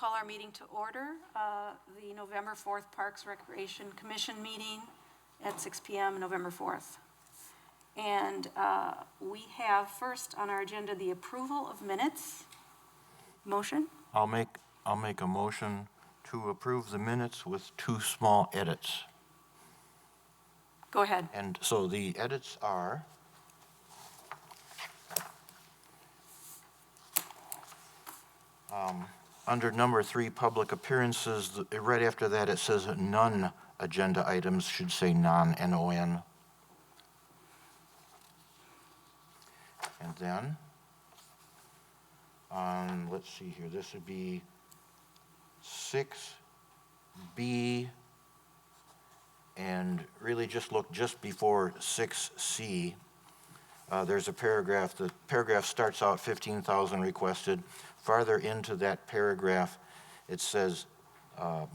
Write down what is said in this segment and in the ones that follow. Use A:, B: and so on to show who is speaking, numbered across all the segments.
A: call our meeting to order, the November 4th Parks Recreation Commission meeting at 6 p.m. November 4th. And we have first on our agenda the approval of minutes. Motion?
B: I'll make a motion to approve the minutes with 2 small edits.
A: Go ahead.
B: And so the edits are under number 3, public appearances, right after that it says none agenda items should say non, N-O-N. And then let's see here, this would be 6B, and really just look just before 6C. There's a paragraph. The paragraph starts out 15,000 requested. Farther into that paragraph, it says,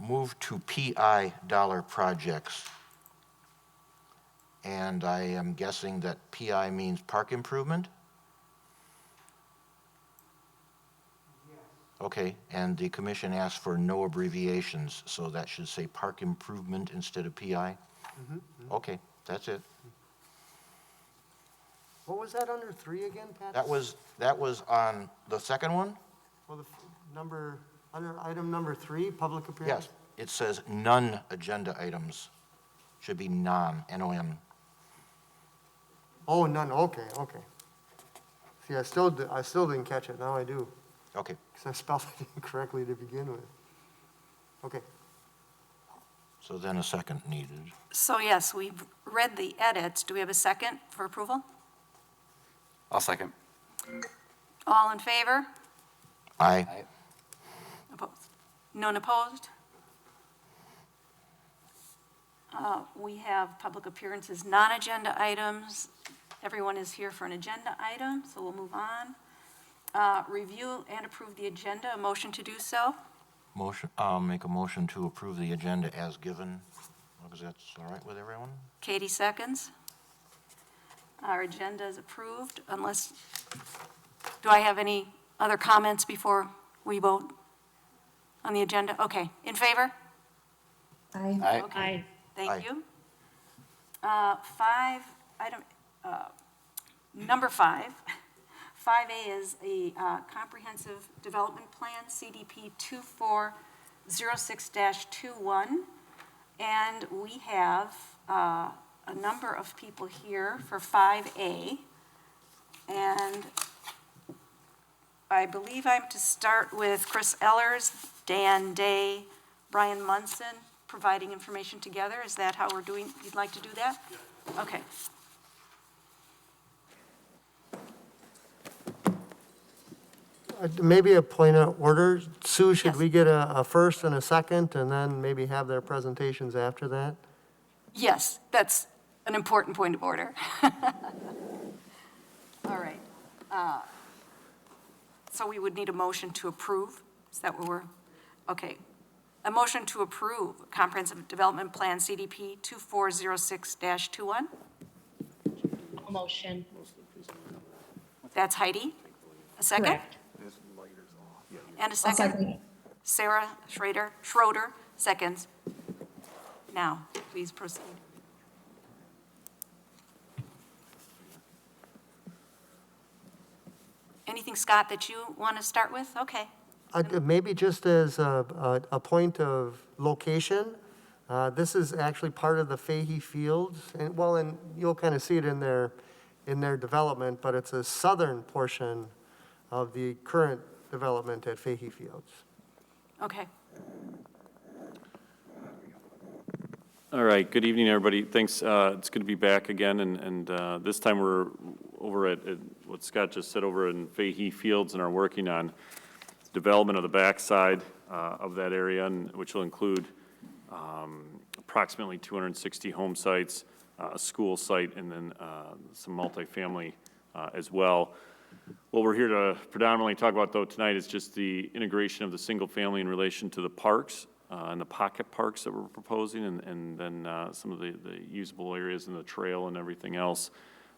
B: move to PI dollar projects. And I am guessing that PI means park improvement? Yes. Okay, and the commission asked for no abbreviations, so that should say park improvement instead of PI? Okay, that's it.
C: What was that under 3 again, Pat?
B: That was on the second one?
C: Well, under item number 3, public appearance?
B: Yes, it says none agenda items. Should be non, N-O-N.
C: Oh, none, okay. See, I still didn't catch it, now I do,
B: Okay,
C: because I spelled it incorrectly to begin with. Okay.
B: so then a second needed.
A: So yes, we've read the edits. Do we have a second for approval?
D: I'll second.
A: All in favor?
B: Aye.
A: Opposed? None opposed? We have public appearances, non-agenda items. Everyone is here for an agenda item, so we'll move on. Review and approve the agenda. A motion to do so?
B: Motion, I'll make a motion to approve the agenda as given. Because that's all right with everyone?
A: Katie seconds. Our agenda is approved unless, do I have any other comments before we vote on the agenda? Okay, in favor?
E: Aye.
D: Aye.
A: Okay, thank
B: Aye.
A: you. Number 5. 5A is a comprehensive development plan, CDP 2406-21. And we have a number of people here for 5A. And I believe I'm to start with Chris Ellers, Dan Day, Brian Munson, providing information together. Is that how we're doing? You'd like to do that? Okay.
C: Maybe a point of order. Sue, should
A: Yes.
C: we get a first and a second, and then maybe have their presentations after that?
A: Yes, that's an important point of order. All right. So we would need a motion to approve. Is that what we're, okay. A motion to approve Comprehensive Development Plan CDP 2406-21.
E: Motion.
A: That's Heidi. A second?
E: Correct.
A: And a
E: I'll
A: second?
E: second.
A: Sarah Schroeder, seconds. Now, please proceed. Anything, Scott, that you want to start with? Okay.
C: Maybe just as a point of location, this is actually part of the Fahey Fields, and you'll kind of see it in their development, but it's a southern portion of the current development at Fahey Fields.
A: Okay.
F: All right, good evening, everybody. Thanks. It's good to be back again, and this time we're over at what Scott just said, over in Fahey Fields, and are working on development of the backside of that area, which will include approximately 260 home sites, a school site, and then some multifamily as well. What we're here to predominantly talk about, though, tonight is just the integration of the single family in relation to the parks and the pocket parks that we're proposing, and then some of the usable areas and the trail and everything else.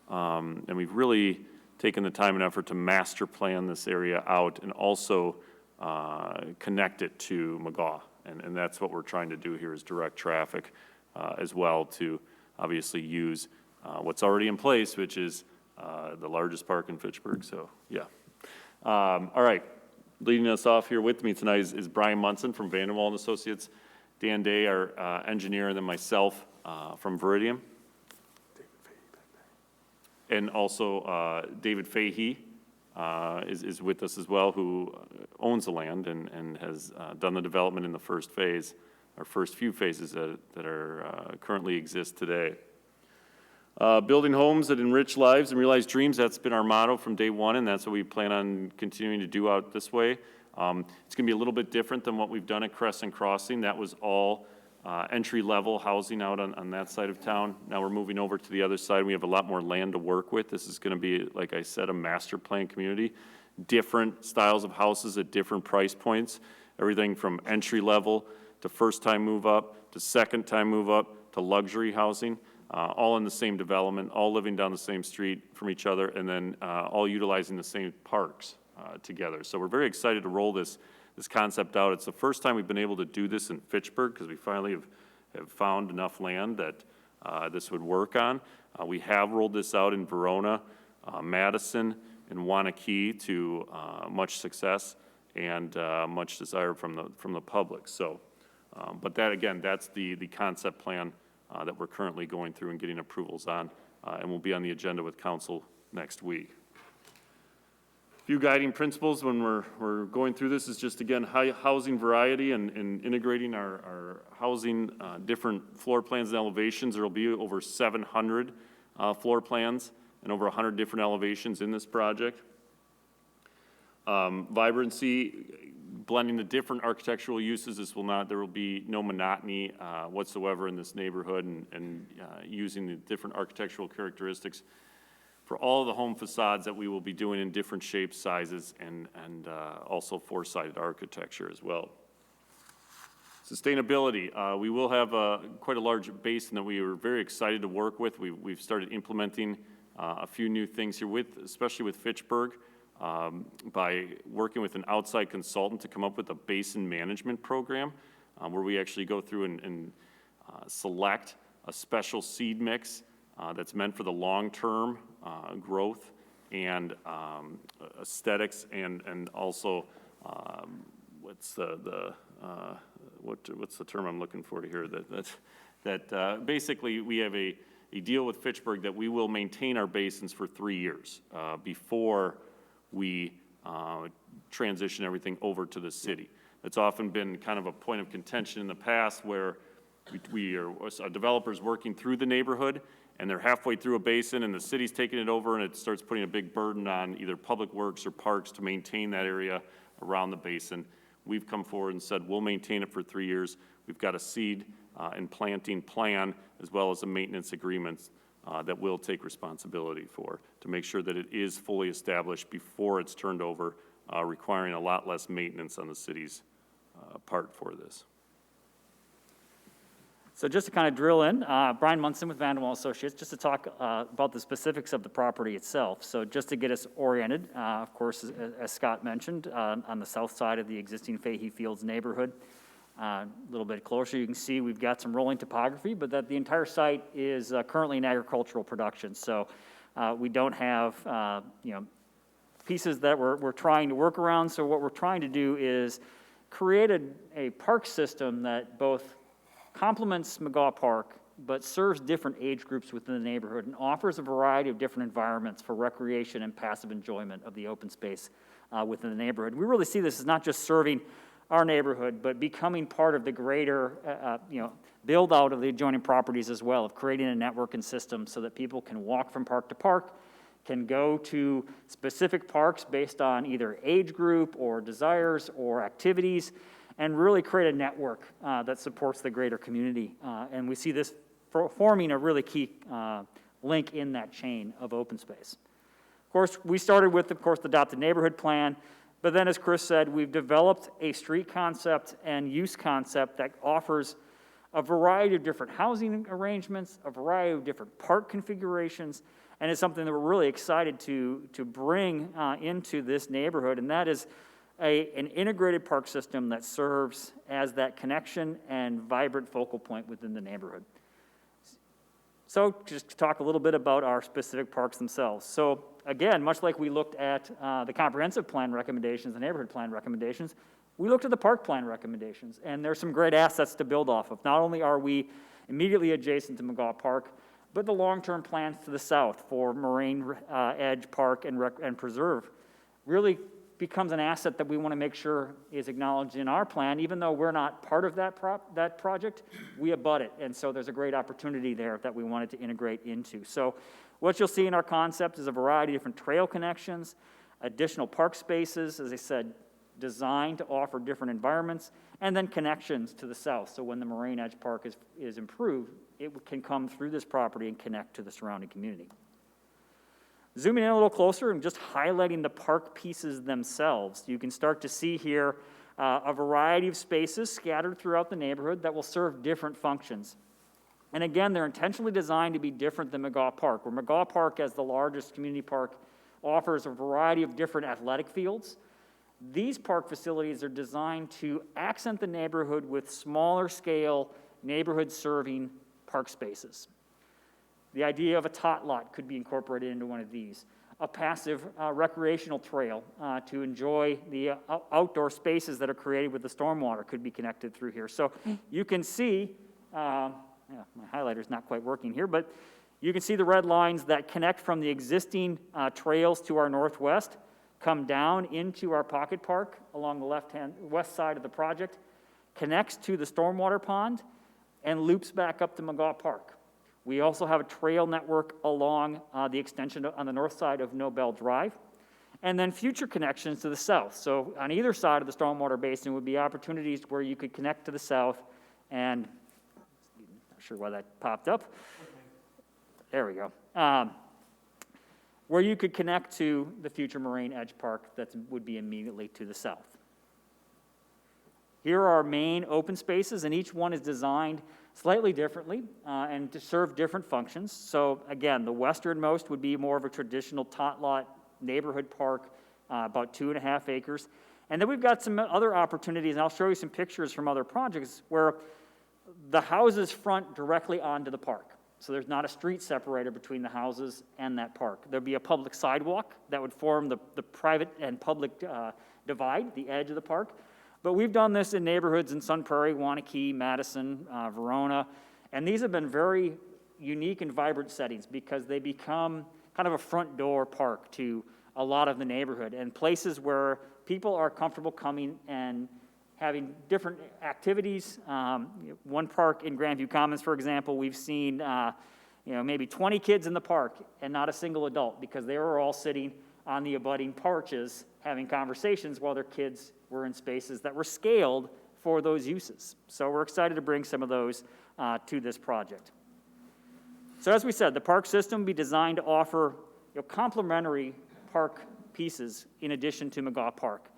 F: And we've really taken the time and effort to master plan this area out, and also connect it to McGaw. And that's what we're trying to do here is direct traffic as well to obviously use what's already in place, which is the largest park in Fitchburg, so yeah. All right, leading us off here with me tonight is Brian Munson from Vanderwall and Associates, Dan Day, our engineer, and then myself from Veridium. And also David Fahey is with us as well, who owns the land and has done the development in the first phase, our first few phases that are currently exist today. Building homes that enrich lives and realize dreams, that's been our motto from day one, and that's what we plan on continuing to do out this way. It's going to be a little bit different than what we've done at Crescent Crossing. That was all entry-level housing out on that side of town. Now we're moving over to the other side. We have a lot more land to work with. This is going to be, like I said, a master plan community. Different styles of houses at different price points. Everything from entry-level to first-time move-up to second-time move-up to luxury housing. All in the same development, all living down the same street from each other, and then all utilizing the same parks together. So we're very excited to roll this concept out. It's the first time we've been able to do this in Fitchburg because we finally have found enough land that this would work on. We have rolled this out in Verona, Madison, and Wanakee to much success and much desire from the public. So, but that again, that's the concept plan that we're currently going through and getting approvals on, and will be on the agenda with council next week. A few guiding principles when we're going through this is just, again, housing variety and integrating our housing, different floor plans and elevations. There will be over 700 floor plans and over 100 different elevations in this project. Vibrancy, blending the different architectural uses. There will be no monotony whatsoever in this neighborhood, and using the different architectural characteristics for all of the home facades that we will be doing in different shapes, sizes, and also four-sided architecture as well. Sustainability, we will have quite a large basin that we are very excited to work with. We've started implementing a few new things here, especially with Fitchburg, by working with an outside consultant to come up with a basin management program where we actually go through and select a special seed mix that's meant for the long-term growth and aesthetics, and also what's the term I'm looking for here? That basically we have a deal with Fitchburg that we will maintain our basins for 3 years before we transition everything over to the city. It's often been kind of a point of contention in the past where we are developers working through the neighborhood, and they're halfway through a basin and the city's taking it over, and it starts putting a big burden on either public works or parks to maintain that area around the basin. We've come forward and said we'll maintain it for 3 years. We've got a seed and planting plan as well as a maintenance agreement that we'll take responsibility for to make sure that it is fully established before it's turned over, requiring a lot less maintenance on the city's part for this.
G: So just to kind of drill in, Brian Munson with Vanderwall Associates, just to talk about the specifics of the property itself. So just to get us oriented, of course, as Scott mentioned, on the south side of the existing Fahey Fields neighborhood, a little bit closer, you can see we've got some rolling topography, but that the entire site is currently in agricultural production. So we don't have, pieces that we're trying to work around. So what we're trying to do is create a park system that both complements McGaw Park, but serves different age groups within the neighborhood and offers a variety of different environments for recreation and passive enjoyment of the open space within the neighborhood. We really see this as not just serving our neighborhood, but becoming part of the greater, build out of the adjoining properties as well, of creating a network and system so that people can walk from park to park, can go to specific parks based on either age group or desires or activities, and really create a network that supports the greater community. And we see this forming a really key link in that chain of open space. Of course, we started with, the adopted neighborhood plan, but then as Chris said, we've developed a street concept and use concept that offers a variety of different housing arrangements, a variety of different park configurations, and it's something that we're really excited to bring into this neighborhood, and that is an integrated park system that serves as that connection and vibrant focal point within the neighborhood. So just to talk a little bit about our specific parks themselves. So again, much like we looked at the comprehensive plan recommendations, the neighborhood plan recommendations, we looked at the park plan recommendations, and there's some great assets to build off of. Not only are we immediately adjacent to McGaw Park, but the long-term plans to the south for Moraine Edge Park and Preserve really becomes an asset that we want to make sure is acknowledged in our plan. Even though we're not part of that project, we abut it, and so there's a great opportunity there that we wanted to integrate into. So what you'll see in our concept is a variety of different trail connections, additional park spaces, as I said, designed to offer different environments, and then connections to the south. So when the Moraine Edge Park is improved, it can come through this property and connect to the surrounding community. Zooming in a little closer and just highlighting the park pieces themselves, you can start to see here a variety of spaces scattered throughout the neighborhood that will serve different functions. And again, they're intentionally designed to be different than McGaw Park, where McGaw Park, as the largest community park, offers a variety of different athletic fields. These park facilities are designed to accent the neighborhood with smaller scale, neighborhood-serving park spaces. The idea of a tot lot could be incorporated into one of these. A passive recreational trail to enjoy the outdoor spaces that are created with the stormwater could be connected through here. So you can see, my highlighter's not quite working here, but you can see the red lines that connect from the existing trails to our northwest, come down into our pocket park along the west side of the project, connects to the stormwater pond, and loops back up to McGaw Park. We also have a trail network along the extension on the north side of Nobel Drive, and then future connections to the south. So on either side of the stormwater basin would be opportunities where you could connect to the south, and not sure why that popped up. There we go. Where you could connect to the future Moraine Edge Park that would be immediately to the south. Here are our main open spaces, and each one is designed slightly differently and to serve different functions. So again, the westernmost would be more of a traditional tot lot neighborhood park, about 2.5 acres. And then we've got some other opportunities, and I'll show you some pictures from other projects where the houses front directly onto the park. So there's not a street separator between the houses and that park. There'd be a public sidewalk that would form the private and public divide, the edge of the park. But we've done this in neighborhoods in Sun Prairie, Wanakee, Madison, Verona, and these have been very unique and vibrant settings because they become kind of a front door park to a lot of the neighborhood and places where people are comfortable coming and having different activities. One park in Grandview Commons, for example, we've seen maybe 20 kids in the park and not a single adult because they were all sitting on the abutting porches having conversations while their kids were in spaces that were scaled for those uses. So we're excited to bring some of those to this project. So as we said, the park system will be designed to offer complementary park pieces in addition to McGaw Park.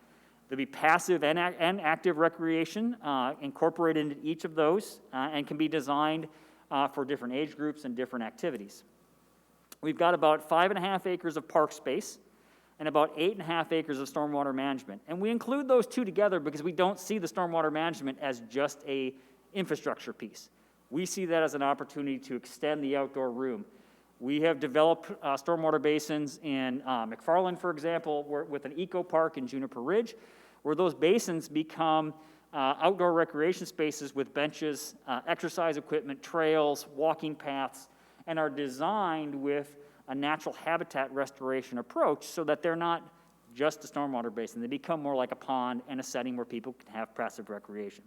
G: There'll be passive and active recreation incorporated into each of those and can be designed for different age groups and different activities. We've got about 5.5 acres of park space and about 8.5 acres of stormwater management. And we include those two together because we don't see the stormwater management as just a infrastructure piece. We see that as an opportunity to extend the outdoor room. We have developed stormwater basins in McFarland, for example, with an eco park in Juniper Ridge, where those basins become outdoor recreation spaces with benches, exercise equipment, trails, walking paths, and are designed with a natural habitat restoration approach so that they're not just a stormwater basin. They become more like a pond and a setting where people can have passive recreation.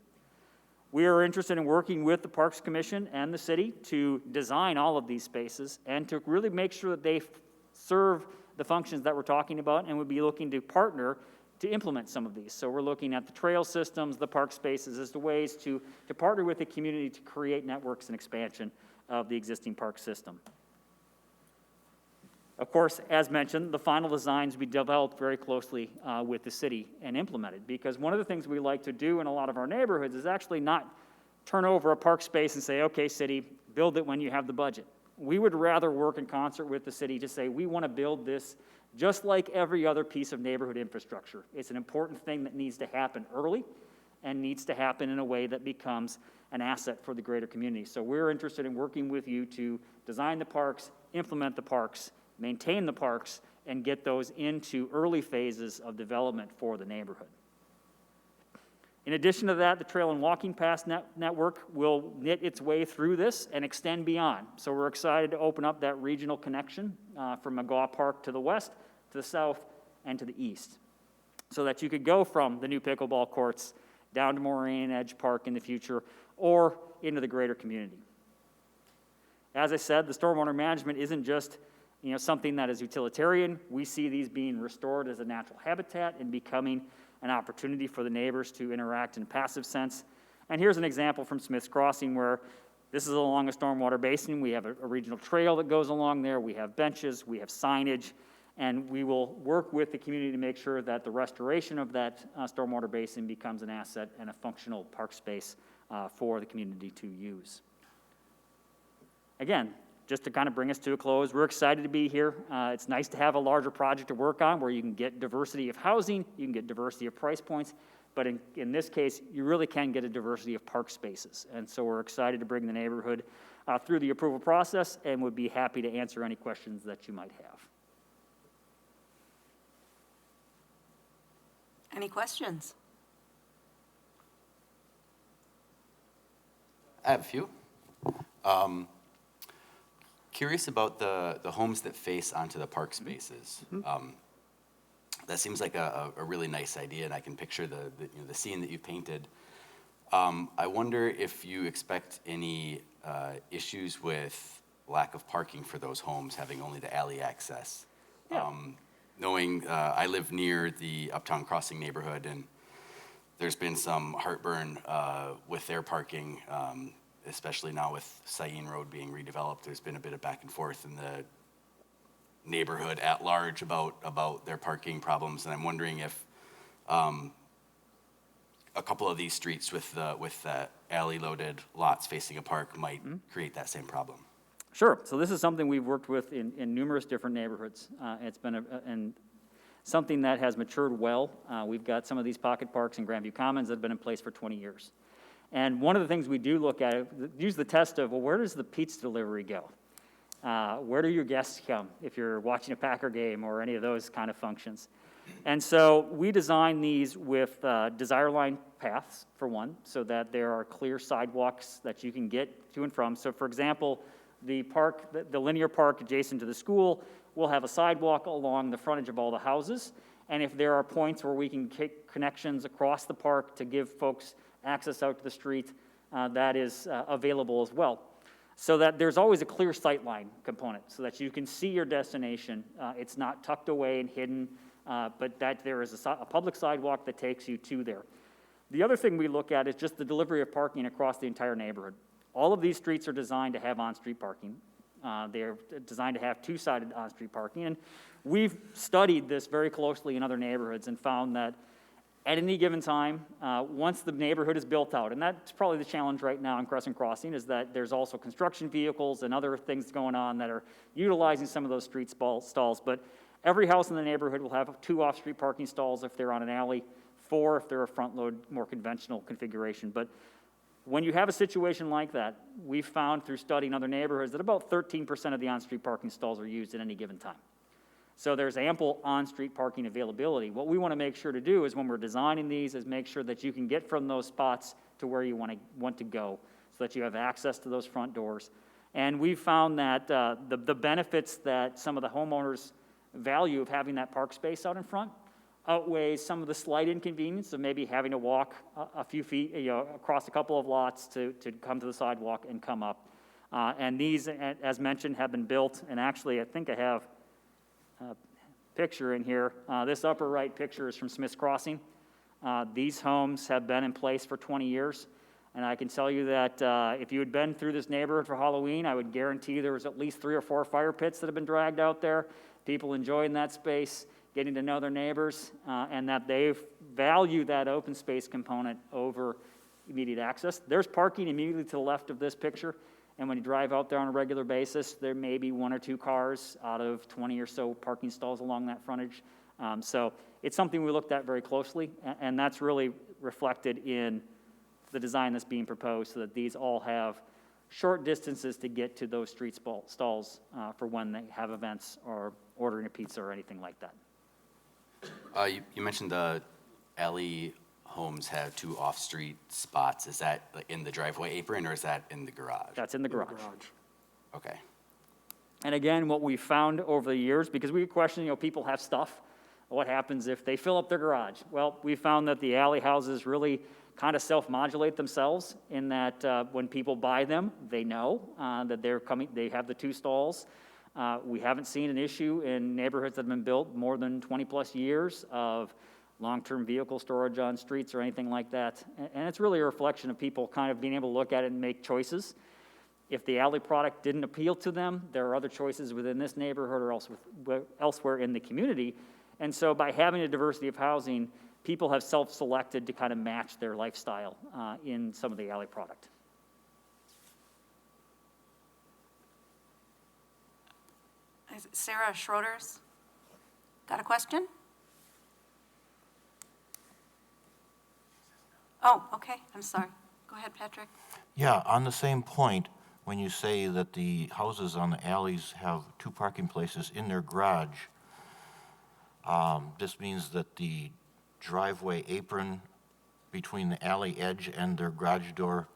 G: We are interested in working with the Parks Commission and the city to design all of these spaces and to really make sure that they serve the functions that we're talking about, and we'll be looking to partner to implement some of these. So we're looking at the trail systems, the park spaces as the ways to partner with the community to create networks and expansion of the existing park system. Of course, as mentioned, the final designs will be developed very closely with the city and implemented, because one of the things we like to do in a lot of our neighborhoods is actually not turn over a park space and say, okay, city, build it when you have the budget. We would rather work in concert with the city to say, we want to build this just like every other piece of neighborhood infrastructure. It's an important thing that needs to happen early and needs to happen in a way that becomes an asset for the greater community. So we're interested in working with you to design the parks, implement the parks, maintain the parks, and get those into early phases of development for the neighborhood. In addition to that, the trail and walking path network will knit its way through this and extend beyond. So we're excited to open up that regional connection from McGaw Park to the west, to the south, and to the east, so that you could go from the new pickleball courts down to Moraine Edge Park in the future, or into the greater community. As I said, the stormwater management isn't just something that is utilitarian. We see these being restored as a natural habitat and becoming an opportunity for the neighbors to interact in a passive sense. And here's an example from Smith's Crossing where this is along a stormwater basin. We have a regional trail that goes along there. We have benches, we have signage, and we will work with the community to make sure that the restoration of that stormwater basin becomes an asset and a functional park space for the community to use. Again, just to kind of bring us to a close, we're excited to be here. It's nice to have a larger project to work on where you can get diversity of housing, you can get diversity of price points, but in this case, you really can get a diversity of park spaces. And so we're excited to bring the neighborhood through the approval process and would be happy to answer any questions that you might have.
A: Any questions?
D: I have a few. Curious about the homes that face onto the park spaces. That seems like a really nice idea, and I can picture the scene that you painted. I wonder if you expect any issues with lack of parking for those homes, having only the alley access.
G: Yeah.
D: Knowing I live near the Uptown Crossing neighborhood, and there's been some heartburn with their parking, especially now with Sayin Road being redeveloped. There's been a bit of back and forth in the neighborhood at large about their parking problems, and I'm wondering if a couple of these streets with the alley-loaded lots facing a park might create that same problem.
G: Sure. So this is something we've worked with in numerous different neighborhoods. It's been and something that has matured well. We've got some of these pocket parks in Grandview Commons that have been in place for 20 years. And one of the things we do look at, use the test of, well, where does the pizza delivery go? Where do your guests come if you're watching a Packer game or any of those kind of functions? And so we design these with desire line paths, for one, so that there are clear sidewalks that you can get to and from. So for example, the park, the linear park adjacent to the school will have a sidewalk along the frontage of all the houses. And if there are points where we can take connections across the park to give folks access out to the street, that is available as well. So that there's always a clear sight line component so that you can see your destination. It's not tucked away and hidden, but that there is a public sidewalk that takes you to there. The other thing we look at is just the delivery of parking across the entire neighborhood. All of these streets are designed to have on-street parking. They're designed to have two-sided on-street parking. And we've studied this very closely in other neighborhoods and found that at any given time, once the neighborhood is built out, and that's probably the challenge right now in Crescent Crossing, is that there's also construction vehicles and other things going on that are utilizing some of those street stalls. But every house in the neighborhood will have 2 off-street parking stalls if they're on an alley, 4 if they're a front-load, more conventional configuration. But when you have a situation like that, we've found through studying other neighborhoods that about 13% of the on-street parking stalls are used at any given time. So there's ample on-street parking availability. What we want to make sure to do is when we're designing these is make sure that you can get from those spots to where you want to go so that you have access to those front doors. And we've found that the benefits that some of the homeowners value of having that park space out in front outweighs some of the slight inconvenience of maybe having to walk a few feet, across a couple of lots to come to the sidewalk and come up. And these, as mentioned, have been built, and actually I think I have a picture in here. This upper right picture is from Smith's Crossing. These homes have been in place for 20 years, and I can tell you that if you had been through this neighborhood for Halloween, I would guarantee there was at least 3 or 4 fire pits that have been dragged out there, people enjoying that space, getting to know their neighbors, and that they value that open space component over immediate access. There's parking immediately to the left of this picture, And when you drive out there on a regular basis, there may be 1 or 2 cars out of 20 or so parking stalls along that frontage. So it's something we looked at very closely, and that's really reflected in the design that's being proposed, so that these all have short distances to get to those street stalls for when they have events or ordering a pizza or anything like that.
D: You mentioned the alley homes have 2 off-street spots. Is that like in the driveway apron, or is that in the garage?
G: That's in the garage.
D: Okay.
G: And again, what we found over the years, because we question, people have stuff, what happens if they fill up their garage? Well, we found that the alley houses really kind of self-modulate themselves in that when people buy them, they know that they have the 2 stalls. We haven't seen an issue in neighborhoods that have been built more than 20-plus years of long-term vehicle storage on streets or anything like that. And it's really a reflection of people kind of being able to look at it and make choices. If the alley product didn't appeal to them, there are other choices within this neighborhood or elsewhere in the community. And so by having a diversity of housing, people have self-selected to kind of match their lifestyle in some of the alley product.
A: Sarah Schroeder's got a question? Oh, okay, I'm sorry. Go ahead, Patrick.
B: Yeah, on the same point, when you say that the houses on the alleys have 2 parking places in their garage, this means that the driveway apron between the alley edge and their garage door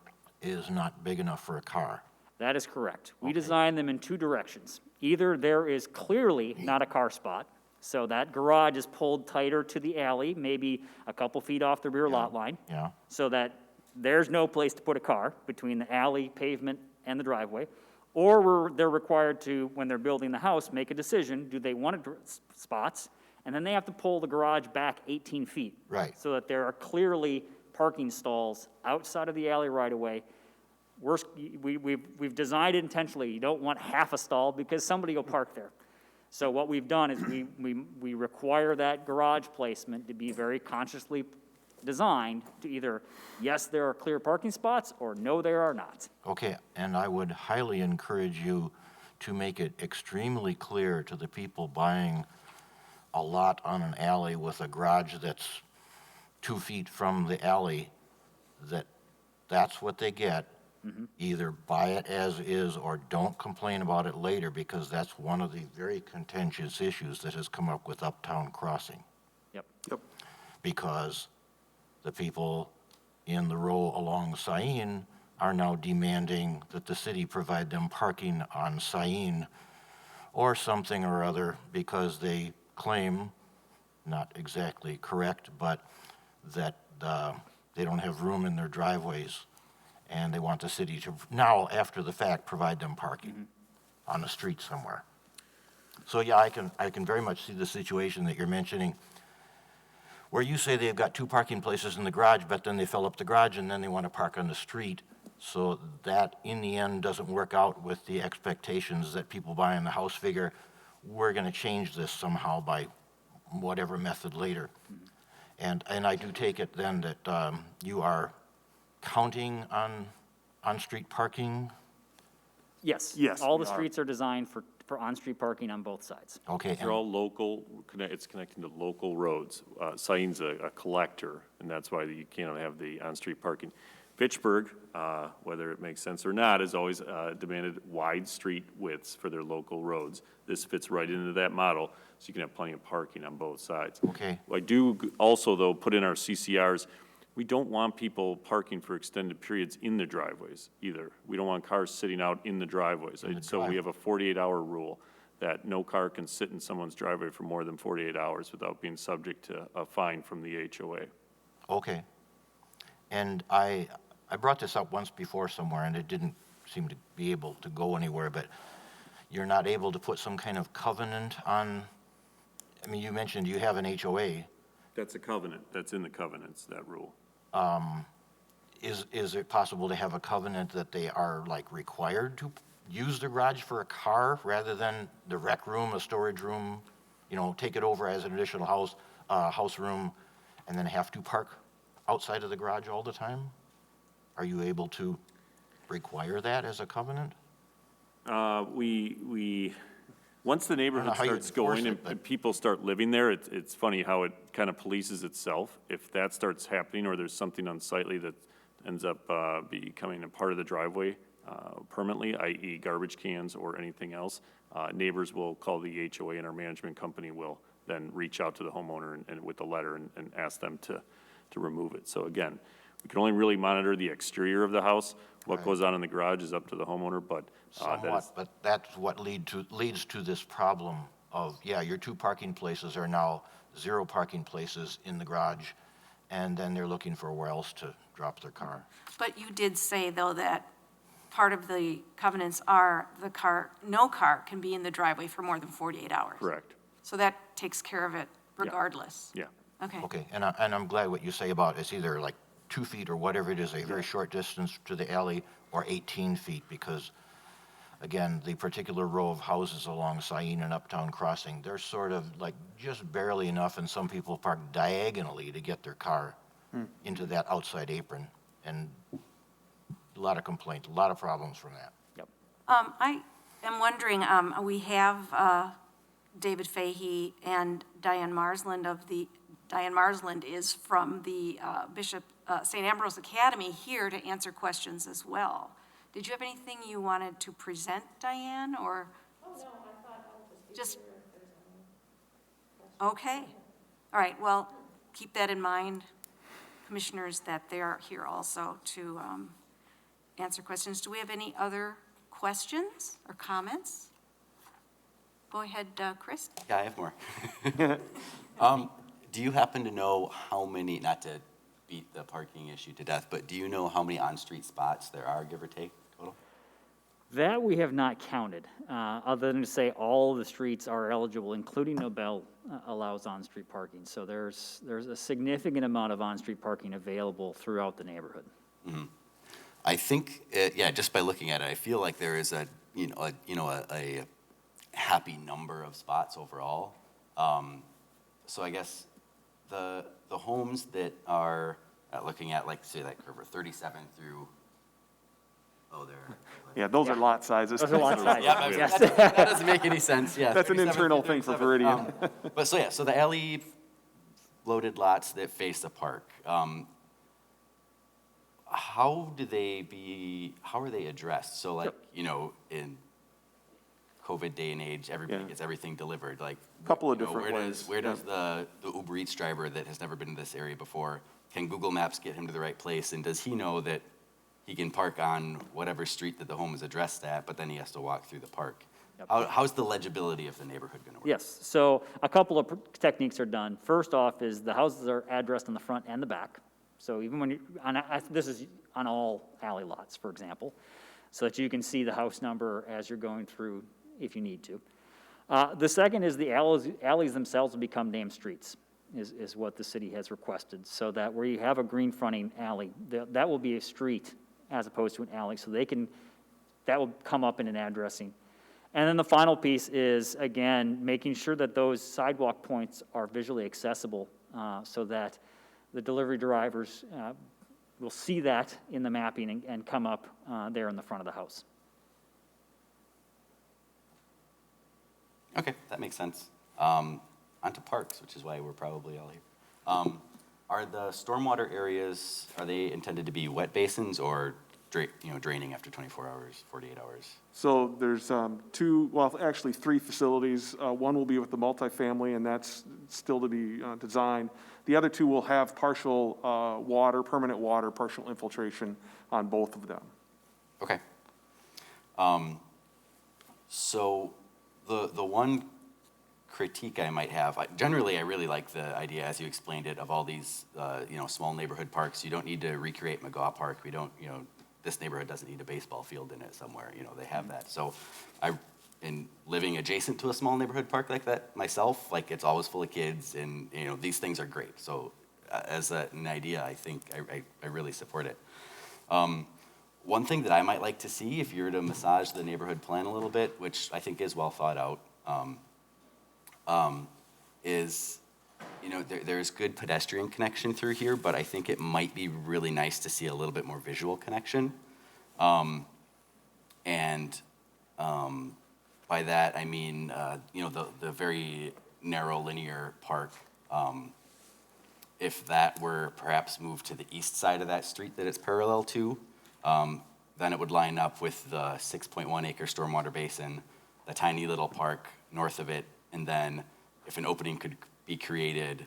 B: is not big enough for a car.
G: That is correct. We
B: Okay.
G: design them in 2 directions. Either there is clearly not a car spot, so that garage is pulled tighter to the alley, maybe a couple feet off the rear lot line,
B: Yeah,
G: so that there's no place to put a car between the alley, pavement, and the driveway. Or they're required to, when they're building the house, make a decision, do they want spots? And then they have to pull the garage back 18 feet.
B: Right.
G: So that there are clearly parking stalls outside of the alley right away. We've designed it intentionally. You don't want half a stall because somebody will park there. So what we've done is we require that garage placement to be very consciously designed to either, yes, there are clear parking spots, or no, there are not.
B: okay, and I would highly encourage you to make it extremely clear to the people buying a lot on an alley with a garage that's 2 feet from the alley, that that's what they get. Either buy it as is or don't complain about it later, because that's one of the very contentious issues that has come up with Uptown Crossing.
G: Yep.
B: Because the people in the row along Sain are now demanding that the city provide them parking on Sain or something or other, because they claim, not exactly correct, but that they don't have room in their driveways, and they want the city to now, after the fact, provide them parking on the street somewhere. So yeah, I can very much see the situation that you're mentioning, where you say they've got 2 parking places in the garage, but then they fill up the garage and then they want to park on the street. So that, in the end, doesn't work out with the expectations that people buying the house figure, we're going to change this somehow by whatever method later. And I do take it then that you are counting on on-street parking?
G: Yes.
F: Yes,
G: All
F: we
G: the
F: are.
G: streets are designed for on-street parking on both sides.
B: Okay,
F: They're all local, it's connecting to local roads. Sain's a collector, and that's why you cannot have the on-street parking. Fitchburg, whether it makes sense or not, has always demanded wide street widths for their local roads. This fits right into that model, so you can have plenty of parking on both sides.
B: Okay.
F: I do also, though, put in our CCRs, we don't want people parking for extended periods in the driveways either. We don't want cars sitting out in the driveways. So we have a 48-hour rule that no car can sit in someone's driveway for more than 48 hours without being subject to a fine from the HOA.
B: Okay. And I brought this up once before somewhere, and it didn't seem to be able to go anywhere, but you're not able to put some kind of covenant on, I mean, you mentioned you have an HOA.
F: That's a covenant. That's in the covenants, that rule.
B: Is it possible to have a covenant that they are like required to use the garage for a car rather than the rec room, a storage room, take it over as an additional house room, and then have to park outside of the garage all the time? Are you able to require that as a covenant?
F: Once the neighborhood
B: how you
F: starts
B: enforce
F: going
B: it,
F: and
B: but-
F: and people start living there, it's funny how it kind of polices itself. If that starts happening, or there's something unsightly that ends up becoming a part of the driveway permanently, i.e. garbage cans or anything else, neighbors will call the HOA, and our management company will then reach out to the homeowner and with a letter and ask them to remove it. So again, we can only really monitor the exterior of the house. What goes on in the garage is up to the homeowner, but that
B: Somewhat,
F: is,
B: but that's what leads to this problem of, yeah, your 2 parking places are now 0 parking places in the garage, and then they're looking for where else to drop their car.
A: But you did say, though, that part of the covenants are no car can be in the driveway for more than 48 hours.
F: correct,
A: So that takes care of it regardless.
F: yeah.
A: Okay.
B: Okay, and I'm glad what you say about it's either like 2 feet or whatever it is, a very short distance to the alley, or 18 feet, because, again, the particular row of houses along Sain and Uptown Crossing, they're sort of like just barely enough, and some people park diagonally to get their car into that outside apron, and a lot of complaints, a lot of problems from that.
G: Yep.
A: I am wondering, we have David Fahey and Diane Marsland Diane Marsland is from the Bishop St. Ambrose Academy here to answer questions as well. Did you have anything you wanted to present, Diane, or? Oh, no, I thought I'll just be here if there's any. Okay. All right, well, keep that in mind, commissioners, that they are here also to answer questions. Do we have any other questions or comments? Go ahead, Chris.
D: Yeah, I have more. Do you happen to know how many, not to beat the parking issue to death, but do you know how many on-street spots there are, give or take, total?
G: That we have not counted, other than to say all of the streets are eligible, including Nobel allows on-street parking. So there's a significant amount of on-street parking available throughout the neighborhood.
D: I think, yeah, just by looking at it, I feel like there is a happy number of spots overall. So I guess the homes that are looking at, like, say, like River 37 through, they're.
H: Yeah, those are lot sizes.
G: Those are lot sizes,
D: Yeah,
G: yes.
D: that doesn't make any sense, yeah.
H: That's an
D: 37
H: internal
D: through
H: thing for
D: 37.
H: Veridian.
D: But so, yeah, so the alley loaded lots that face the park, how are they addressed? So like, in COVID day and age, everybody
H: Yeah.
D: gets everything delivered, like.
H: Couple of
D: you know,
H: different
D: where
H: ways,
D: does- Where does the Uber Eats driver that has never been to this area before, can Google Maps get him to the right place? And does he know that he can park on whatever street that the home is addressed at, but then he has to walk through the park?
G: Yep.
D: How's the legibility of the neighborhood gonna work?
G: Yes, so a couple of techniques are done. First off is the houses are addressed on the front and the back. So even when this is on all alley lots, for example, so that you can see the house number as you're going through if you need to. The second is the alleys themselves will become named streets, is what the city has requested. So that where you have a green fronting alley, that will be a street as opposed to an alley. So that will come up in an addressing. And then the final piece is, again, making sure that those sidewalk points are visually accessible so that the delivery drivers will see that in the mapping and come up there in the front of the house.
D: Okay, that makes sense. Onto parks, which is why we're probably all here. Are the stormwater areas, are they intended to be wet basins or draining after 24 hours, 48 hours?
H: So there's actually 3 facilities. One will be with the multifamily, and that's still to be designed. The other 2 will have partial permanent water, partial infiltration on both of them.
D: Okay. So the one critique I might have, generally I really like the idea, as you explained it, of all these, small neighborhood parks. You don't need to recreate McGaw Park. We don't, this neighborhood doesn't need a baseball field in it somewhere, they have that. So in living adjacent to a small neighborhood park like that myself, like it's always full of kids and, these things are great. So as an idea, I think I really support it. One thing that I might like to see, if you were to massage the neighborhood plan a little bit, which I think is well thought out, is, there's good pedestrian connection through here, but I think it might be really nice to see a little bit more visual connection. And by that, I mean, the very narrow linear park, if that were perhaps moved to the east side of that street that it's parallel to, then it would line up with the 6.1 acre stormwater basin, the tiny little park north of it, and then if an opening could be created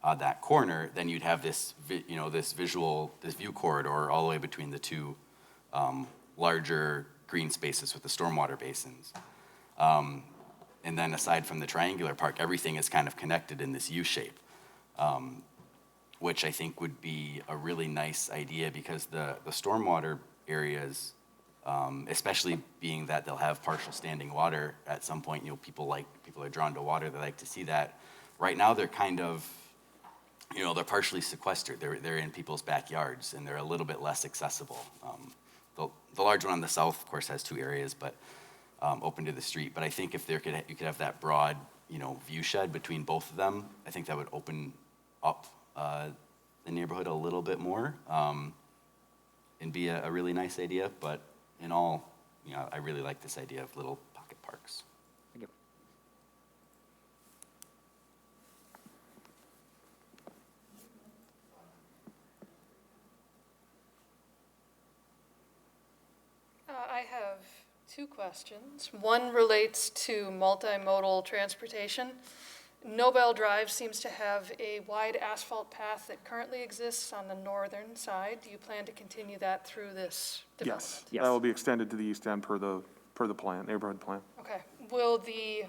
D: on that corner, then you'd have this view corridor all the way between the two larger green spaces with the stormwater basins. And then aside from the triangular park, everything is kind of connected in this U shape, which I think would be a really nice idea because the stormwater areas, especially being that they'll have partial standing water at some point, people are drawn to water, they like to see that. Right now, they're kind of, they're partially sequestered. They're in people's backyards, and they're a little bit less accessible. The large one on the south, of course, has two areas, but open to the street. But I think if you could have that broad, view shed between both of them, I think that would open up the neighborhood a little bit more, and be a really nice idea. But in all, I really like this idea of little pocket parks.
G: Thank you.
I: I have two questions. One relates to multimodal transportation. Nobel Drive seems to have a wide asphalt path that currently exists on the northern side. Do you plan to continue that through this development?
H: Yes,
G: Yes.
H: that will be extended to the east end per the plan, neighborhood plan.
I: Okay. Will the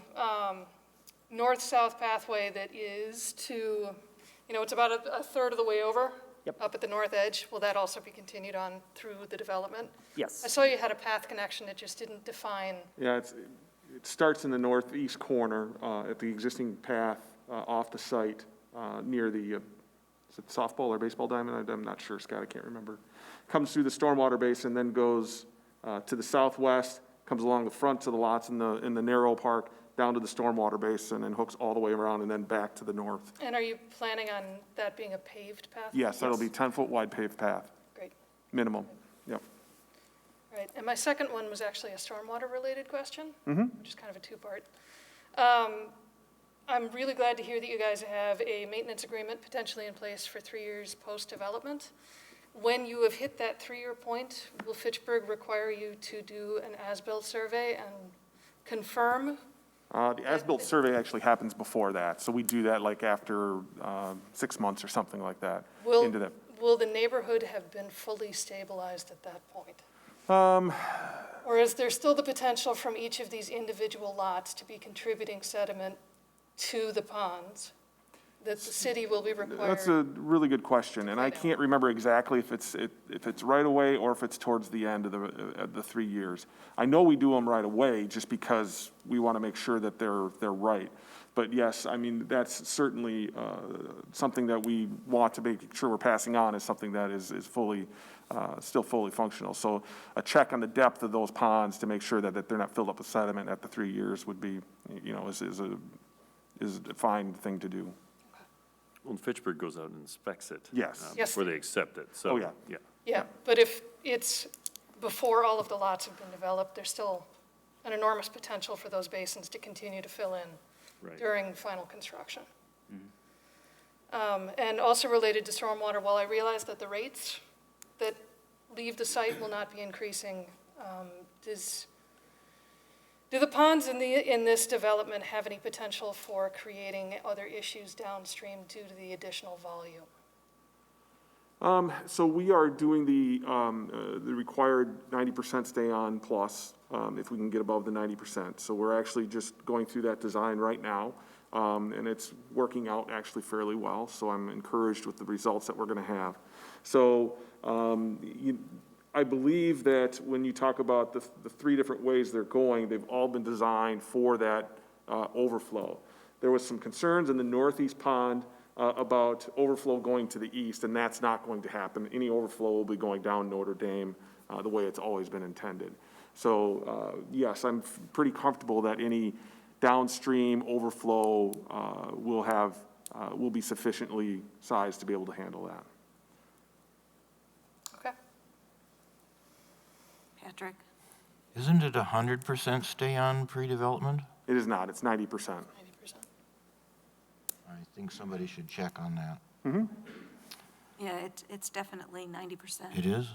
I: north-south pathway that is to, it's about a third of the way over?
G: Yep.
I: Up at the north edge, will that also be continued on through the development?
G: Yes.
I: I saw you had a path connection, it just didn't define.
H: Yeah, it starts in the northeast corner at the existing path off the site near the, is it softball or baseball diamond? I'm not sure, Scott, I can't remember. Comes through the stormwater basin, then goes to the southwest, comes along the front of the lots in the narrow park, down to the stormwater basin and hooks all the way around and then back to the north.
I: And are you planning on that being a paved path?
H: Yes, that'll be 10-foot wide paved path,
I: Great.
H: minimum, yep.
I: Right, and my second one was actually a stormwater-related question, which is kind of a two-part. I'm really glad to hear that you guys have a maintenance agreement potentially in place for 3 years post-development. When you have hit that 3-year point, will Fitchburg require you to do an as-built survey and confirm?
H: The as-built survey actually happens before that, so we do that like after 6 months or something like that.
I: Will the neighborhood have been fully stabilized at that point? Or is there still the potential from each of these individual lots to be contributing sediment to the ponds that the city will be required?
H: That's a really good question, and I can't remember exactly if it's right away or if it's towards the end of the 3 years. I know we do them right away just because we want to make sure that they're right. But yes, I mean, that's certainly something that we want to make sure we're passing on is something that is fully, still fully functional. So a check on the depth of those ponds to make sure that they're not filled up with sediment at the 3 years would be, is a fine thing to do.
F: Well, Fitchburg goes out and inspects it.
H: Yes.
I: Yes.
F: Before they accept it, so.
H: Oh, yeah.
F: Yeah.
I: Yeah, but if it's before all of the lots have been developed, there's still an enormous potential for those basins to continue to fill in
F: Right.
I: during final construction. And also related to stormwater, while I realize that the rates that leave the site will not be increasing, do the ponds in this development have any potential for creating other issues downstream due to the additional volume?
H: So we are doing the required 90% stay on plus, if we can get above the 90%. So we're actually just going through that design right now, and it's working out actually fairly well. So I'm encouraged with the results that we're going to have. So I believe that when you talk about the 3 different ways they're going, they've all been designed for that overflow. There was some concerns in the northeast pond about overflow going to the east, and that's not going to happen. Any overflow will be going down Notre Dame the way it's always been intended. So yes, I'm pretty comfortable that any downstream overflow will be sufficiently sized to be able to handle that.
I: Okay.
A: Patrick?
B: Isn't it 100% stay on pre-development?
H: It is not, it's 90%.
I: 90%.
B: I think somebody should check on that.
A: Yeah, it's definitely 90%.
B: It is?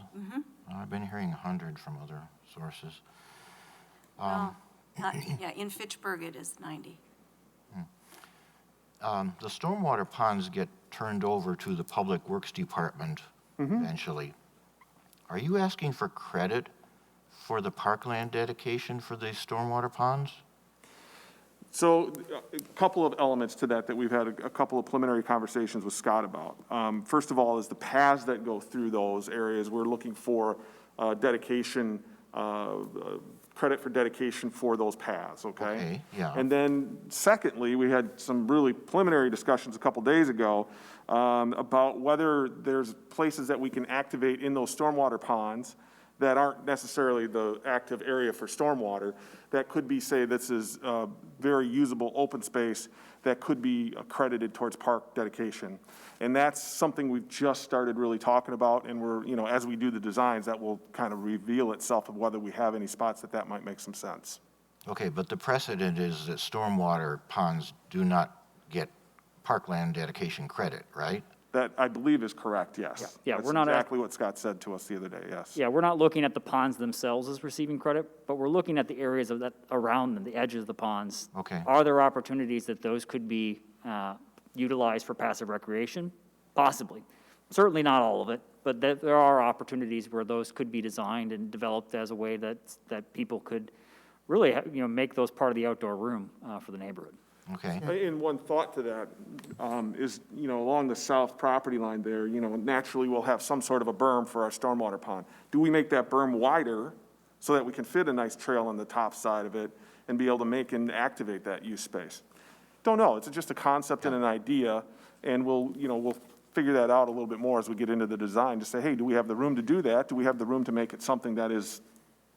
B: I've been hearing 100 from other sources.
A: Well, yeah, in Fitchburg, it is 90.
B: The stormwater ponds get turned over to the Public Works Department eventually. Are you asking for credit for the parkland dedication for these stormwater ponds?
H: So a couple of elements to that we've had a couple of preliminary conversations with Scott about. First of all, is the paths that go through those areas, we're looking for dedication, credit for dedication for those paths, okay?
B: Okay, yeah.
H: And then secondly, we had some really preliminary discussions a couple days ago about whether there's places that we can activate in those stormwater ponds that aren't necessarily the active area for stormwater, that could be, say, this is very usable open space that could be accredited towards park dedication. And that's something we've just started really talking about, and we're, you know, as we do the designs, that will kind of reveal itself of whether we have any spots that might make some sense.
B: Okay, but the precedent is that stormwater ponds do not get parkland dedication credit, right?
H: That, I believe, is correct, yes.
G: Yeah,
H: That's
G: we're not
H: exactly what Scott said to us the other day, yes.
G: Yeah, we're not looking at the ponds themselves as receiving credit, but we're looking at the areas of that, around them, the edges of the ponds.
B: Okay.
G: Are there opportunities that those could be utilized for passive recreation? Possibly. Certainly not all of it, but there are opportunities where those could be designed and developed as a way that people could really, you know, make those part of the outdoor room for the neighborhood.
B: Okay,
H: And one thought to that is, you know, along the south property line there, you know, naturally we'll have some sort of a berm for our stormwater pond. Do we make that berm wider so that we can fit a nice trail on the top side of it and be able to make and activate that use space? Don't know, it's just a concept and an idea, and we'll figure that out a little bit more as we get into the design, to say, hey, do we have the room to do that? Do we have the room to make it something that is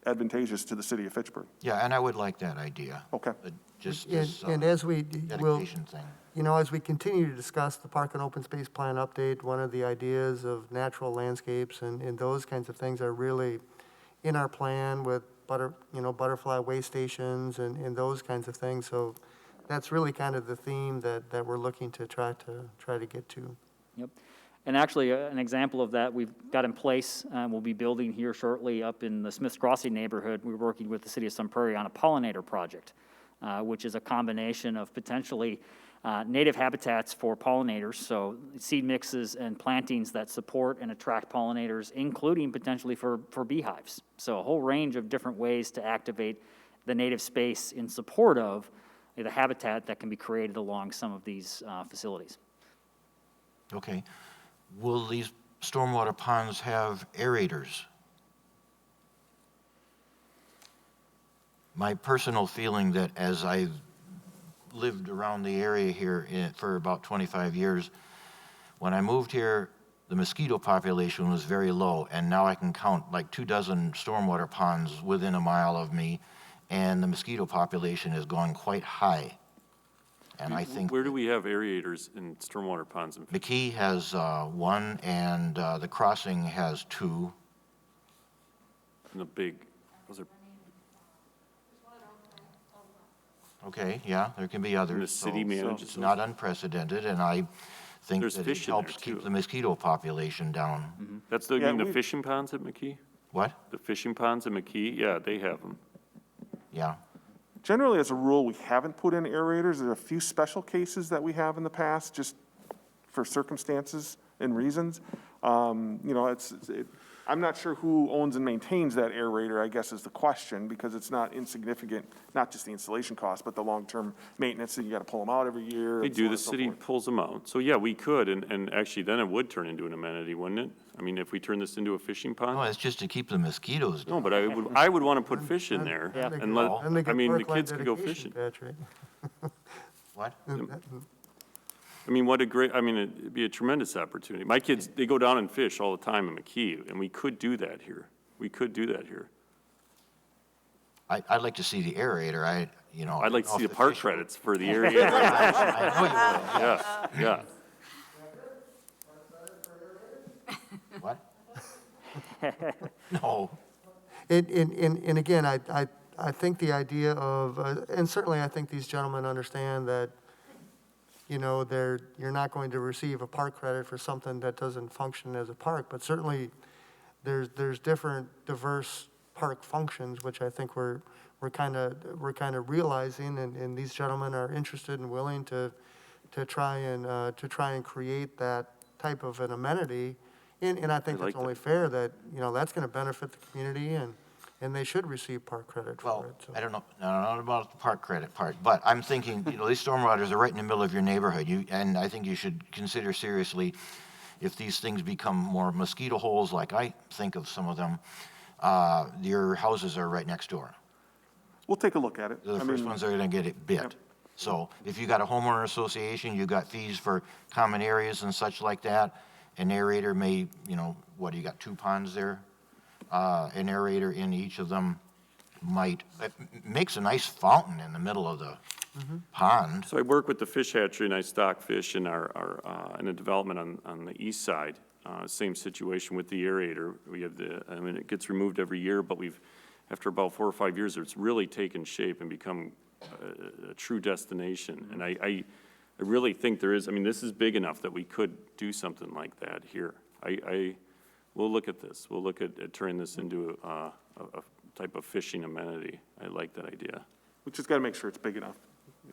H: advantageous to the city of Fitchburg?
B: yeah, and I would like that idea.
H: Okay.
B: Just
C: And
B: this
C: and as we will,
B: dedication thing.
C: you know, as we continue to discuss the Park and Open Space Plan update, one of the ideas of natural landscapes and those kinds of things are really in our plan with butterfly way stations and those kinds of things. So that's really kind of the theme that we're looking to try to get to.
G: Yep. And actually, an example of that we've got in place, we'll be building here shortly up in the Smith's Crossing neighborhood. We're working with the city of Sun Prairie on a pollinator project, which is a combination of potentially native habitats for pollinators, so seed mixes and plantings that support and attract pollinators, including potentially for beehives. So a whole range of different ways to activate the native space in support of the habitat that can be created along some of these facilities.
B: Okay. Will these stormwater ponds have aerators? My personal feeling that as I've lived around the area here for about 25 years, when I moved here, the mosquito population was very low, and now I can count like 24 stormwater ponds within a mile of me, and the mosquito population has gone quite high. And I think
F: Where do we have aerators in stormwater ponds?
B: McKee has one, and the Crossing has two.
F: In the big, those are
B: Okay, yeah, there can be others.
F: the city
B: so
F: manages
B: It's not unprecedented, and I think
F: There's
B: that it
F: fish in there,
B: helps keep
F: too.
B: the mosquito population down.
F: That's the,
H: Yeah,
F: you mean the
H: we-
F: fishing ponds at McKee?
B: What?
F: The fishing ponds at McKee? Yeah, they have them.
B: Yeah,
H: Generally, as a rule, we haven't put in aerators. There are a few special cases that we have in the past, just for circumstances and reasons. I'm not sure who owns and maintains that aerator, I guess is the question, because it's not insignificant, not just the installation cost, but the long-term maintenance, and you gotta pull them out every year.
F: They
H: and so
F: do,
H: on
F: the
H: and so
F: city
H: forth.
F: pulls them out. So yeah, we could, and actually then it would turn into an amenity, wouldn't it? I mean, if we turn this into a fishing
B: no,
F: pond?
B: it's just to keep the mosquitoes down.
F: No, but I would want to put fish in there
C: Then they
F: and
C: get-
F: let,
C: then they
F: I
C: get
F: mean, the
C: parkland
F: kids could go
C: dedication,
F: fishing.
C: Patrick.
B: What?
F: I mean, what a great, I mean, it'd be a tremendous opportunity. My kids, they go down and fish all the time in McKee, and we could do that here. We could do that here.
B: I'd like to see the aerator,
F: I'd like to
B: know
F: see
B: if
F: the park
B: fish will-
F: credits for the area.
B: I know you will,
F: Yeah, yeah.
B: What? No.
C: And again, I think the idea of, and certainly I think these gentlemen understand that, you know, you're not going to receive a park credit for something that doesn't function as a park, but certainly there's different diverse park functions, which I think we're kind of realizing, and these gentlemen are interested and willing to try and create that type of an amenity. And I think
F: I like
C: it's only fair that, you know, that's going to benefit the community, and they should receive park credit for
B: Well,
C: it. So.
B: I don't know about the park credit part, but I'm thinking, you know, these stormwaters are right in the middle of your neighborhood. And I think you should consider seriously, if these things become more mosquito holes, like I think of some of them, your houses are right next door.
H: We'll take a look at it.
B: They're the
H: I
B: first
H: mean,
B: ones that are gonna get it bit.
H: Yep.
B: So if you got a homeowner association, you got fees for common areas and such like that, an aerator may, you know, what, do you got 2 ponds there? An aerator in each of them it makes a nice fountain in the middle of the pond.
F: So I work with the fish hatchery and I stock fish in in a development on the east side. Same situation with the aerator. We have it gets removed every year, but after about 4 or 5 years, it's really taken shape and become a true destination. And I really think there is, this is big enough that we could do something like that here. We'll look at this. We'll look at turning this into a type of fishing amenity. I like that idea.
H: we just got to make sure it's big enough.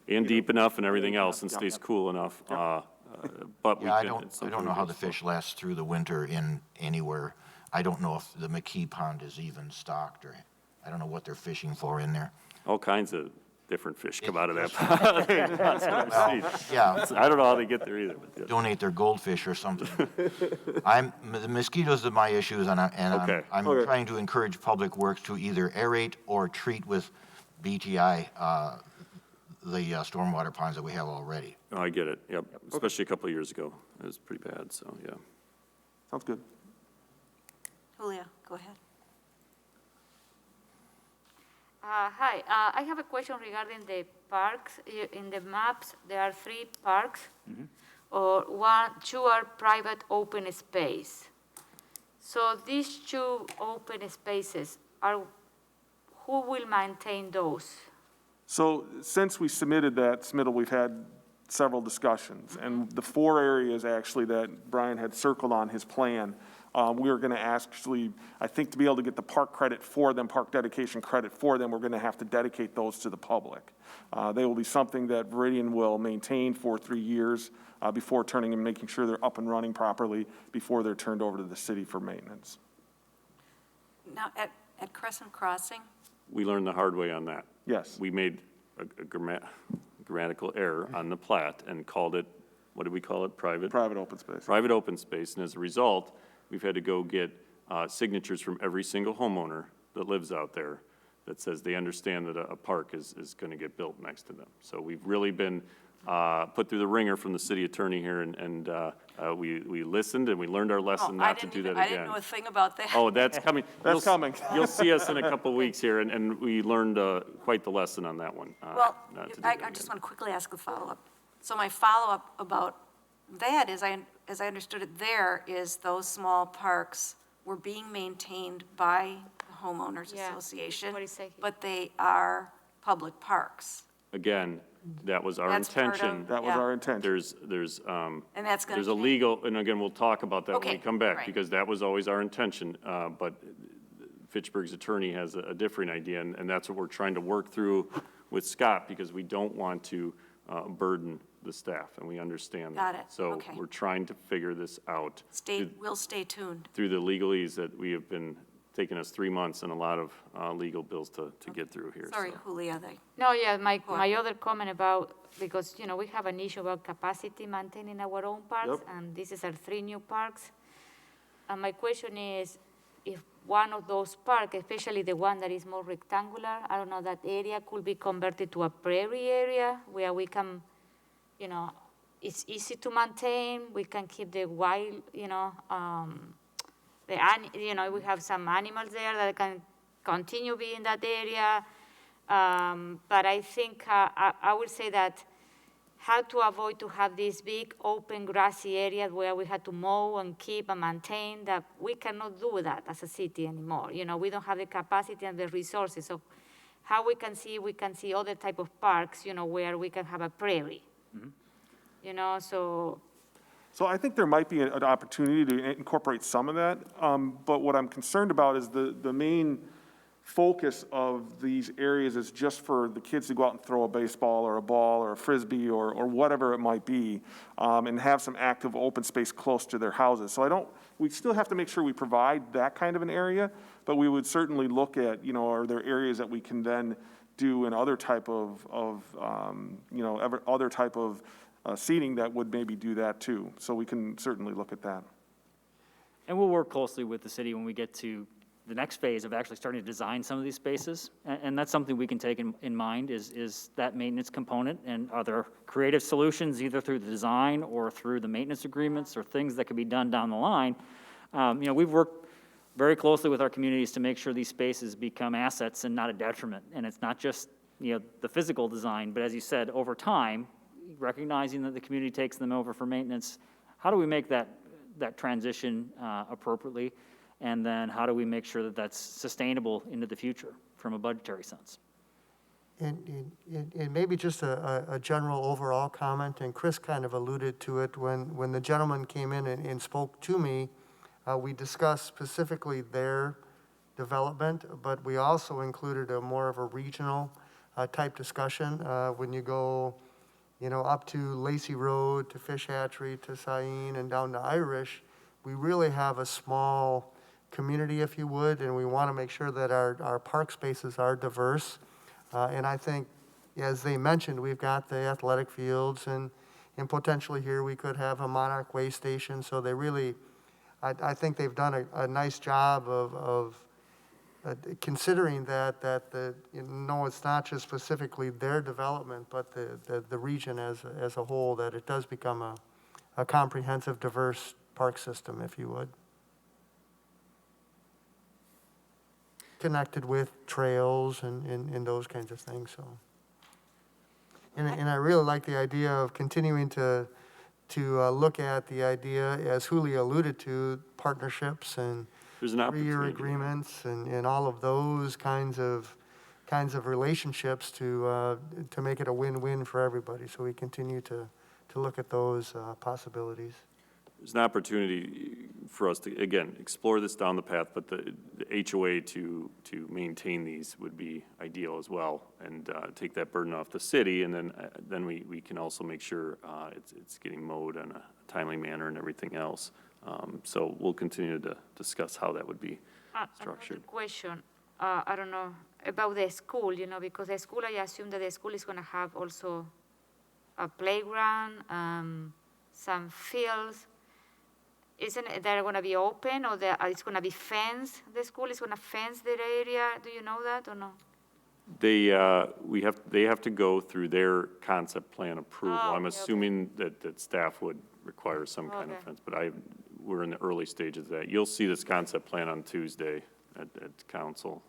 F: And deep enough and everything else, and
H: Yeah.
F: stays cool enough. But we
B: Yeah, I
F: can. it's
B: don't
F: something
B: know how
F: we
B: the
F: can
B: fish last through the winter in anywhere. I don't know if the McKee Pond is even stocked, or I don't know what they're fishing for in there.
F: All kinds of different fish come out of that pond. That's what I've seen.
B: Yeah,
F: I don't know how they get there either, but yeah.
B: donate their goldfish or something. The mosquitoes are my issues, and
F: Okay.
B: I'm
H: Okay.
B: trying to encourage Public Works to either aerate or treat with BTI, the stormwater ponds that we have already.
F: Oh, I get it, yep, especially a couple of years ago. It was pretty bad, so, yeah.
H: Sounds good.
A: Julia, go ahead.
J: Hi, I have a question regarding the parks. In the maps, there are 3 parks, or 2 are private open space. So these 2 open spaces who will maintain those?
H: So since we submitted that submittal, we've had several discussions. And the 4 areas actually that Brian had circled on his plan, we are going to actually, I think to be able to get the park credit for them, park dedication credit for them, we're going to have to dedicate those to the public. They will be something that Veridian will maintain for 3 years before turning and making sure they're up and running properly before they're turned over to the city for maintenance.
A: Now, at Crescent Crossing,
F: We learned the hard way on that.
H: Yes.
F: We made a grammatical error on the plat and called it, what did we call it, private?
H: Private open space.
F: Private open space, and as a result, we've had to go get signatures from every single homeowner that lives out there that says they understand that a park is going to get built next to them. So we've really been put through the ringer from the city attorney here, and we listened and we learned our lesson not to do that again.
A: I didn't know a thing about that.
F: Oh, that's coming.
H: That's coming.
F: You'll see us in a couple weeks here, and we learned quite the lesson on that one.
A: Well,
F: not to do
A: I
F: that
A: just
F: again.
A: want to quickly ask a follow-up. So my follow-up about that is, as I understood it there, is those small parks were being maintained by the homeowners
J: Yeah,
A: association,
J: what he said here.
A: but they are public parks.
F: Again, that was our
A: That's part of-
F: intention.
H: That was
A: Yeah.
H: our intent.
F: There's
A: And that's going
F: There's
A: to
F: a legal, and again, we'll talk about that when we
A: Okay,
F: come back,
A: right.
F: because that was always our intention. But Fitchburg's attorney has a different idea, and that's what we're trying to work through with Scott, because we don't want to burden the staff, and we understand that.
A: Got it,
F: So
A: okay.
F: we're trying to figure this out
A: we'll stay tuned.
F: through the legalese that we have been, taking us 3 months and a lot of legal bills to get through here.
A: Sorry,
F: so.
A: Julia,
J: No, yeah, my
A: ahead.
J: other comment about, because, we have an issue about capacity maintaining our own parks, and this is our 3 new parks. And my question is, if one of those parks, especially the one that is more rectangular, I don't know, that area could be converted to a prairie area where we can, it's easy to maintain, we can keep the wild, we have some animals there that can continue being in that area. But I think I would say that how to avoid to have this big open grassy area where we had to mow and keep and maintain, that we cannot do that as a city anymore. You know, we don't have the capacity and the resources. So how we can see other type of parks, you know, where we can have a prairie. You know, so
H: So I think there might be an opportunity to incorporate some of that, but what I'm concerned about is the main focus of these areas is just for the kids to go out and throw a baseball or a ball or a frisbee or whatever it might be, and have some active open space close to their houses. So we still have to make sure we provide that kind of an area, but we would certainly look at, you know, are there areas that we can then do in other type of other type of seating that would maybe do that too. So we can certainly look at that.
G: And we'll work closely with the city when we get to the next phase of actually starting to design some of these spaces. And that's something we can take in mind is that maintenance component. And are there creative solutions either through the design or through the maintenance agreements or things that could be done down the line? You know, we've worked very closely with our communities to make sure these spaces become assets and not a detriment. And it's not just, you know, the physical design, but as you said, over time, recognizing that the community takes them over for maintenance, how do we make that transition appropriately? And then how do we make sure that that's sustainable into the future from a budgetary sense?
C: And maybe just a general overall comment, and Chris kind of alluded to it when the gentleman came in and spoke to me. We discussed specifically their development, but we also included more of a regional type discussion. When you go, you know, up to Lacey Road, to Fish Hatchery, to Sain, and down to Irish, we really have a small community, if you would, and we want to make sure that our park spaces are diverse. And I think, as they mentioned, we've got the athletic fields, and potentially here we could have a Monarch Way station. So they really, I think they've done a nice job of considering that you know, it's not just specifically their development, but the region as a whole, that it does become a comprehensive, diverse park system, if you would. Connected with trails and those kinds of things, so. And I really like the idea of continuing to look at the idea, as Julie alluded to, partnerships and
F: There's an
C: 3-year
F: opportunity.
C: agreements and all of those kinds of relationships to make it a win-win for everybody. So we continue to look at those possibilities.
F: There's an opportunity for us to, again, explore this down the path, but the HOA to maintain these would be ideal as well, and take that burden off the city, and then we can also make sure it's getting mowed in a timely manner and everything else. So we'll continue to discuss how that would be structured.
J: Another question, I don't know, about the school, you know, because the school, I assume that the school is going to have also a playground, some fields. Isn't it they're going to be open, or it's going to be fenced? The school is going to fence their area. Do you know that or no?
F: They have to go through their concept plan approval.
J: Oh,
F: I'm
J: okay,
F: assuming that staff would require some kind of
J: Okay.
F: fence, but we're in the early stages of that. You'll see this concept plan on Tuesday at council.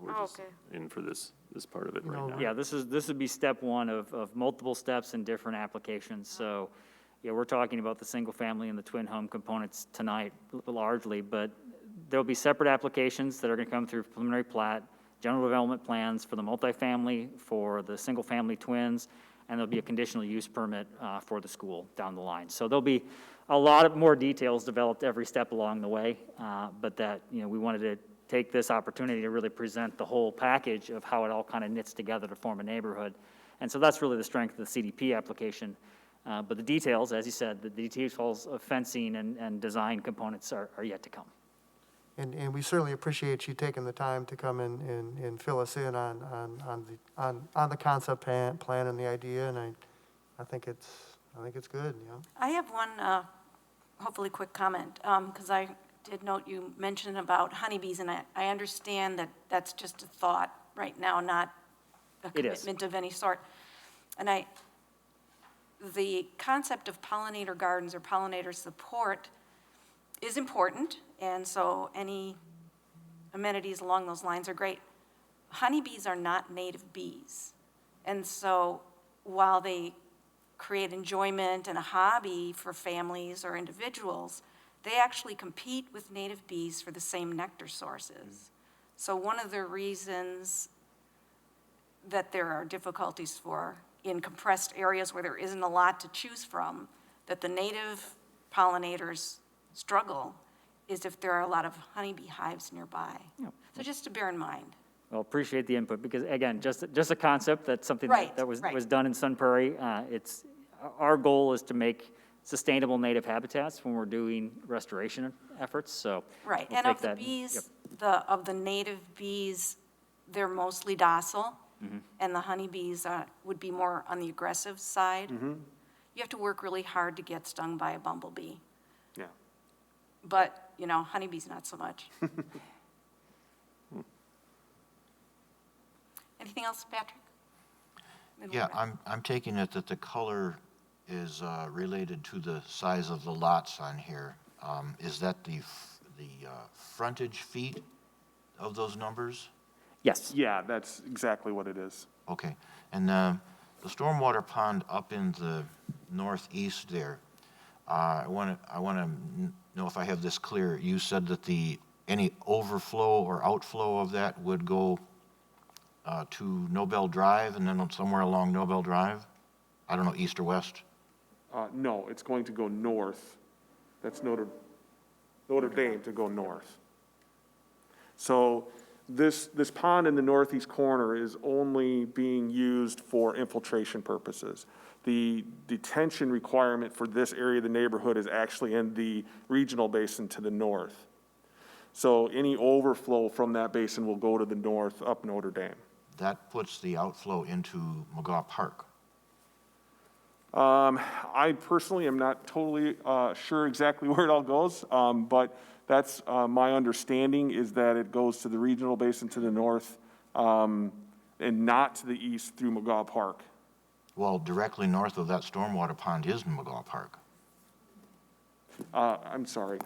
F: We're just
J: Okay.
F: in for this part of it
C: You
F: right
C: know,
F: now.
G: Yeah, this would be step one of multiple steps in different applications. So, yeah, we're talking about the single family and the twin home components tonight largely, but there'll be separate applications that are gonna come through preliminary plat, general development plans for the multifamily, for the single family twins, and there'll be a conditional use permit for the school down the line. So there'll be a lot of more details developed every step along the way, but that, you know, we wanted to take this opportunity to really present the whole package of how it all kind of knits together to form a neighborhood. And so that's really the strength of the CDP application. But the details, as you said, the details of fencing and design components are yet to come.
C: And we certainly appreciate you taking the time to come and fill us in on the concept plan and the idea, and I think it's good, you know.
A: I have one, hopefully quick comment, because I did note you mentioned about honeybees, and I understand that that's just a thought right now, not a
G: It is.
A: commitment of any sort. And the concept of pollinator gardens or pollinator support is important, and so any amenities along those lines are great. Honeybees are not native bees, and so while they create enjoyment and a hobby for families or individuals, they actually compete with native bees for the same nectar sources. So one of the reasons that there are difficulties in compressed areas where there isn't a lot to choose from, that the native pollinators struggle, is if there are a lot of honeybee hives nearby.
G: Yep.
A: So just to bear in mind.
G: Well, appreciate the input, because again, just a concept, that's something
A: Right,
G: that was
A: right.
G: done in Sun Prairie. Our goal is to make sustainable native habitats when we're doing restoration efforts, so.
A: Right,
G: we'll
A: and
G: take
A: of the
G: that-
A: bees,
G: yep.
A: of the native bees, they're mostly docile,
G: Mm-hmm.
A: and the honeybees would be more on the aggressive side.
G: Mm-hmm.
A: You have to work really hard to get stung by a bumblebee,
H: Yeah.
A: but, honeybees not so much. Anything else, Patrick? Then we'll
B: Yeah,
A: wrap.
B: I'm taking it that the color is related to the size of the lots on here. Is that the frontage feet of those numbers?
G: Yes.
H: Yeah, that's exactly what it is.
B: Okay, and the stormwater pond up in the northeast there, I want to know if I have this clear. You said that any overflow or outflow of that would go to Nobel Drive and then somewhere along Nobel Drive? I don't know, east or west?
H: No, it's going to go north. That's Notre Dame to go north. So this pond in the northeast corner is only being used for infiltration purposes. The detention requirement for this area of the neighborhood is actually in the regional basin to the north. So any overflow from that basin will go to the north up Notre Dame.
B: That puts the outflow into McGaw Park.
H: I personally am not totally sure exactly where it all goes, but that's my understanding is that it goes to the regional basin to the north and not to the east through McGaw Park.
B: Well, directly north of that stormwater pond is McGaw Park.
H: I'm sorry,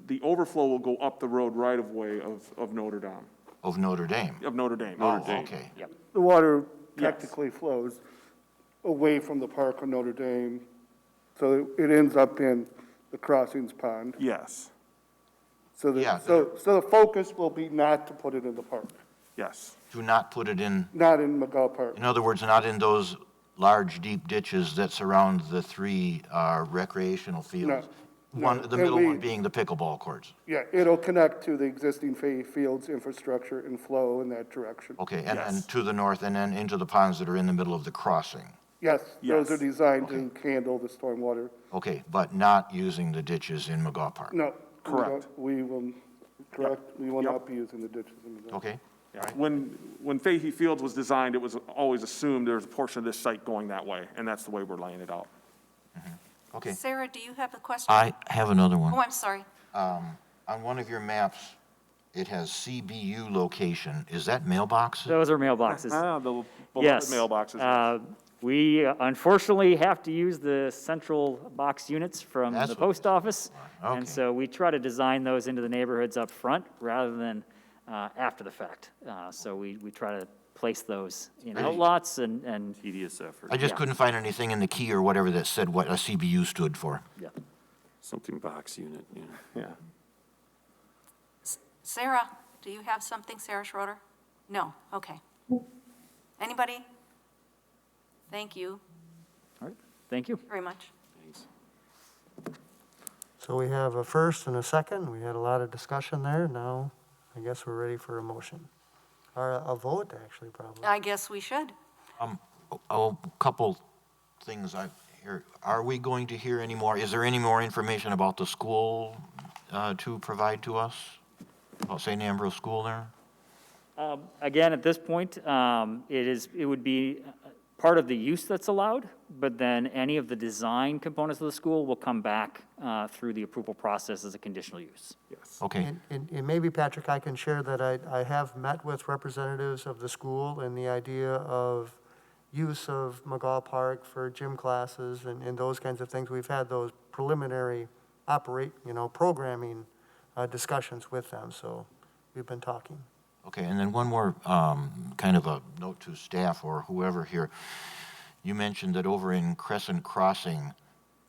H: the overflow will go up the road right of way of Notre Dame,
B: Of Notre Dame.
H: of Notre Dame.
B: Oh,
F: Dame.
B: okay.
G: Yep.
K: The water
H: Yes.
K: technically flows away from the park on Notre Dame, so it ends up in the crossings pond.
H: Yes,
K: So
B: Yeah.
K: so the focus will be not to put it in the park,
H: yes.
B: Do not put it in,
K: not in McGaw Park.
B: in other words, not in those large, deep ditches that surround the three recreational fields.
K: No,
B: The
K: and
B: middle one
K: we-
B: being the pickleball courts.
K: Yeah, it'll connect to the existing Fay Fields infrastructure and flow in that direction.
B: Okay, and
H: Yes.
B: to the north, and then into the ponds that are in the middle of the crossing.
K: Yes, those
H: Yes.
K: are designed to handle the stormwater.
B: Okay, but not using the ditches in McGaw Park.
K: No.
H: Correct.
K: We will, correct, we will
H: Yep.
K: not be using the ditches in McGaw.
B: Okay, all right.
H: When Fahey Fields was designed, it was always assumed there was a portion of this site going that way, and that's the way we're laying it out.
B: Okay.
A: Sarah, do you have a question?
B: I have another one.
A: Oh, I'm sorry.
B: On one of your maps, it has CBU location. Is that mailboxes?
G: Those are mailboxes.
H: The beloved
G: Yes.
H: mailboxes.
G: We unfortunately have to use the central box units from
B: That's
G: the
B: what
G: post office.
B: Okay.
G: And so we try to design those into the neighborhoods up front rather than after the fact. So we try to place those in outlots and,
F: Tedious effort.
B: I just
G: Yeah.
B: couldn't find anything in the key or whatever that said what a CBU stood for.
G: yeah.
F: Something box unit, yeah.
H: Yeah.
A: Sarah, do you have something, Sarah Schroeder? No, okay. Anybody? Thank you
G: All right, thank you.
A: very much.
F: Thanks.
C: So we have a first and a second. We had a lot of discussion there. Now, I guess we're ready for a motion. Or a vote, actually, probably.
A: I guess we should.
B: A couple things I hear. Are we going to hear any more? Is there any more information about the school to provide to us? About St. Ambrose School there?
G: Again, at this point, it would be part of the use that's allowed, but then any of the design components of the school will come back through the approval process as a conditional use.
H: Yes.
B: Okay,
C: And maybe, Patrick, I can share that I have met with representatives of the school and the idea of use of McGaw Park for gym classes and those kinds of things. We've had those preliminary programming discussions with them, so we've been talking.
B: okay, and then one more kind of a note to staff or whoever here. you mentioned that over in Crescent Crossing,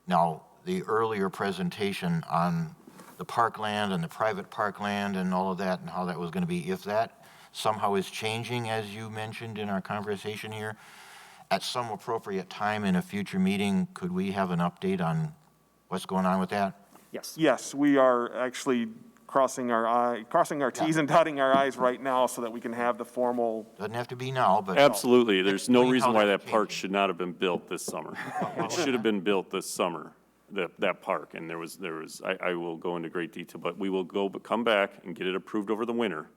B: now, the earlier presentation on the parkland and the private parkland and all of that and how that was going to be, if that somehow is changing, as you mentioned in our conversation here, at some appropriate time in a future meeting, could we have an update on what's going on with that?
G: Yes.
H: Yes, we are actually crossing our Ts and dotting our Is right now so that we can have the formal.
B: Doesn't have to be now, but.
F: Absolutely. There's no
B: Explain
F: reason
B: how
F: why
B: that's
F: that park
B: changing.
F: should not have been built this summer. It should have been built this summer, that park. And I will go into great detail, but we will come back and get it approved over the winter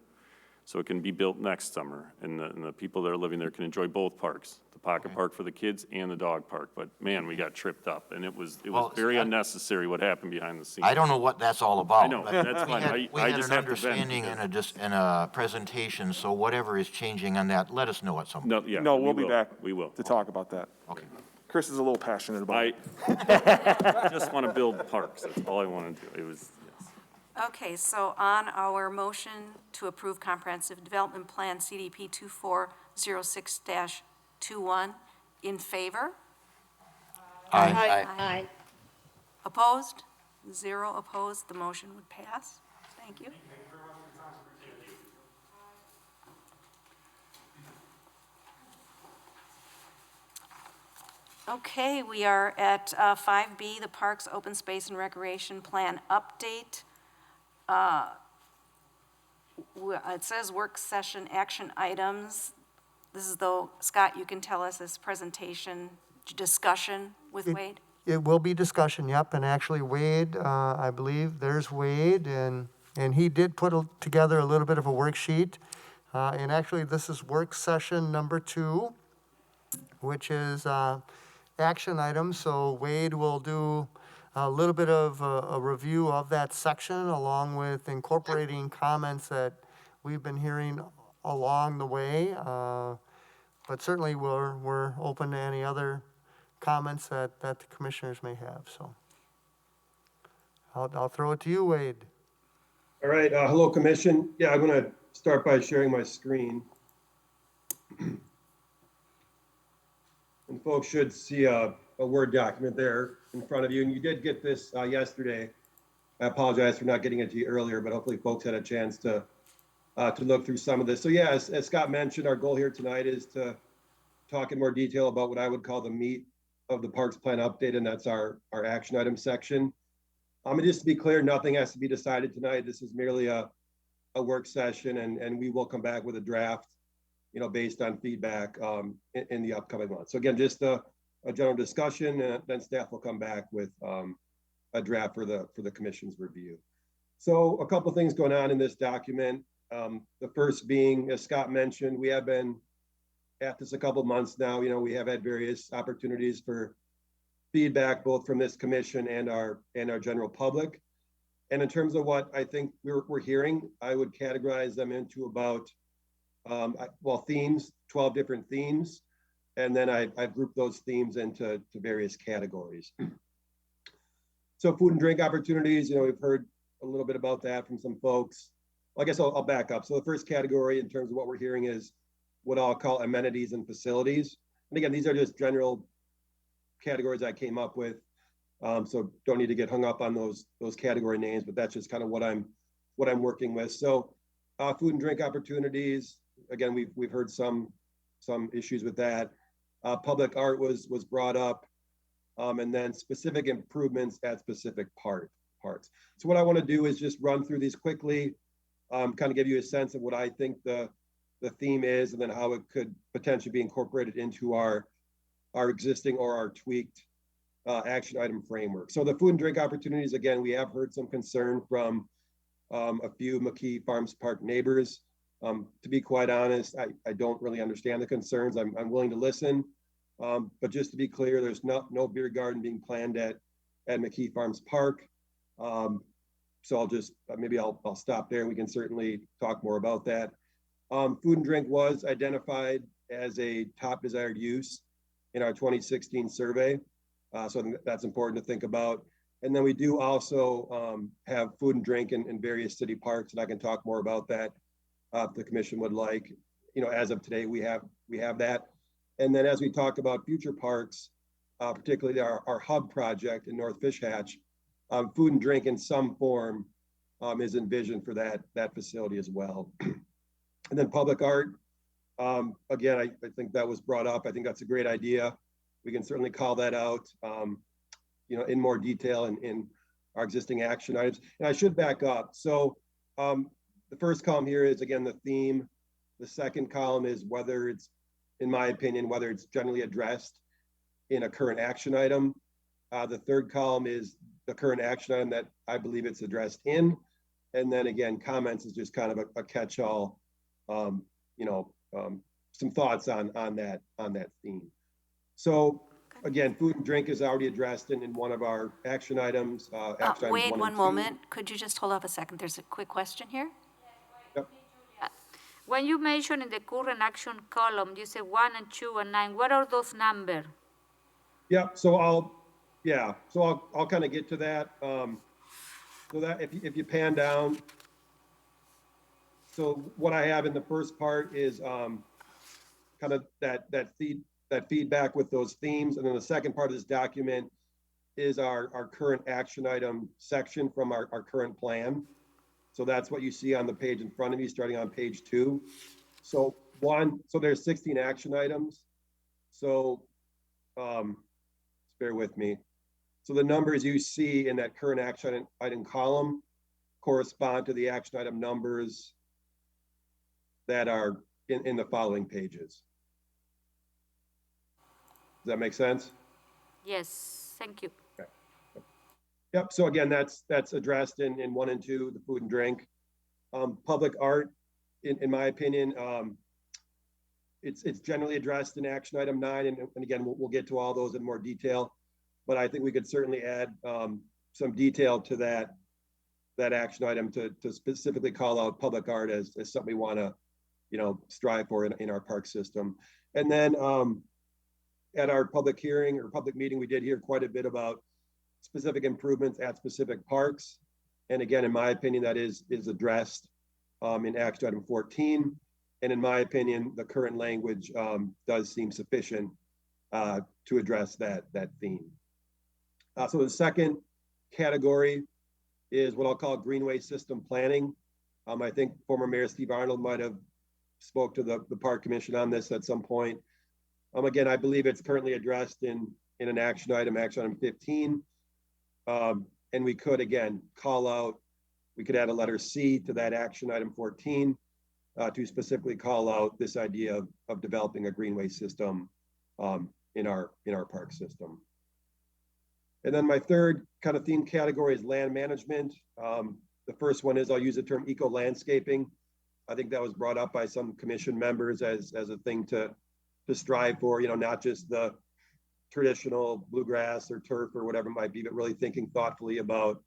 F: so it can be built next summer. And the people that are living there can enjoy both parks, the pocket park for the kids and the dog park. But man, we got tripped up and it was
B: Well,
F: very
B: see,
F: unnecessary what happened behind the scenes.
B: I don't know what that's all about.
F: I know,
B: but
F: that's
B: we
F: fine.
B: had- We
F: I
B: had
F: just
B: an
F: have to vent
B: understanding
F: because-
B: and a presentation, so whatever is changing on that, let us know at some point.
F: No, yeah.
H: No,
F: we
H: we'll be
F: will.
H: back.
F: We will.
H: To talk about that.
B: Okay.
H: Chris is a little passionate about it.
F: I just want to build parks. That's all I want to do. It was, yes.
A: Okay, so on our motion to approve Comprehensive Development Plan CDP 2406-21, in favor?
B: Aye.
E: Aye.
A: Opposed? 0 opposed, the motion would pass. Thank you. Okay, we are at 5B, the Parks Open Space and Recreation Plan Update. It says work session action items. This is though, Scott, you can tell us this presentation, discussion with Wade?
C: It will be discussion, yep, and actually Wade, I believe, there's Wade, and he did put together a little bit of a worksheet. And actually, this is work session number 2, which is action items. So Wade will do a little bit of a review of that section, along with incorporating comments that we've been hearing along the way. But certainly, we're open to any other comments that the commissioners may have, so. I'll throw it to you, Wade.
L: All right, hello, Commission. Yeah, I'm going to start by sharing my screen. And folks should see a Word document there in front of you. And you did get this yesterday. I apologize for not getting it to you earlier, but hopefully folks had a chance to look through some of this. So yeah, as Scott mentioned, our goal here tonight is to talk in more detail about what I would call the meat of the Parks Plan update, and that's our action item section. And just to be clear, nothing has to be decided tonight. This is merely a work session, and we will come back with a draft, based on feedback in the upcoming months. So again, just a general discussion, and then staff will come back with a draft for the commission's review. So a couple things going on in this document. The first being, as Scott mentioned, we have been at this a couple of months now. We have had various opportunities for feedback, both from this commission and our general public. And in terms of what I think we're hearing, I would categorize them into about, themes, 12 different themes. And then I've grouped those themes into various categories. So food and drink opportunities, we've heard a little bit about that from some folks. Well, I guess I'll back up. So the first category in terms of what we're hearing is what I'll call amenities and facilities. And again, these are just general categories I came up with. So don't need to get hung up on those category names, but that's just kind of what I'm working with. So food and drink opportunities, again, we've heard some issues with that. Public art was brought up, and then specific improvements at specific parts. So what I want to do is just run through these quickly, kind of give you a sense of what I think the theme is, and then how it could potentially be incorporated into our existing or our tweaked action item framework. So the food and drink opportunities, again, we have heard some concern from a few McKee Farms Park neighbors. To be quite honest, I don't really understand the concerns. I'm willing to listen, but just to be clear, there's no beer garden being planned at McKee Farms Park. So I'll stop there, and we can certainly talk more about that. Food and drink was identified as a top desired use in our 2016 survey. So I think that's important to think about. And then we do also have food and drink in various city parks, and I can talk more about that if the commission would like. As of today, we have that. And then as we talk about future parks, particularly our hub project in North Fish Hatch, food and drink in some form is envisioned for that facility as well. And then public art, again, I think that was brought up. I think that's a great idea. We can certainly call that out, in more detail in our existing action items. And I should back up. So the first column here is, again, the theme. The second column is whether it's, in my opinion, whether it's generally addressed in a current action item. The third column is the current action item that I believe it's addressed in. And then again, comments is just kind of a catch-all, some thoughts on that theme. So again, food and drink is already addressed in one of our action items. Action items
A: Wait
L: 1
A: one
L: and 2.
A: moment. Could you just hold off a second? There's a quick question here.
L: Yep.
J: When you mention in the current action column, you say 1 and 2 and 9, what are those numbers?
L: Yep. So I'll kind of get to that. So that if you pan down, so what I have in the first part is kind of that feedback with those themes, and then the second part of this document is our current action item section from our current plan. So that's what you see on the page in front of you, starting on page 2. So there's 16 action items. So bear with me. So the numbers you see in that current action item column correspond to the action item numbers that are in the following pages. Does that make sense?
J: Yes, thank you.
L: Okay. Yep. So again, that's addressed in 1 and 2, the food and drink. Public art, in my opinion, it's generally addressed in action item 9, and again, we'll get to all those in more detail. But I think we could certainly add some detail to that action item to specifically call out public art as something we want to, strive for in our park system. And then at our public hearing or public meeting, we did hear quite a bit about specific improvements at specific parks. And again, in my opinion, that is addressed in action item 14. And in my opinion, the current language does seem sufficient to address that theme. So the second category is what I'll call greenway system planning. I think former Mayor Steve Arnold might have spoke to the Park Commission on this at some point. Again, I believe it's currently addressed in an action item 15. And we could, again, we could add a letter C to that action item 14 to specifically call out this idea of developing a greenway system in our park system. And then my third kind of theme category is land management. The first one is, I'll use the term eco-landscaping. I think that was brought up by some commission members as a thing to strive for, not just the traditional bluegrass or turf or whatever it might be, but really thinking thoughtfully about,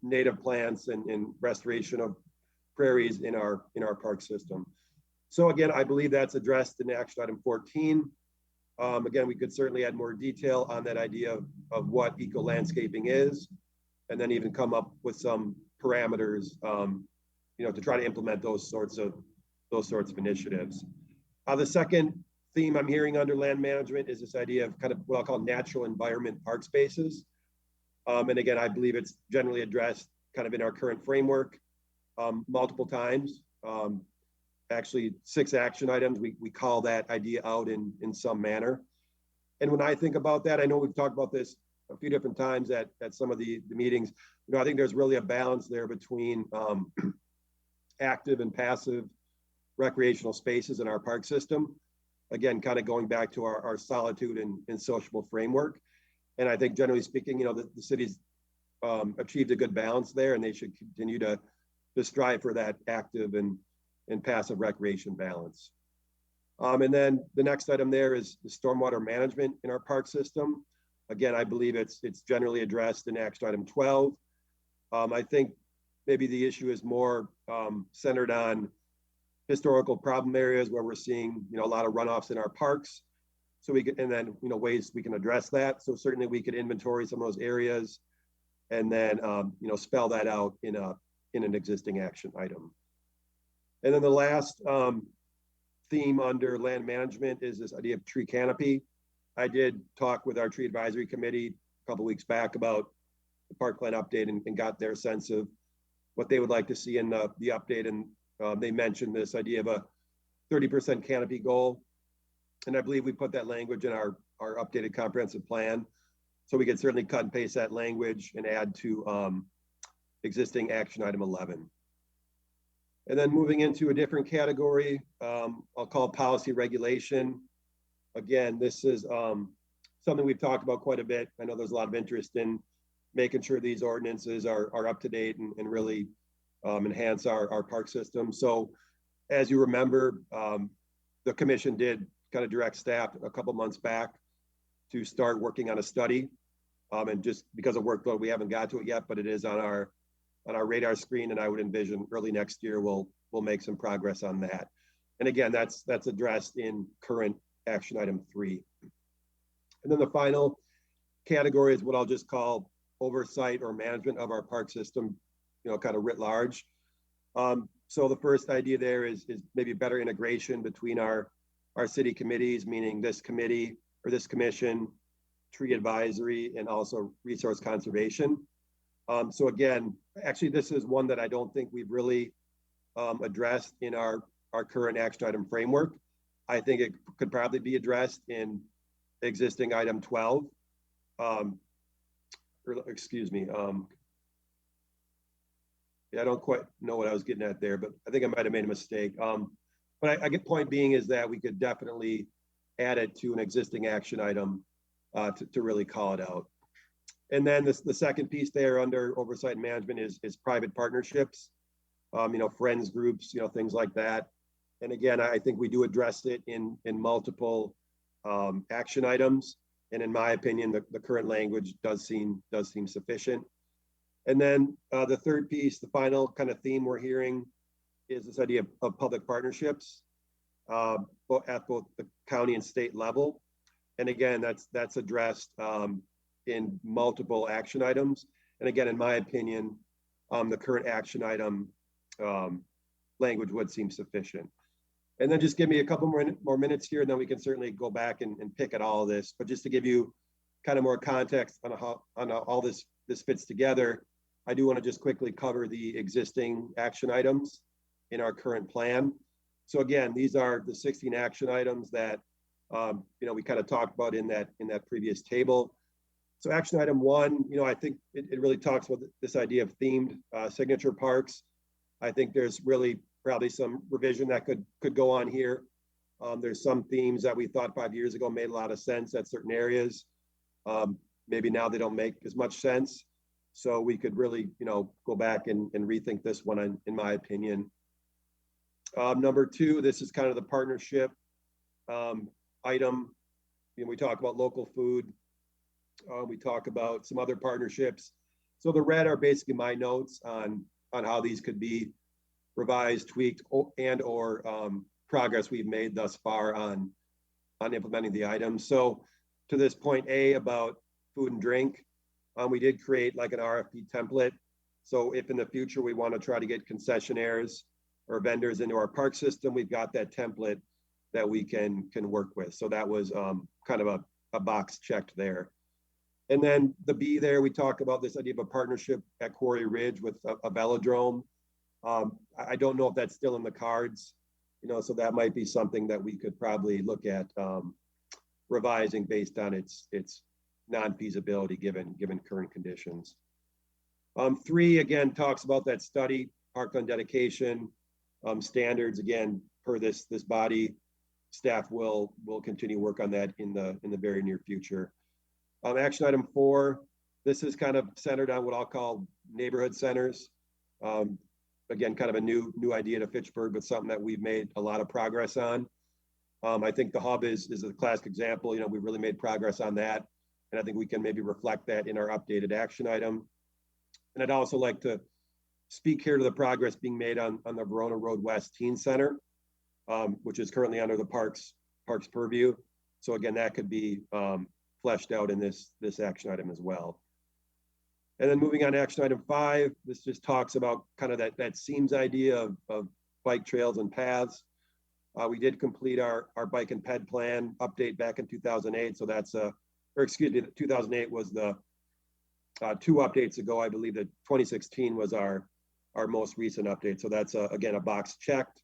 L: native plants and restoration of prairies in our park system. So again, I believe that's addressed in action item 14. Again, we could certainly add more detail on that idea of what eco-landscaping is, and then even come up with some parameters, to try to implement those sorts of initiatives. The second theme I'm hearing under land management is this idea of kind of what I'll call natural environment park spaces. And again, I believe it's generally addressed kind of in our current framework multiple times. Actually 6 action items, we call that idea out in some manner. And when I think about that, I know we've talked about this a few different times at some of the meetings. I think there's really a balance there between active and passive recreational spaces in our park system. Again, kind of going back to our solitude and sociable framework. And I think generally speaking, the city's achieved a good balance there, and they should continue to strive for that active and passive recreation balance. And then the next item there is the stormwater management in our park system. Again, I believe it's generally addressed in action item 12. I think maybe the issue is more centered on historical problem areas where we're seeing, a lot of runoffs in our parks. So we could, and then, ways we can address that. So certainly we could inventory some of those areas and then, spell that out in an existing action item. And then the last theme under land management is this idea of tree canopy. I did talk with our tree advisory committee a couple weeks back about the park plan update and got their sense of what they would like to see in the update. And they mentioned this idea of a 30% canopy goal. And I believe we put that language in our updated comprehensive plan. So we could certainly cut and paste that language and add to existing action item 11. And then moving into a different category, I'll call policy regulation. Again, this is something we've talked about quite a bit. I know there's a lot of interest in making sure these ordinances are up to date and really enhance our park system. So as you remember, the commission did kind of direct staff a couple months back to start working on a study. And just because of workload, we haven't got to it yet, but it is on our radar screen, and I would envision early next year we'll make some progress on that. And again, that's addressed in current action item 3. And then the final category is what I'll just call oversight or management of our park system, kind of writ large. So the first idea there is maybe better integration between our city committees, meaning this committee or this commission, tree advisory, and also resource conservation. So again, actually, this is one that I don't think we've really addressed in our current action item framework. I think it could probably be addressed in existing item 12. Excuse me. Yeah, I don't quite know what I was getting at there, but I think I might have made a mistake. But I get point being is that we could definitely add it to an existing action item to really call it out. And then the second piece there under oversight and management is private partnerships, friends groups, things like that. And again, I think we do address it in multiple action items. And in my opinion, the current language does seem sufficient. And then the third piece, the final kind of theme we're hearing is this idea of public partnerships at both the county and state level. And again, that's addressed in multiple action items. And again, in my opinion, the current action item language would seem sufficient. And then just give me a couple more minutes here, and then we can certainly go back and pick at all of this. But just to give you kind of more context on how all this fits together, I do want to just quickly cover the existing action items in our current plan. So again, these are the 16 action items that we kind of talked about in that previous table. So action item 1, I think it really talks about this idea of themed signature parks. I think there's really probably some revision that could go on here. There's some themes that we thought 5 years ago made a lot of sense at certain areas. Maybe now they don't make as much sense. So we could really, go back and rethink this one, in my opinion. Number 2, this is kind of the partnership item. We talk about local food. We talk about some other partnerships. So the red are basically my notes on how these could be revised, tweaked, or progress we've made thus far on implementing the items. So to this point A about food and drink, we did create like an RFP template. So if in the future we want to try to get concessionaires or vendors into our park system, we've got that template that we can work with. So that was kind of a box checked there. And then the B there, we talk about this idea of a partnership at Quarry Ridge with a velodrome. I don't know if that's still in the cards, so that might be something that we could probably look at revising based on its non-feasibility given current conditions. 3, again, talks about that study, parkland dedication standards. Again, per this body, staff will continue work on that in the very near future. Action item 4, this is kind of centered on what I'll call neighborhood centers. Again, kind of a new idea to Fitchburg, but something that we've made a lot of progress on. I think the hub is a classic example. We've really made progress on that. And I think we can maybe reflect that in our updated action item. And I'd also like to speak here to the progress being made on the Verona Road West Teen Center, which is currently under the parks purview. So again, that could be fleshed out in this action item as well. And then moving on to action item 5, this just talks about kind of that seams idea of bike trails and paths. We did complete our bike and ped plan update back in 2008. So that's or excuse me, 2008 was the 2 updates ago. I believe that 2016 was our most recent update. So that's again, a box checked.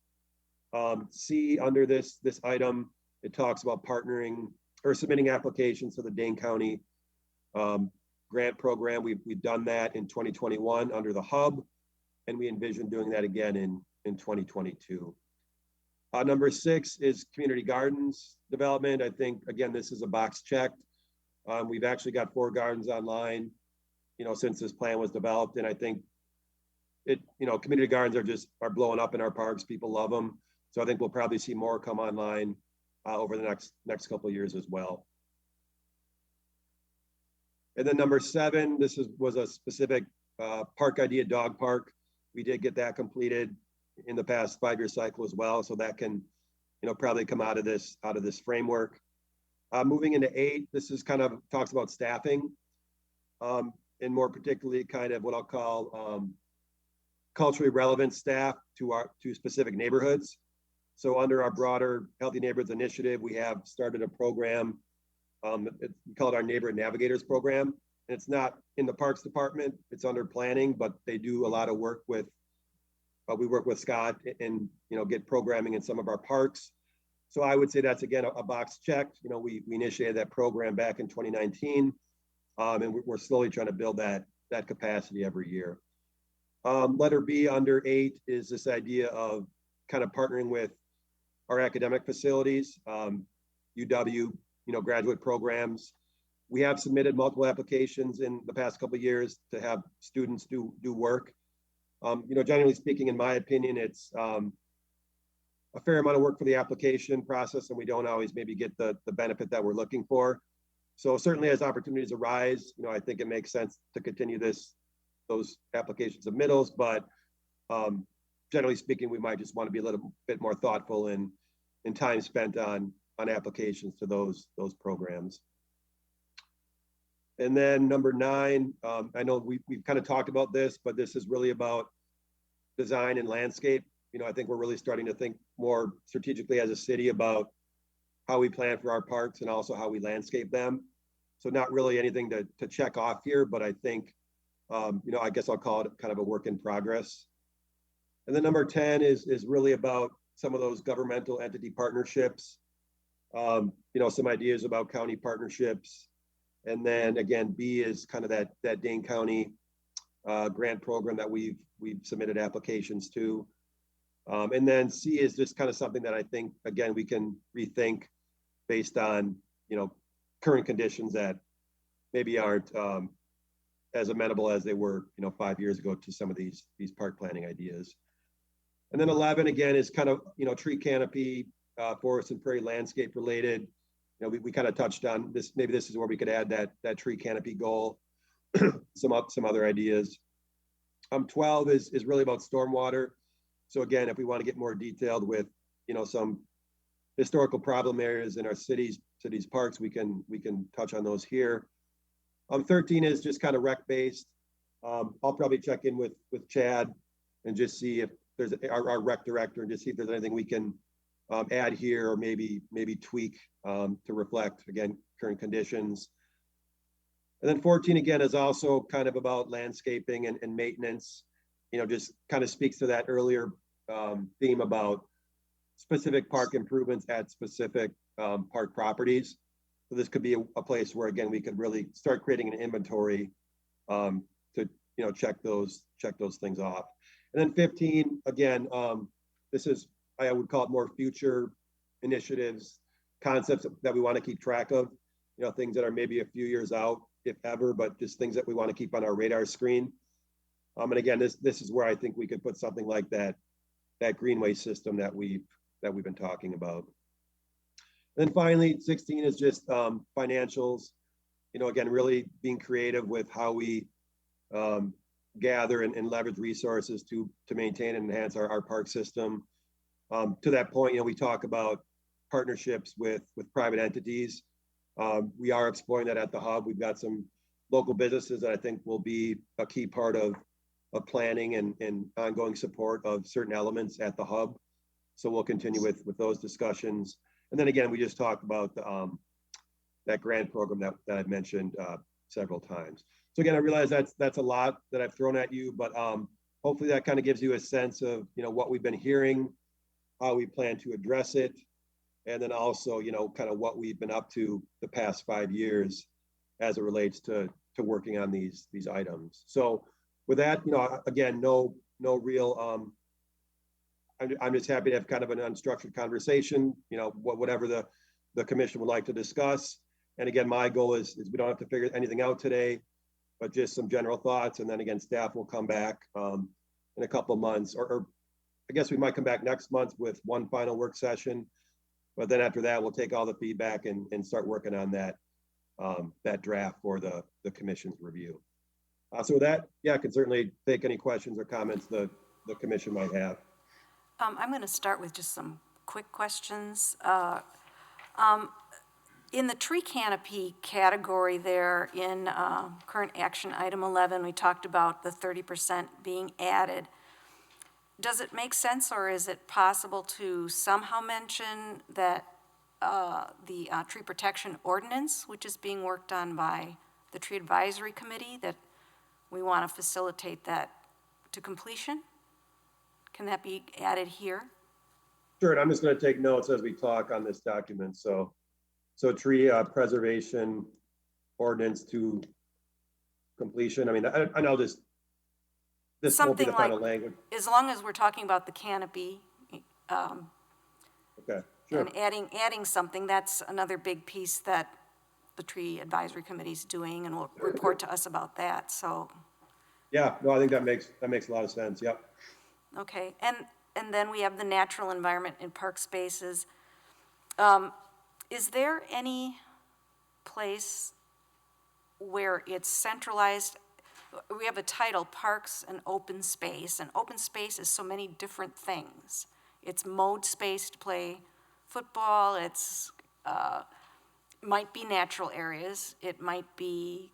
L: C, under this item, it talks about partnering or submitting applications to the Dane County grant program. We've done that in 2021 under the hub, and we envision doing that again in 2022. Number 6 is community gardens development. I think, again, this is a box checked. We've actually got 4 gardens online, since this plan was developed. And I think community gardens are blowing up in our parks. People love them. So I think we'll probably see more come online over the next couple of years as well. And then number 7, this was a specific park idea, dog park. We did get that completed in the past 5-year cycle as well. So that can, probably come out of this framework. Moving into 8, this is kind of talks about staffing, and more particularly kind of what I'll call culturally relevant staff to specific neighborhoods. So under our broader Healthy Neighborhoods Initiative, we have started a program. We call it our Neighborhood Navigators program. And it's not in the Parks Department, it's under planning, but they do a lot of work with, we work with Scott and, get programming in some of our parks. So I would say that's, again, a box checked. We initiated that program back in 2019, and we're slowly trying to build that capacity every year. Letter B under 8 is this idea of kind of partnering with our academic facilities, UW, graduate programs. We have submitted multiple applications in the past couple of years to have students do work. Generally speaking, in my opinion, it's a fair amount of work for the application process, and we don't always maybe get the benefit that we're looking for. So certainly as opportunities arise, I think it makes sense to continue those application submittals, but generally speaking, we might just want to be a little bit more thoughtful in time spent on applications to those programs. And then number 9, I know we've kind of talked about this, but this is really about design and landscape. I think we're really starting to think more strategically as a city about how we plan for our parks and also how we landscape them. So not really anything to check off here, but I think, I guess I'll call it kind of a work in progress. And then number 10 is really about some of those governmental entity partnerships, some ideas about county partnerships. And then again, B is kind of that Dane County grant program that we've submitted applications to. And then C is just kind of something that I think, again, we can rethink based on, current conditions that maybe aren't as amenable as they were, 5 years ago to some of these park planning ideas. And then 11, again, is kind of, tree canopy, forest and prairie landscape related. We kind of touched on this. Maybe this is where we could add that tree canopy goal, some other ideas. 12 is really about stormwater. So again, if we want to get more detailed with, some historical problem areas in our cities parks, we can touch on those here. 13 is just kind of rec based. I'll probably check in with Chad and just see if there's our rec director and just see if there's anything we can add here or maybe tweak to reflect, again, current conditions. And then 14, again, is also kind of about landscaping and maintenance, just kind of speaks to that earlier theme about specific park improvements at specific park properties. So this could be a place where, again, we could really start creating an inventory to, check those things off. And then 15, again, this is, I would call it more future initiatives, concepts that we want to keep track of, things that are maybe a few years out, if ever, but just things that we want to keep on our radar screen. And again, this is where I think we could put something like that greenway system that we've been talking about. And then finally, 16 is just financials. Again, really being creative with how we gather and leverage resources to maintain and enhance our park system. To that point, we talk about partnerships with private entities. We are exploring that at the hub. We've got some local businesses that I think will be a key part of planning and ongoing support of certain elements at the hub. So we'll continue with those discussions. And then again, we just talked about the, that grant program that I've mentioned several times. So again, I realize that's a lot that I've thrown at you, but hopefully that kind of gives you a sense of, you know, what we've been hearing, how we plan to address it, and then also, you know, kind of what we've been up to the past 5 years as it relates to working on these items. So with that, you know, again, no real, I'm just happy to have kind of an unstructured conversation, you know, whatever the commission would like to discuss. And again, my goal is we don't have to figure anything out today, but just some general thoughts. And then again, staff will come back in a couple of months, or I guess we might come back next month with one final work session. But then after that, we'll take all the feedback and start working on that draft for the commission's review. So with that, yeah, I can certainly take any questions or comments the commission might have.
A: I'm going to start with just some quick questions. In the tree canopy category there in current action item 11, we talked about the 30% being added. Does it make sense, or is it possible to somehow mention that the tree protection ordinance, which is being worked on by the tree advisory committee, that we want to facilitate that to completion? Can that be added here?
L: Sure, and I'm just going to take notes as we talk on this document. So tree preservation ordinance to completion. I mean, and I'll just, this won't be the final language.
A: As long as we're talking about the canopy,
L: Okay, sure.
A: and adding something, that's another big piece that the tree advisory committee is doing, and will report to us about that. So.
L: Yeah, no, I think that makes a lot of sense. Yep.
A: Okay, and then we have the natural environment in park spaces. Is there any place where it's centralized? We have a title, Parks and Open Space, and open space is so many different things. It's mowed space to play football, it's, might be natural areas, it might be,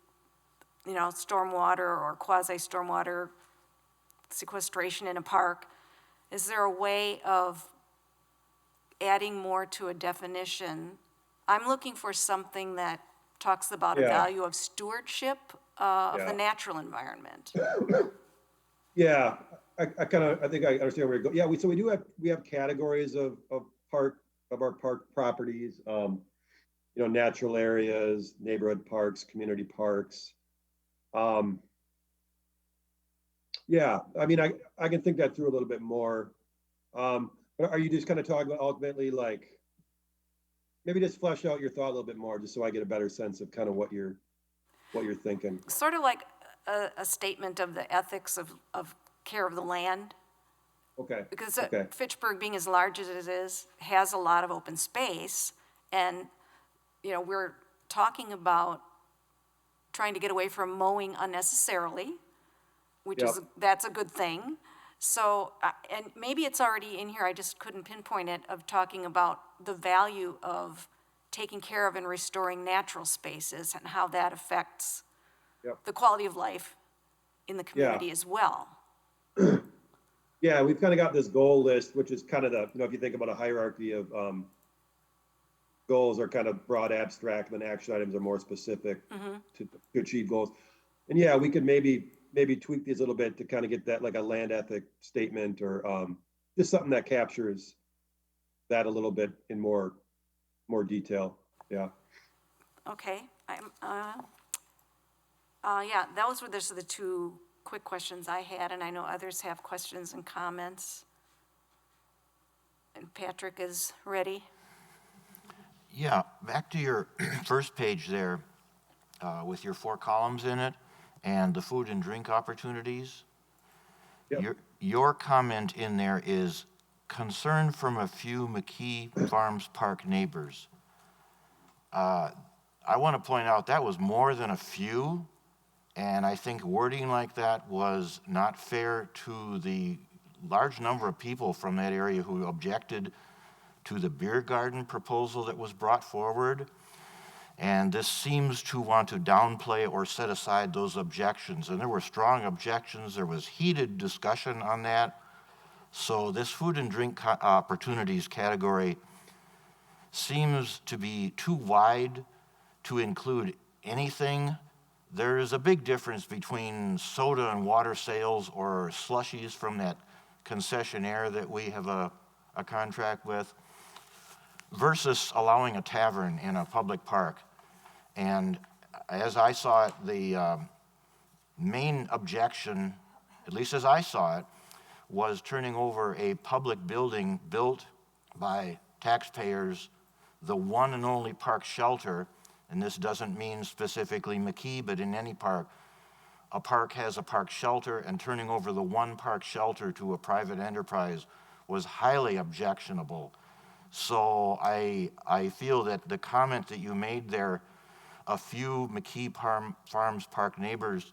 A: you know, stormwater or quasi-stormwater sequestration in a park. Is there a way of adding more to a definition? I'm looking for something that talks about a value of stewardship of the natural environment.
L: Yeah, I think I understand where you're going. Yeah, we have categories of our park properties, you know, natural areas, neighborhood parks, community parks. Yeah, I mean, I can think that through a little bit more. But are you just kind of talking about ultimately, like, maybe just flesh out your thought a little bit more, just so I get a better sense of kind of what you're thinking.
A: Sort of like a statement of the ethics of care of the land.
L: Okay.
A: Because Fitchburg, being as large as it is, has a lot of open space, and, you know, we're talking about trying to get away from mowing unnecessarily, which is, that's a good thing. So, and maybe it's already in here, I just couldn't pinpoint it, of talking about the value of taking care of and restoring natural spaces and how that affects the quality of life in the community as well.
L: Yeah, we've kind of got this goal list, which is kind of the, you know, if you think about a hierarchy of goals are kind of broad, abstract, and then action items are more specific to achieve goals. And yeah, we could maybe tweak these a little bit to kind of get that, like a land ethic statement, or just something that captures that a little bit in more detail. Yeah.
A: Okay. Yeah, those were the two quick questions I had, and I know others have questions and comments. And Patrick is ready.
B: Yeah, back to your first page there with your 4 columns in it and the food and drink opportunities. Yep. Your comment in there is concern from a few McKee Farms Park neighbors. I want to point out that was more than a few, and I think wording like that was not fair to the large number of people from that area who objected to the beer garden proposal that was brought forward. And this seems to want to downplay or set aside those objections. And there were strong objections. There was heated discussion on that. So this food and drink opportunities category seems to be too wide to include anything. There is a big difference between soda and water sales or slushies from that concessionaire that we have a contract with versus allowing a tavern in a public park. And as I saw it, the main objection, at least as I saw it, was turning over a public building built by taxpayers, the one and only park shelter, and this doesn't mean specifically McKee, but in any park, a park has a park shelter, and turning over the one park shelter to a private enterprise was highly objectionable. So I feel that the comment that you made there, a few McKee Farms Park neighbors,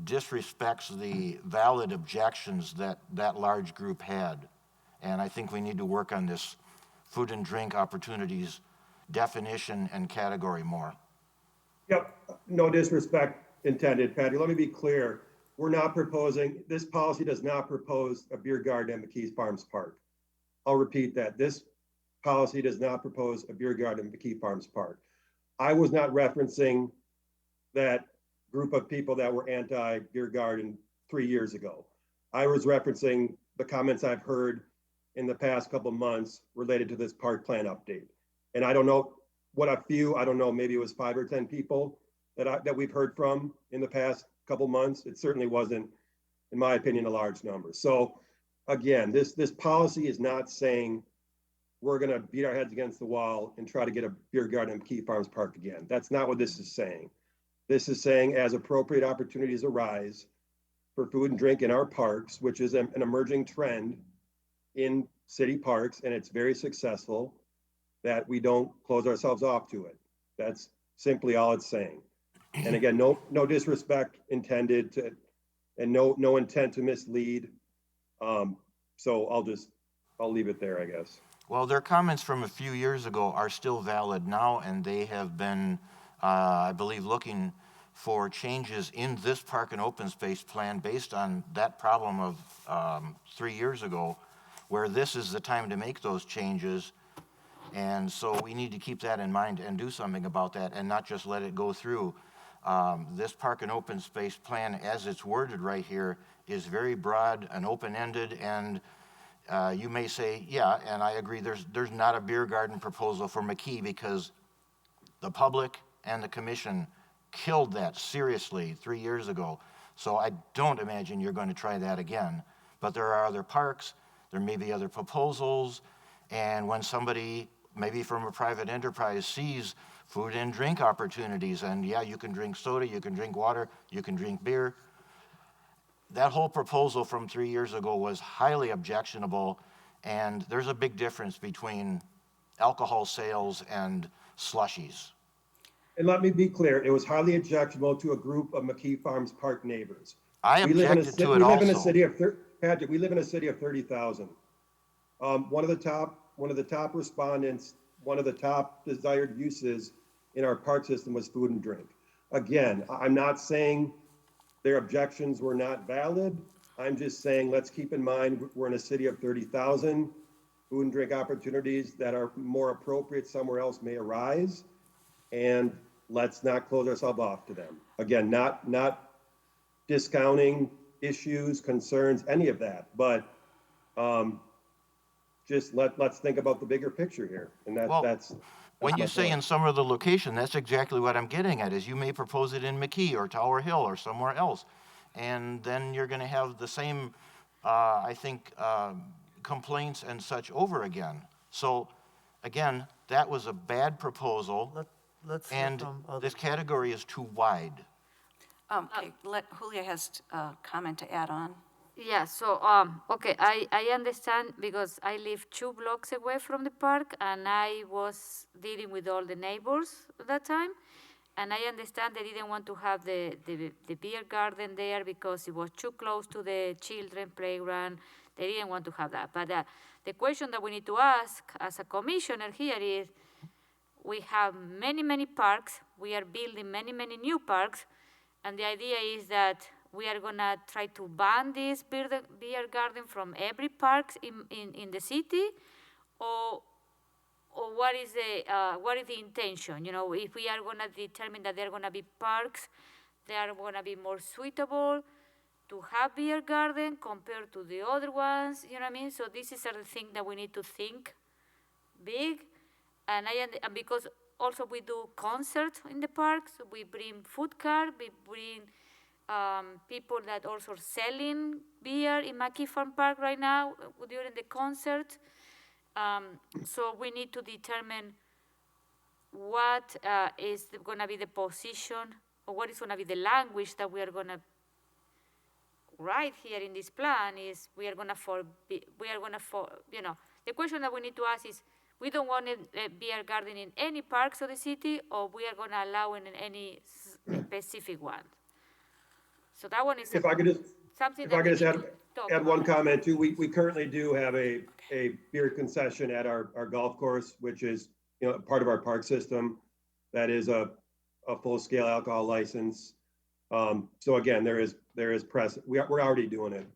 B: disrespects the valid objections that that large group had. And I think we need to work on this food and drink opportunities definition and category more.
L: Yep, no disrespect intended, Patty. Let me be clear. We're not proposing, this policy does not propose a beer garden at McKee Farms Park. I'll repeat that. This policy does not propose a beer garden at McKee Farms Park. I was not referencing that group of people that were anti-beer garden 3 years ago. I was referencing the comments I've heard in the past couple of months related to this park plan update. And I don't know what a few, I don't know, maybe it was 5 or 10 people that we've heard from in the past couple of months. It certainly wasn't, in my opinion, a large number. So again, this policy is not saying we're gonna beat our heads against the wall and try to get a beer garden at McKee Farms Park again. That's not what this is saying. This is saying as appropriate opportunities arise for food and drink in our parks, which is an emerging trend in city parks, and it's very successful, that we don't close ourselves off to it. That's simply all it's saying. And again, no disrespect intended to, and no intent to mislead. So I'll leave it there, I guess.
B: Well, their comments from a few years ago are still valid now, and they have been, I believe, looking for changes in this park and open space plan based on that problem of 3 years ago, where this is the time to make those changes. And so we need to keep that in mind and do something about that and not just let it go through. This park and open space plan, as it's worded right here, is very broad and open-ended, and you may say, yeah, and I agree, there's not a beer garden proposal for McKee because the public and the commission killed that seriously 3 years ago. So I don't imagine you're going to try that again. But there are other parks, there may be other proposals, and when somebody, maybe from a private enterprise, sees food and drink opportunities, and yeah, you can drink soda, you can drink water, you can drink beer. That whole proposal from 3 years ago was highly objectionable, and there's a big difference between alcohol sales and slushies.
L: And let me be clear, it was highly objectionable to a group of McKee Farms Park neighbors.
B: I objected to it also.
L: We live in a city of, Patrick, we live in a city of 30,000. One of the top respondents, one of the top desired uses in our park system was food and drink. Again, I'm not saying their objections were not valid. I'm just saying, let's keep in mind, we're in a city of 30,000. Food and drink opportunities that are more appropriate somewhere else may arise. And let's not close ourselves off to them. Again, not discounting issues, concerns, any of that, but just let's think about the bigger picture here. And that's
B: when you say in some other location, that's exactly what I'm getting at, is you may propose it in McKee or Tower Hill or somewhere else. And then you're going to have the same, I think, complaints and such over again. So again, that was a bad proposal. And this category is too wide.
A: Okay, Julia has a comment to add on.
J: Yeah, so, okay, I understand because I live 2 blocks away from the park and I was dealing with all the neighbors at that time. And I understand they didn't want to have the beer garden there because it was too close to the children playground. They didn't want to have that. But the question that we need to ask as a commissioner here is, we have many, many parks. We are building many, many new parks. And the idea is that we are gonna try to ban this beer garden from every park in the city, or what is the intention? You know, if we are gonna determine that there are gonna be parks that are gonna be more suitable to have beer garden compared to the other ones, you know what I mean? So this is the thing that we need to think big, and because also we do concerts in the parks, we bring food cart, we bring people that also are selling beer in Mackey Farm Park right now during the concert. So we need to determine what is going to be the position, or what is going to be the language that we are going to write here in this plan. Is we are going to you know, the question that we need to ask is, we don't want a beer garden in any parks of the city, or we are going to allow in any specific one. So that one is
L: If I could just,
J: something
L: if
J: that
L: I
J: we
L: could
J: need
L: just
J: to talk
L: add one
J: about.
L: comment too, we currently do have a beer concession at our golf course, which is, you know, part of our park system. That is a full-scale alcohol license. So again, there is we're already doing it.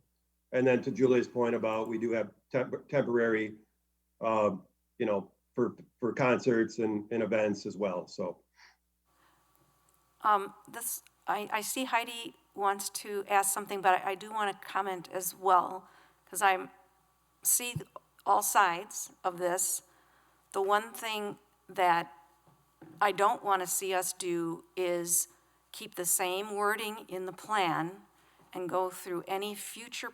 L: And then to Julia's point about, we do have temporary, you know, for concerts and events as well, so.
A: I see Heidi wants to ask something, but I do want to comment as well, because I see all sides of this. The one thing that I don't want to see us do is keep the same wording in the plan and go through any future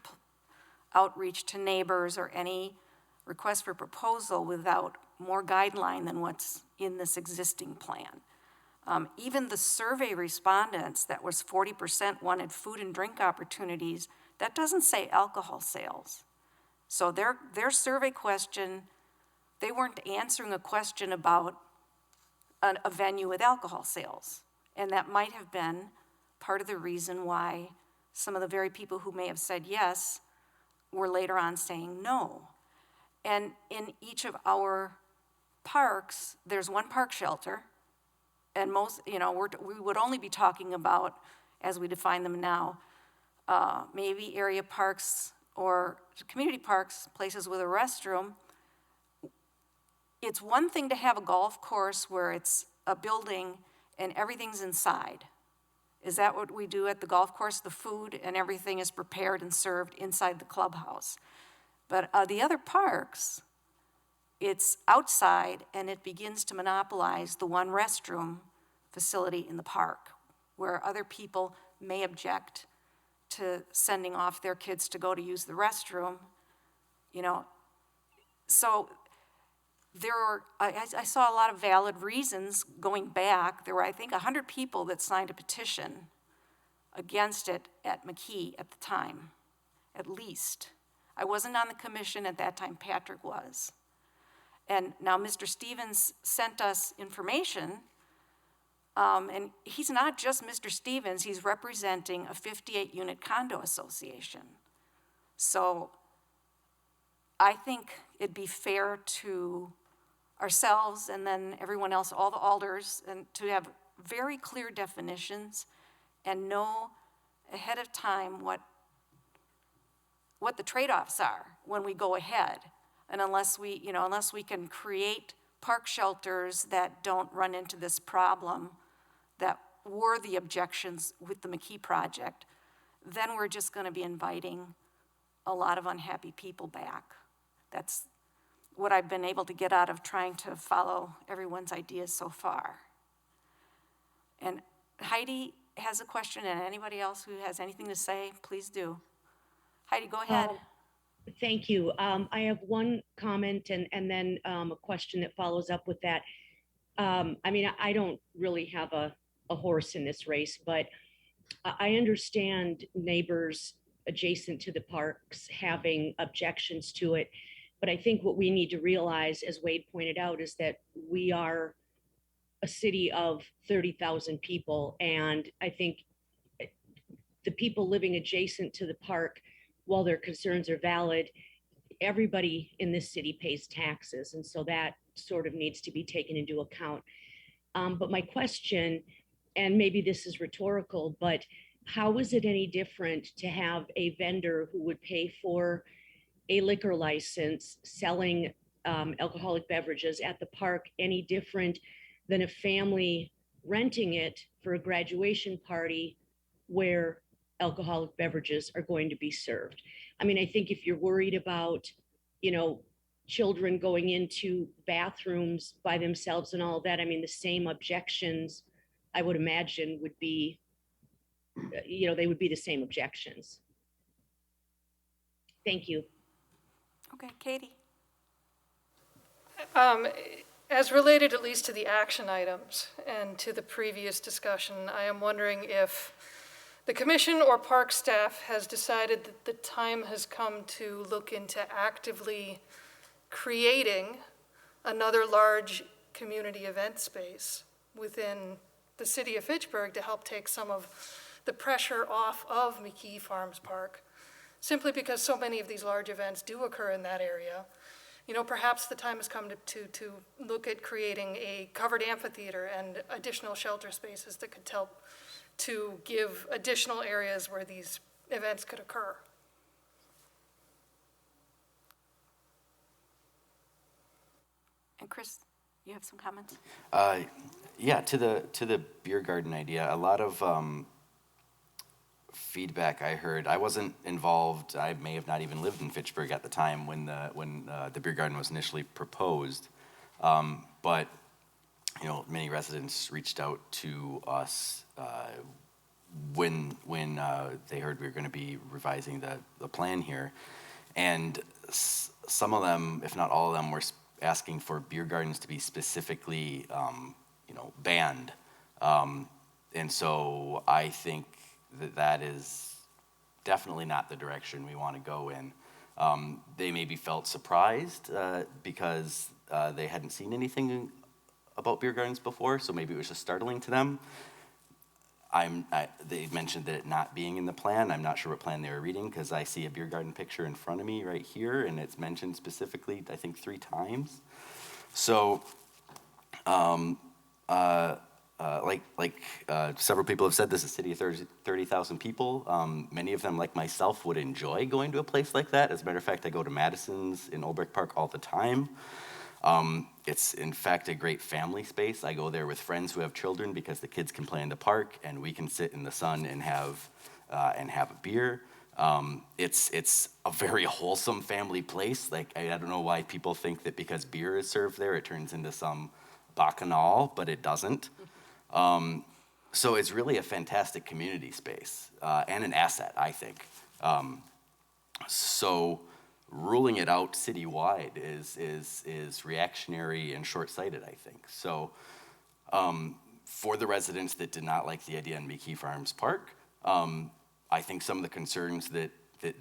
A: outreach to neighbors or any request for proposal without more guideline than what's in this existing plan. Even the survey respondents, that was 40% wanted food and drink opportunities, that doesn't say alcohol sales. So their survey question, they weren't answering a question about a venue with alcohol sales. And that might have been part of the reason why some of the very people who may have said yes were later on saying no. And in each of our parks, there's one park shelter, and most, you know, we would only be talking about, as we define them now, maybe area parks or community parks, places with a restroom. It's one thing to have a golf course where it's a building and everything's inside. Is that what we do at the golf course? The food and everything is prepared and served inside the clubhouse. But the other parks, it's outside, and it begins to monopolize the one restroom facility in the park, where other people may object to sending off their kids to go to use the restroom, you know. So I saw a lot of valid reasons going back. There were, I think, 100 people that signed a petition against it at McKee at the time, at least. I wasn't on the commission at that time, Patrick was. And now Mr. Stevens sent us information, and he's not just Mr. Stevens, he's representing a 58-unit condo association. So I think it'd be fair to ourselves and then everyone else, all the alders, and to have very clear definitions and know ahead of time what the trade-offs are when we go ahead. And unless we can create park shelters that don't run into this problem that were the objections with the McKee project, then we're just going to be inviting a lot of unhappy people back. That's what I've been able to get out of trying to follow everyone's ideas so far. And Heidi has a question, and anybody else who has anything to say, please do. Heidi, go ahead.
M: Thank you. I have one comment and then a question that follows up with that. I mean, I don't really have a horse in this race, but I understand neighbors adjacent to the parks having objections to it. But I think what we need to realize, as Wade pointed out, is that we are a city of 30,000 people. And I think the people living adjacent to the park, while their concerns are valid, everybody in this city pays taxes. And so that sort of needs to be taken into account. But my question, and maybe this is rhetorical, but how is it any different to have a vendor who would pay for a liquor license selling alcoholic beverages at the park any different than a family renting it for a graduation party where alcoholic beverages are going to be served? I mean, I think if you're worried about, you know, children going into bathrooms by themselves and all of that, I mean, the same objections I would imagine would be, you know, they would be the same objections. Thank you.
A: Okay, Katie?
I: As related at least to the action items and to the previous discussion, I am wondering if the commission or park staff has decided that the time has come to look into actively creating another large community event space within the city of Fitchburg to help take some of the pressure off of McKee Farms Park, simply because so many of these large events do occur in that area. You know, perhaps the time has come to look at creating a covered amphitheater and additional shelter spaces that could help to give additional areas where these events could occur.
A: And Chris, you have some comments?
D: Yeah, to the beer garden idea, a lot of feedback I heard. I wasn't involved. I may have not even lived in Fitchburg at the time when the beer garden was initially proposed. But you know, many residents reached out to us when they heard we were going to be revising the plan here, and some of them, if not all of them, were asking for beer gardens to be specifically, you know, banned. And so I think that is definitely not the direction we want to go in. They maybe felt surprised because they hadn't seen anything about beer gardens before, so maybe it was just startling to them. They mentioned that it not being in the plan. I'm not sure what plan they were reading because I see a beer garden picture in front of me right here, and it's mentioned specifically, I think, 3 times. So, several people have said, this is a city of 30,000 people. Many of them, like myself, would enjoy going to a place like that. As a matter of fact, I go to Madison's in Olbrich Park all the time. It's, in fact, a great family space. I go there with friends who have children because the kids can play in the park, and we can sit in the sun and have a beer. It's a very wholesome family place. Like, I don't know why people think that because beer is served there, it turns into some bacchanal, but it doesn't. So it's really a fantastic community space and an asset, I think. So ruling it out citywide is reactionary and short-sighted, I think. So for the residents that did not like the idea in McKee Farms Park, I think some of the concerns that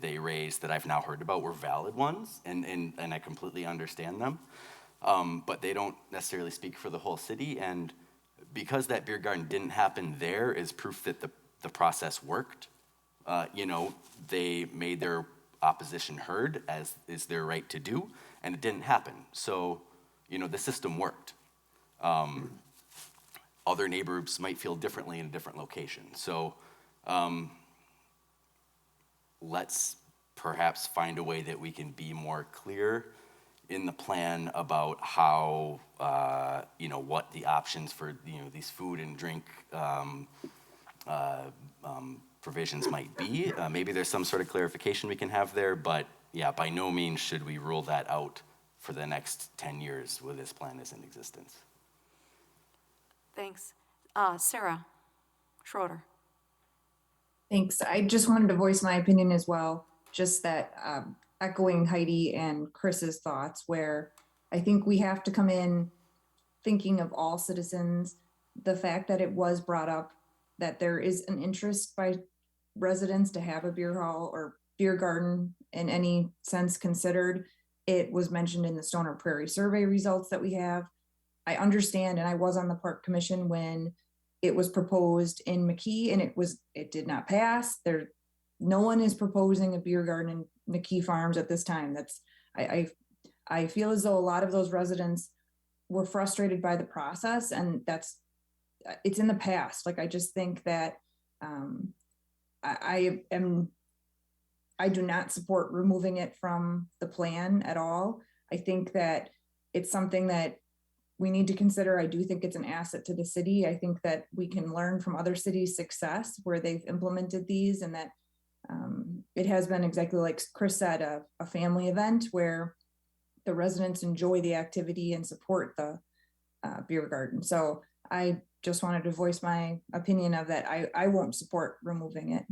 D: they raised that I've now heard about were valid ones, and I completely understand them. But they don't necessarily speak for the whole city, and because that beer garden didn't happen there is proof that the process worked. You know, they made their opposition heard, as is their right to do, and it didn't happen. So, you know, the system worked. Other neighbors might feel differently in a different location. So let's perhaps find a way that we can be more clear in the plan about how, you know, what the options for, you know, these food and drink provisions might be. Maybe there's some sort of clarification we can have there, but yeah, by no means should we rule that out for the next 10 years where this plan is in existence.
A: Thanks. Sarah Schroeder.
E: Thanks. I just wanted to voice my opinion as well, just that echoing Heidi and Chris's thoughts, where I think we have to come in thinking of all citizens. The fact that it was brought up that there is an interest by residents to have a beer hall or beer garden in any sense considered. It was mentioned in the Stoner Prairie survey results that we have. I understand, and I was on the park commission when it was proposed in McKee, and it did not pass. No one is proposing a beer garden in McKee Farms at this time. I feel as though a lot of those residents were frustrated by the process, and it's in the past. Like, I just think that I do not support removing it from the plan at all. I think that it's something that we need to consider. I do think it's an asset to the city. I think that we can learn from other cities' success where they've implemented these, and that it has been exactly like Chris said, a family event where the residents enjoy the activity and support the beer garden. So I just wanted to voice my opinion of that. I won't support removing it.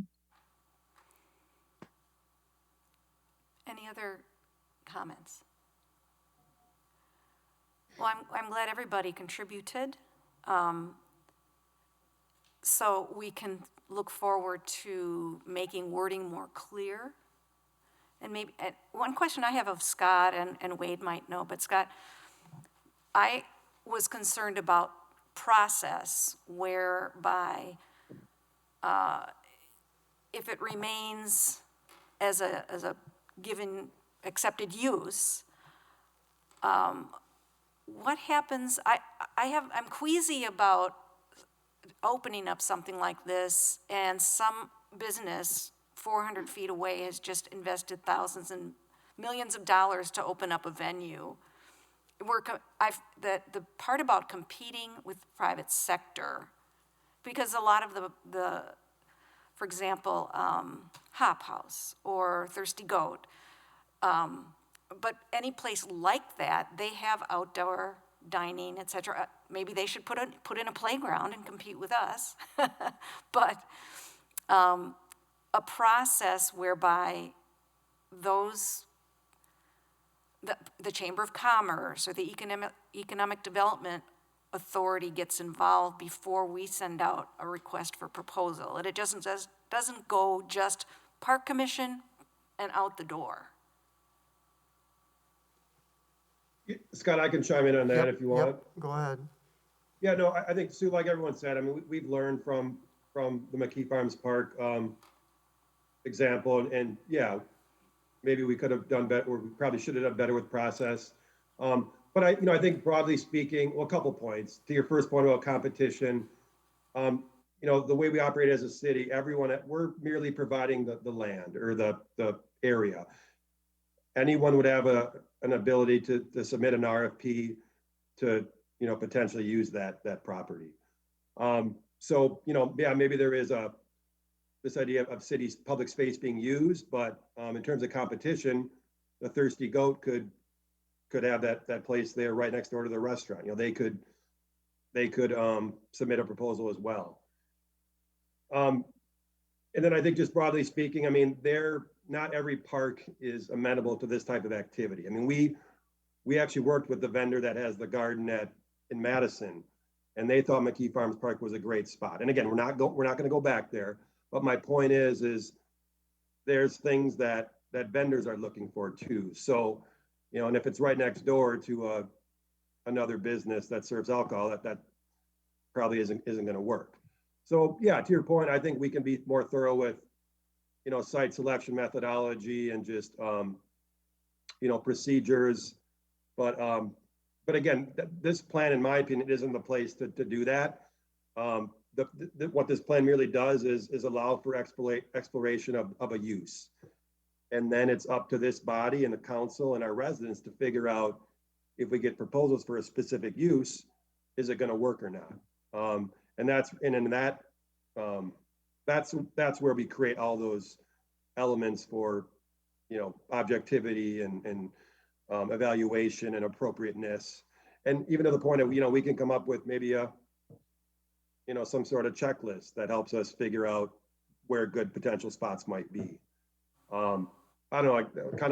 A: Any other comments? Well, I'm glad everybody contributed. So we can look forward to making wording more clear. And maybe, one question I have of Scott, and Wade might know, but Scott, I was concerned about process whereby if it remains as a given accepted use, what happens? I'm queasy about opening up something like this, and some business 400 feet away has just invested thousands and millions of dollars to open up a venue. The part about competing with the private sector, because a lot of the for example, Hop House or Thirsty Goat, but any place like that, they have outdoor dining, et cetera. Maybe they should put in a playground and compete with us. But a process whereby the Chamber of Commerce or the Economic Development Authority gets involved before we send out a request for proposal. And it doesn't go just Park Commission and out the door.
L: Scott, I can chime in on that if you want.
C: Go ahead.
L: Yeah, no, I think, Sue, like everyone said, I mean, we've learned from the McKee Farms Park example, and yeah, maybe we could have done better, or we probably should have done better with process. But I think broadly speaking, well, a couple points. To your first point about competition, the way we operate as a city, we're merely providing the land or the area. Anyone would have an ability to submit an RFP to potentially use that property. So yeah, maybe there is this idea of city's public space being used, but in terms of competition, the Thirsty Goat could have that place there right next door to the restaurant. They could submit a proposal as well. And then I think just broadly speaking, I mean, not every park is amenable to this type of activity. I mean, we actually worked with the vendor that has the garden in Madison, and they thought McKee Farms Park was a great spot. And again, we're not going to go back there, but my point is there's things that vendors are looking for too. So, and if it's right next door to another business that serves alcohol, that probably isn't going to work. So yeah, to your point, I think we can be more thorough with site selection methodology and just procedures. But again, this plan, in my opinion, isn't the place to do that. What this plan merely does is allow for exploration of a use. And then it's up to this body and the council and our residents to figure out if we get proposals for a specific use, is it going to work or not? And that's where we create all those elements for objectivity and evaluation and appropriateness, and even to the point of we can come up with maybe some sort of checklist that helps us figure out where good potential spots might be. I don't know,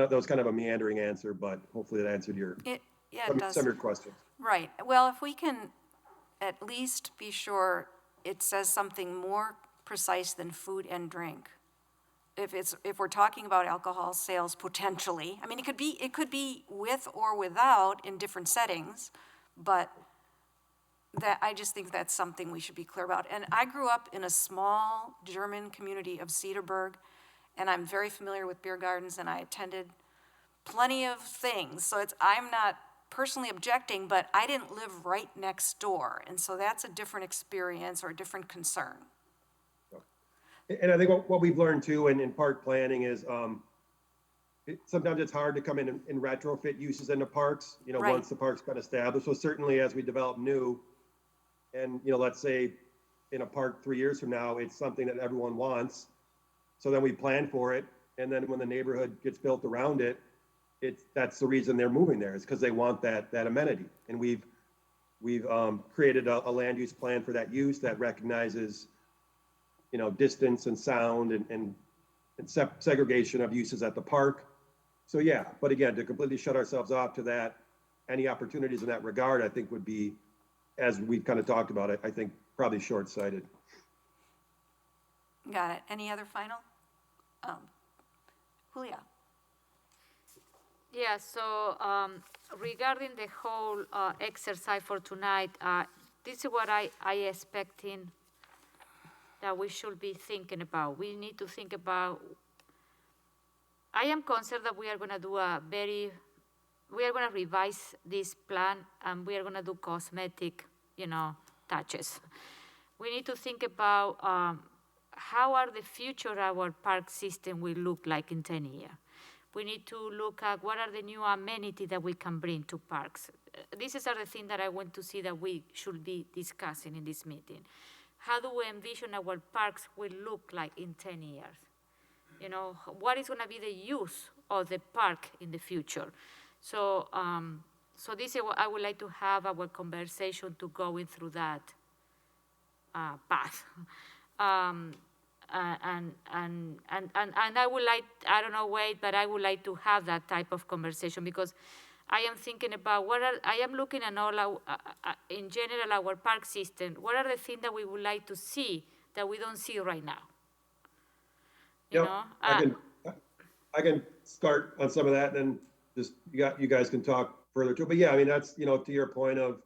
L: that was kind of a meandering answer, but hopefully that answered some of your questions.
A: Right. Well, if we can at least be sure it says something more precise than food and drink. If we're talking about alcohol sales potentially, I mean, it could be with or without in different settings, but I just think that's something we should be clear about. And I grew up in a small German community of Fitchburg, and I'm very familiar with beer gardens, and I attended plenty of things. So I'm not personally objecting, but I didn't live right next door, and so that's a different experience or a different concern.
L: And I think what we've learned too in park planning is, sometimes it's hard to come in and retrofit uses into parks,
A: Right.
L: once the park's been established. So certainly as we develop new, and, let's say in a park 3 years from now, it's something that everyone wants. So then we plan for it. And then when the neighborhood gets built around it, that's the reason they're moving there, is because they want that amenity. And we've created a land use plan for that use that recognizes, distance and sound and segregation of uses at the park. So yeah, but again, to completely shut ourselves off to that, any opportunities in that regard, I think would be, as we've kind of talked about it, I think probably short-sighted.
A: Got it. Any other final? Julia?
J: Yeah, so regarding the whole exercise for tonight, this is what I expecting that we should be thinking about. We need to think about, I am concerned that we are going to do we are going to revise this plan and we are going to do cosmetic, touches. We need to think about how are the future our park system will look like in 10 years. We need to look at what are the new amenities that we can bring to parks. These are the things that I want to see that we should be discussing in this meeting. How do we envision our parks will look like in 10 years? What is going to be the use of the park in the future? So, so this is what I would like to have our conversation to going through that path. And I would like, I don't know, Wade, but I would like to have that type of conversation because I am thinking about I am looking at all in general, our park system. What are the things that we would like to see that we don't see right now?
L: I can start on some of that, and then just you guys can talk further too. But yeah, I mean, that's, to your point of,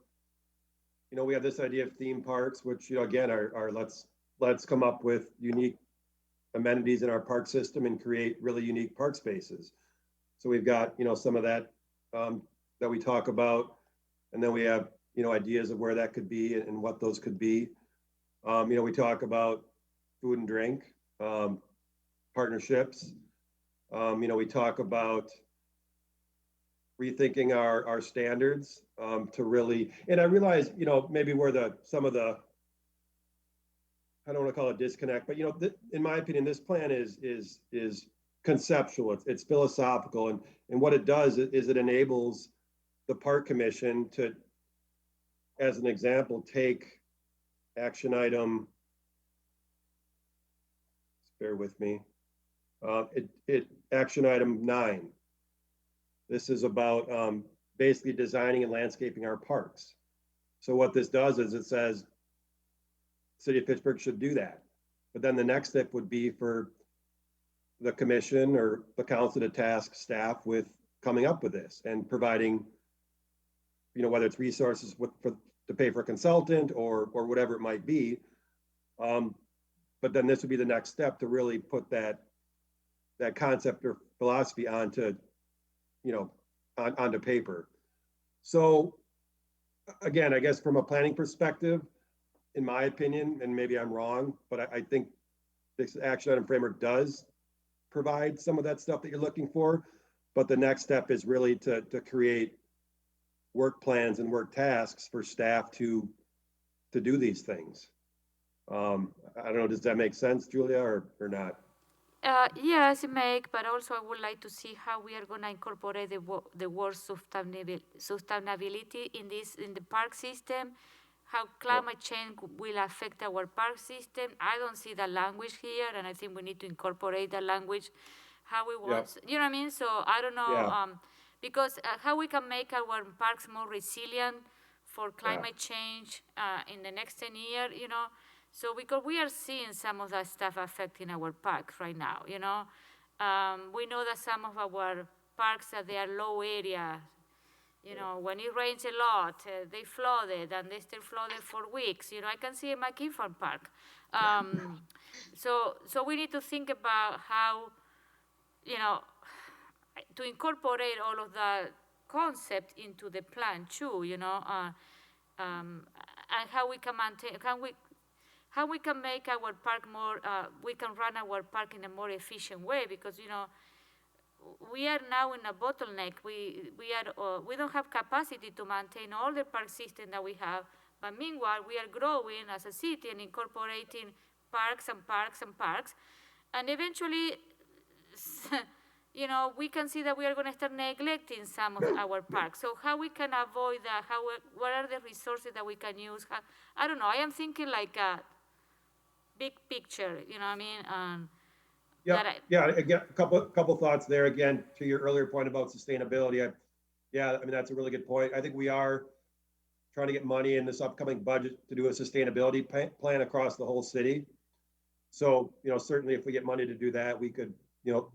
L: we have this idea of theme parks, which, again, are let's come up with unique amenities in our park system and create really unique park spaces. So we've got, some of that that we talk about, and then we have, ideas of where that could be and what those could be. We talk about food and drink partnerships. We talk about rethinking our standards to really, and I realize, maybe where some of the, I don't want to call it disconnect, but in my opinion, this plan is conceptual. It's philosophical, and what it does is it enables the park commission to, as an example, take action item. Bear with me. Action item 9. This is about basically designing and landscaping our parks. So what this does is it says City of Fitchburg should do that. But then the next step would be for the commission or the council to task staff with coming up with this and providing, whether it's resources to pay for a consultant or whatever it might be. But then this would be the next step to really put that concept or philosophy onto paper. So again, I guess from a planning perspective, in my opinion, and maybe I'm wrong, but I think this action item framework does provide some of that stuff that you're looking for. But the next step is really to create work plans and work tasks for staff to do these things. I don't know, does that make sense, Julia, or not?
J: Yes, it makes, but also I would like to see how we are going to incorporate the word sustainability in the park system, how climate change will affect our park system. I don't see the language here, and I think we need to incorporate the language, how we want, you know what I mean? So I don't know, because how we can make our parks more resilient for climate change in the next 10 years, So because we are seeing some of that stuff affecting our parks right now, we know that some of our parks they are low area. When it rains a lot, they flooded and they stay flooded for weeks. I can see in my Farm Park. So we need to think about how, to incorporate all of that concept into the plan too, and how we can maintain, how we can make our park more, we can run our park in a more efficient way, because, we are now in a bottleneck. We don't have capacity to maintain all the park system that we have, but meanwhile, we are growing as a city and incorporating parks and parks and parks, and eventually, we can see that we are going to start neglecting some of our parks. So how we can avoid that? What are the resources that we can use? I don't know. I am thinking like a big picture, you know what I mean?
L: Yeah, again, a couple thoughts there. Again, to your earlier point about sustainability, that's a really good point. I think we are trying to get money in this upcoming budget to do a sustainability plan across the whole city. So, certainly if we get money to do that, we could,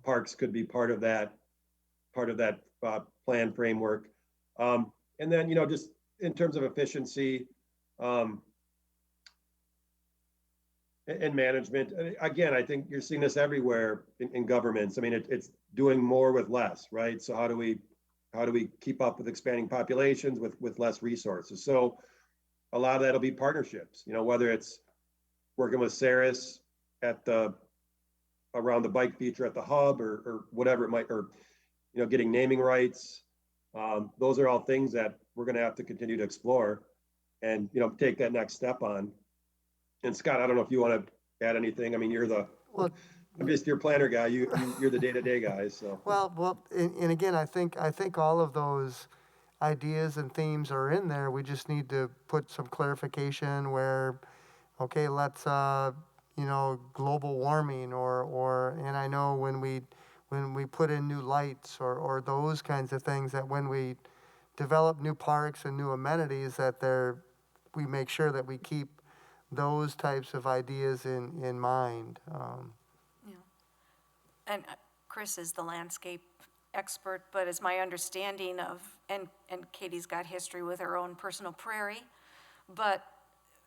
L: parks could be part of that plan framework. And then, just in terms of efficiency, and management, again, I think you're seeing this everywhere in governments. I mean, it's doing more with less, right? So how do we keep up with expanding populations with less resources? So a lot of that'll be partnerships, whether it's working with Saris around the bike feature at the hub or whatever it might, or, getting naming rights. Those are all things that we're going to have to continue to explore and, take that next step on. And Scott, I don't know if you want to add anything. I mean, I'm just your planner guy. You're the day-to-day guy, so.
C: Well, and again, I think all of those ideas and themes are in there. We just need to put some clarification where, okay, let's, global warming and I know when we put in new lights or those kinds of things, that when we develop new parks and new amenities, that we make sure that we keep those types of ideas in mind.
A: And Chris is the landscape expert, but it's my understanding of, and Katie's got history with her own personal prairie, but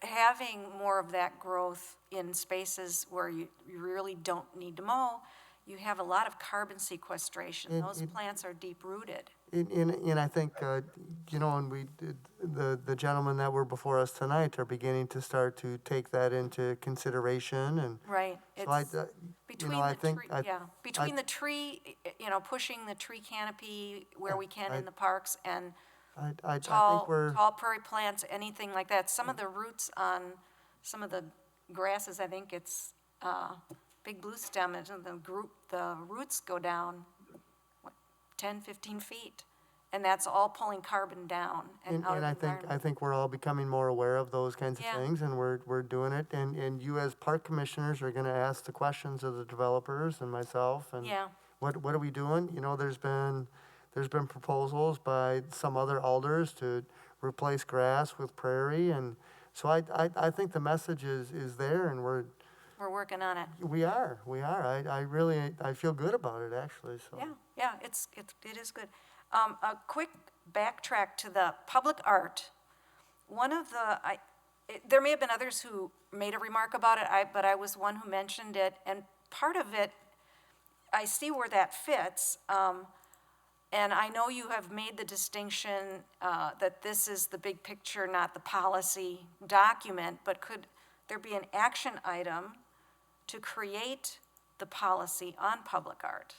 A: having more of that growth in spaces where you really don't need to mow, you have a lot of carbon sequestration. Those plants are deep-rooted.
C: And I think, and we did, the gentlemen that were before us tonight are beginning to start to take that into consideration. And
A: right.
C: So
A: between the tree, pushing the tree canopy where we can in the parks, and
C: I
A: tall
C: think
A: prairie plants, anything like that. Some of the roots on some of the grasses, I think it's big blue stem, and the roots go down 10, 15 feet, and that's all pulling carbon down and out of the environment.
C: I think we're all becoming more aware of those kinds of things, and we're doing it. And you as park commissioners are going to ask the questions of the developers and myself. And what are we doing? There's been proposals by some other alders to replace grass with prairie, and so I think the message is there, and we're
A: working on it.
C: We are. I feel good about it, actually. So.
A: Yeah, it is good. A quick backtrack to the public art. There may have been others who made a remark about it, but I was one who mentioned it, and part of it, I see where that fits, and I know you have made the distinction that this is the big picture, not the policy document, but could there be an action item to create the policy on public art?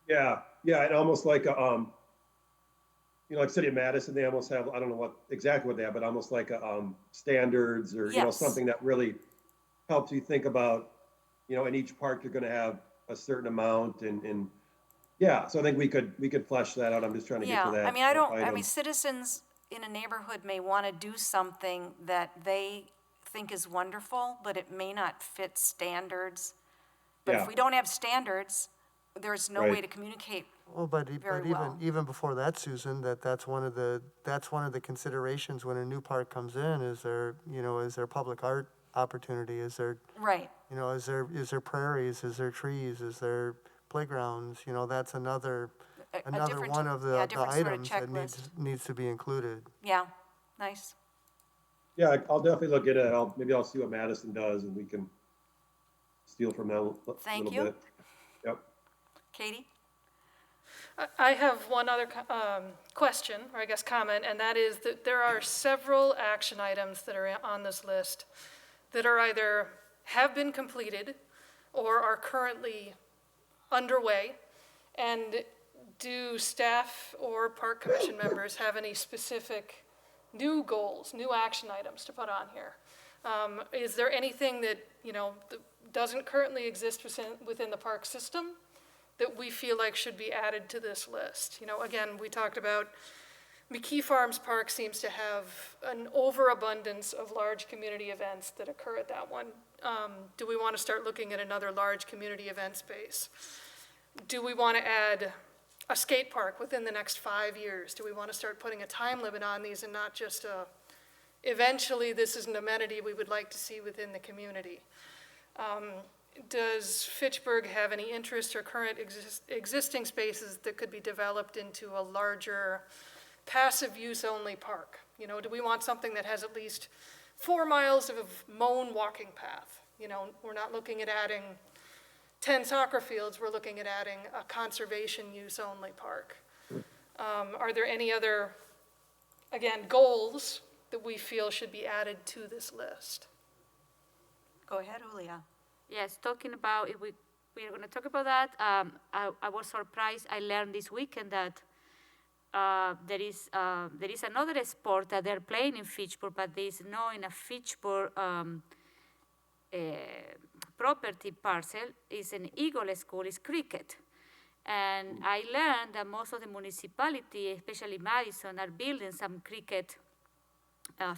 A: Yeah,
L: and almost like like City of Madison, they almost have, I don't know exactly what they have, but almost like standards or, something that really helps you think about, in each park you're going to have a certain amount and so I think we could flesh that out. I'm just trying to get to that.
A: I mean, citizens in a neighborhood may want to do something that they think is wonderful, but it may not fit standards. But if we don't have standards, there's no way to communicate.
C: Well, but even before that, Susan, that's one of the considerations when a new park comes in. Is there public art opportunity? Is there is there prairies? Is there trees? Is there playgrounds? That's another one of the items that needs to be included.
A: Yeah, nice.
L: Yeah, I'll definitely look at it. Maybe I'll see what Madison does, and we can steal from that a little bit.
A: Thank you.
L: Yep.
A: Katie?
I: I have one other question, or I guess comment, and that is that there are several action items that are on this list that are either have been completed or are currently underway? And do staff or park commission members have any specific new goals, new action items to put on here? Is there anything that, that doesn't currently exist within the park system that we feel like should be added to this list? Again, we talked about McKee Farms Park seems to have an overabundance of large community events that occur at that one. Do we want to start looking at another large community event space? Do we want to add a skate park within the next 5 years? Do we want to start putting a time limit on these and not just eventually this is an amenity we would like to see within the community? Does Fitchburg have any interest or current existing spaces that could be developed into a larger passive use only park? Do we want something that has at least 4 miles of mown walking path? We're not looking at adding 10 soccer fields, we're looking at adding a conservation use only park. Are there any other, again, goals that we feel should be added to this list?
A: Go ahead, Julia.
J: Yes, talking about, if we are going to talk about that, I was surprised. I learned this weekend that there is another sport that they're playing in Fitchburg, but there is no in a Fitchburg property parcel. Is an Eagle school, is cricket. And I learned that most of the municipality, especially Madison, are building some cricket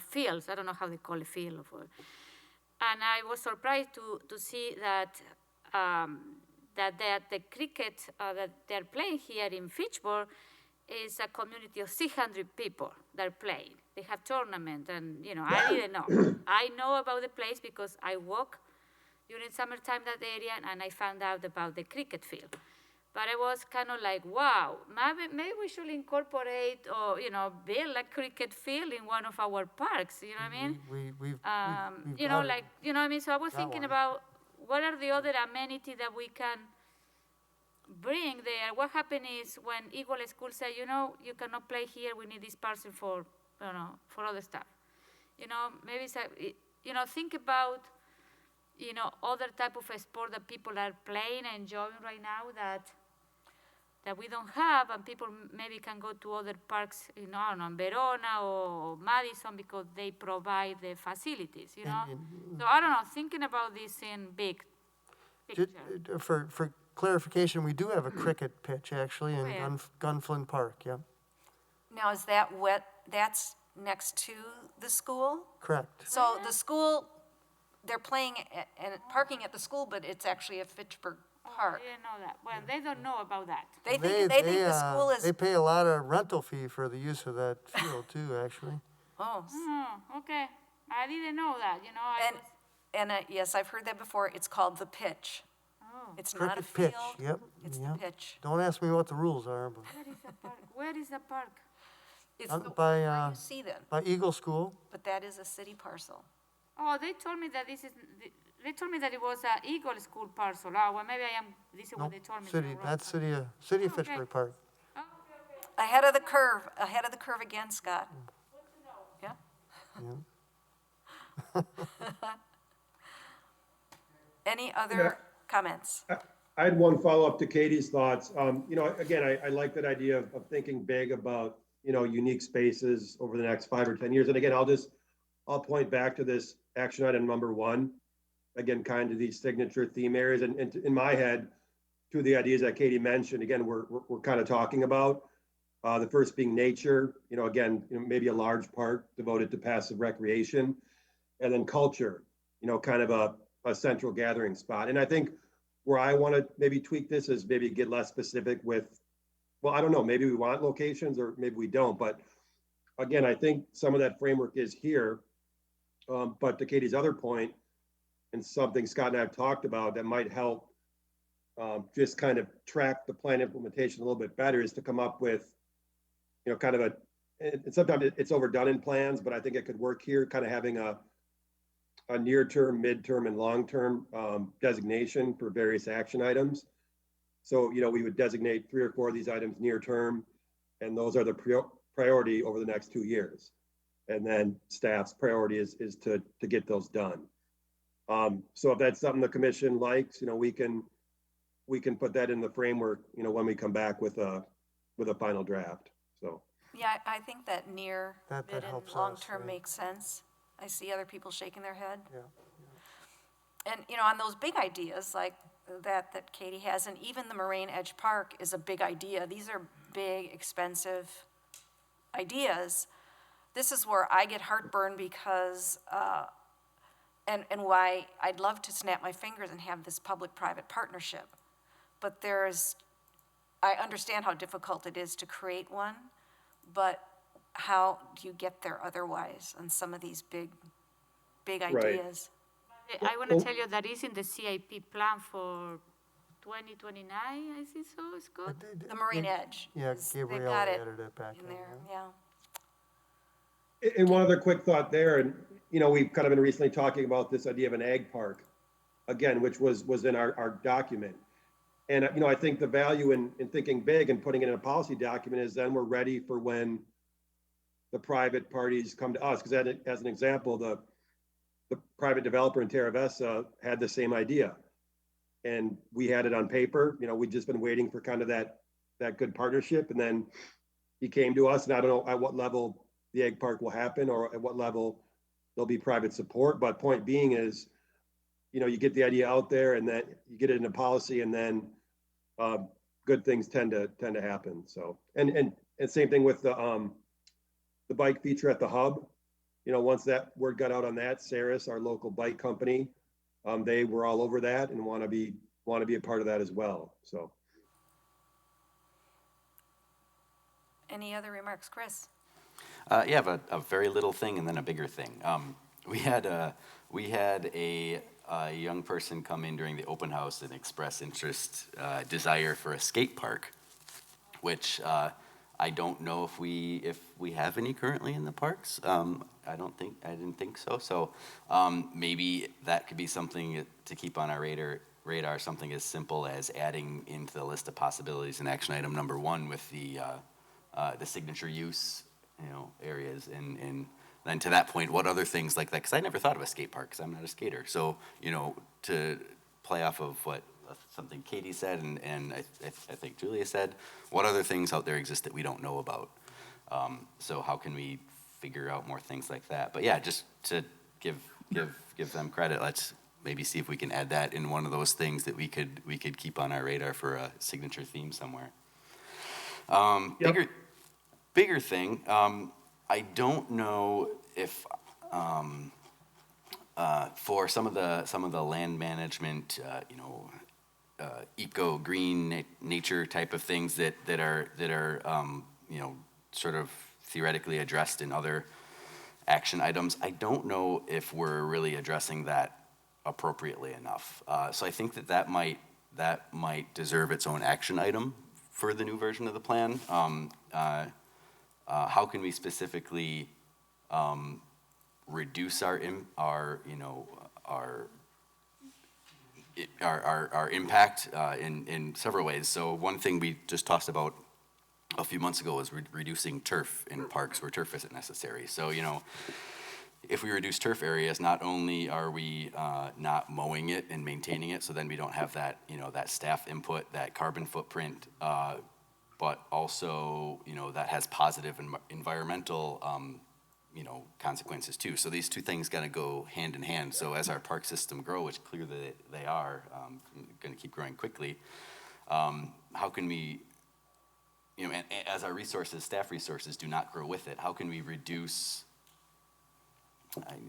J: fields. I don't know how they call it, field. And I was surprised to see that the cricket that they're playing here in Fitchburg is a community of 600 people that are playing. They have tournament, and I didn't know. I know about the place because I walk during summertime that area, and I found out about the cricket field. But I was kind of like, wow, maybe we should incorporate or, build a cricket field in one of our parks, you know what I mean?
C: We've
J: You know what I mean? So I was thinking
C: one.
J: about what are the other amenities that we can bring there. What happened is when Eagle School said, you cannot play here, we need this parcel for, for other stuff. Maybe it's think about, other type of sport that people are playing and enjoying right now that we don't have, and people maybe can go to other parks, in Verona or Madison because they provide the facilities, So I don't know, thinking about this in big picture.
C: For clarification, we do have a cricket pitch actually in
J: Where?
C: Gunflint Park, yeah,
A: Now, is that that's next to the school?
C: correct.
A: So the school, they're playing and parking at the school, but it's actually a Fitchburg park.
J: I didn't know that. Well, they don't know about that.
A: They think the school is,
C: They pay a lot of rental fee for the use of that field too, actually.
A: oh,
J: Okay. I didn't know that,
A: yes, I've heard that before. It's called the pitch.
J: Oh.
A: It's not a
C: Cricket pitch,
A: field.
C: yep.
A: It's
C: yep.
A: the pitch.
C: Don't ask me what the rules are, but
J: Where is the park? Where is the park?
A: It's
C: Out
A: the
C: by,
A: where you see them,
C: by Eagle School,
A: but that is a city parcel.
J: Oh, they told me that they told me that it was a Eagle School parcel. Oh, well, maybe this is
C: no,
J: what they told me.
C: city, that's city of
J: Okay.
C: Fitchburg Park.
A: Ahead of the curve again, Scott. Yeah?
C: Yeah.
A: Any other comments?
L: I had one follow-up to Katie's thoughts. Again, I like that idea of thinking big about, unique spaces over the next 5 or 10 years. And again, I'll point back to this action item number 1, again, kind of these signature theme areas. And in my head, two of the ideas that Katie mentioned, again, we're kind of talking about. The first being nature, maybe a large park devoted to passive recreation, and then culture, kind of a central gathering spot. And I think where I want to maybe tweak this is maybe get less specific with, well, I don't know, maybe we want locations or maybe we don't. But again, I think some of that framework is here. But to Katie's other point, and something Scott and I have talked about that might help just kind of track the plan implementation a little bit better is to come up with, kind of and sometimes it's overdone in plans, but I think it could work here, kind of having a near-term, mid-term, and long-term designation for various action items. So, we would designate 3 or 4 of these items near-term, and those are the priority over the next 2 years. And then staff's priority is to get those done. So if that's something the commission likes, we can put that in the framework, when we come back with a final draft, so.
A: Yeah, I think that near,
C: That
A: mid, and
C: helps us,
A: long-term
C: right.
A: makes sense. I see other people shaking their head.
C: Yeah.
A: And, on those big ideas like that Katie has, and even the Moraine Edge Park is a big idea. These are big, expensive ideas. This is where I get heartburn because, and why I'd love to snap my fingers and have this public-private partnership. But I understand how difficult it is to create one, but how do you get there otherwise on some of these big
L: Right.
A: ideas?
J: I want to tell you that is in the CIP plan for 2029, I think so, it's good.
A: The Marine Edge.
C: Yeah,
A: they've
C: Gabrielle
A: got it
C: added it back
A: in
C: in.
A: there,
C: yeah.
A: yeah.
L: And one other quick thought there, and, we've kind of been recently talking about this idea of an ag park, again, which was in our document. And, I think the value in thinking big and putting it in a policy document is then we're ready for when the private parties come to us. Because as an example, the private developer in Terra Vesta had the same idea. And we had it on paper, we'd just been waiting for kind of that good partnership. And then he came to us, and I don't know at what level the egg park will happen or at what level there'll be private support. But point being is, you get the idea out there and then you get it in a policy, and then good things tend to happen. So, and same thing with the bike feature at the hub. Once that word got out on that, Saris, our local bike company, they were all over that and want to be a part of that as well. So,
A: Any other remarks, Chris?
D: Yeah, I have a very little thing and then a bigger thing. We had a young person come in during the open house and express interest, desire for a skate park, which I don't know if we have any currently in the parks. I didn't think so. So maybe that could be something to keep on our radar. Something as simple as adding into the list of possibilities an action item number 1 with the signature use, areas, and then to that point, what other things like that? Because I never thought of a skate park because I'm not a skater. So to play off of what something Katie said and I think Julia said, what other things out there exist that we don't know about? So how can we figure out more things like that? But yeah, just to give them credit, let's maybe see if we can add that in one of those things that we could keep on our radar for a signature theme somewhere. Bigger thing. I don't know if for some of the land management, eco green nature type of things that are sort of theoretically addressed in other action items. I don't know if we're really addressing that appropriately enough. So I think that might deserve its own action item for the new version of the plan. How can we specifically reduce our impact in several ways? So one thing we just talked about a few months ago was reducing turf in parks where turf isn't necessary. So if we reduce turf areas, not only are we not mowing it and maintaining it, so then we don't have that that staff input, that carbon footprint, but also that has positive environmental consequences too. So these two things got to go hand in hand. So as our park system grow, which clearly they are going to keep growing quickly, how can we, and as our staff resources do not grow with it, how can we reduce?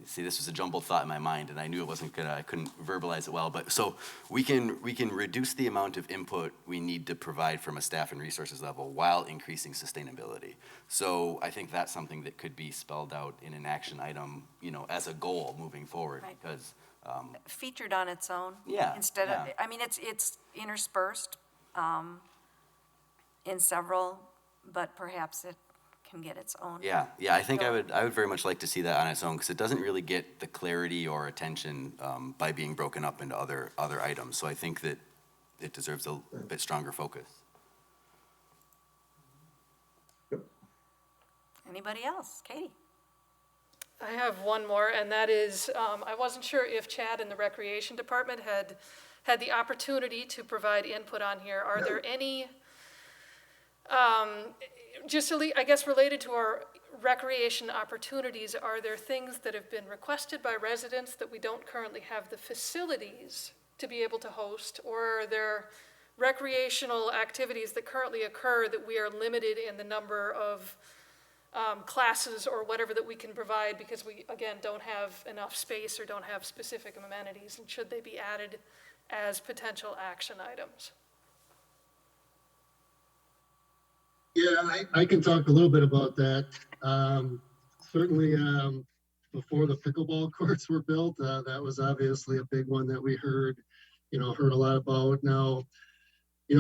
D: See, this was a jumbled thought in my mind, and I knew I couldn't verbalize it well. But so we can reduce the amount of input we need to provide from a staff and resources level while increasing sustainability. So I think that's something that could be spelled out in an action item, as a goal moving forward.
A: Right.
D: Because
A: Featured on its own.
D: Yeah,
A: Instead
D: yeah.
A: of, it's interspersed in several, but perhaps it can get its own.
D: Yeah, I think I would very much like to see that on its own, because it doesn't really get the clarity or attention by being broken up into other items. So I think that it deserves a bit stronger focus.
A: Anybody else? Katie?
I: I have one more, and that is, I wasn't sure if Chad in the Recreation Department had the opportunity to provide input on here. Are there any, I guess related to our recreation opportunities, are there things that have been requested by residents that we don't currently have the facilities to be able to host? Or are there recreational activities that currently occur that we are limited in the number of classes or whatever that we can provide because we, again, don't have enough space or don't have specific amenities? And should they be added as potential action items?
N: Yeah, I can talk a little bit about that. Certainly, before the pickleball courts were built, that was obviously a big one that we heard a lot about. Now,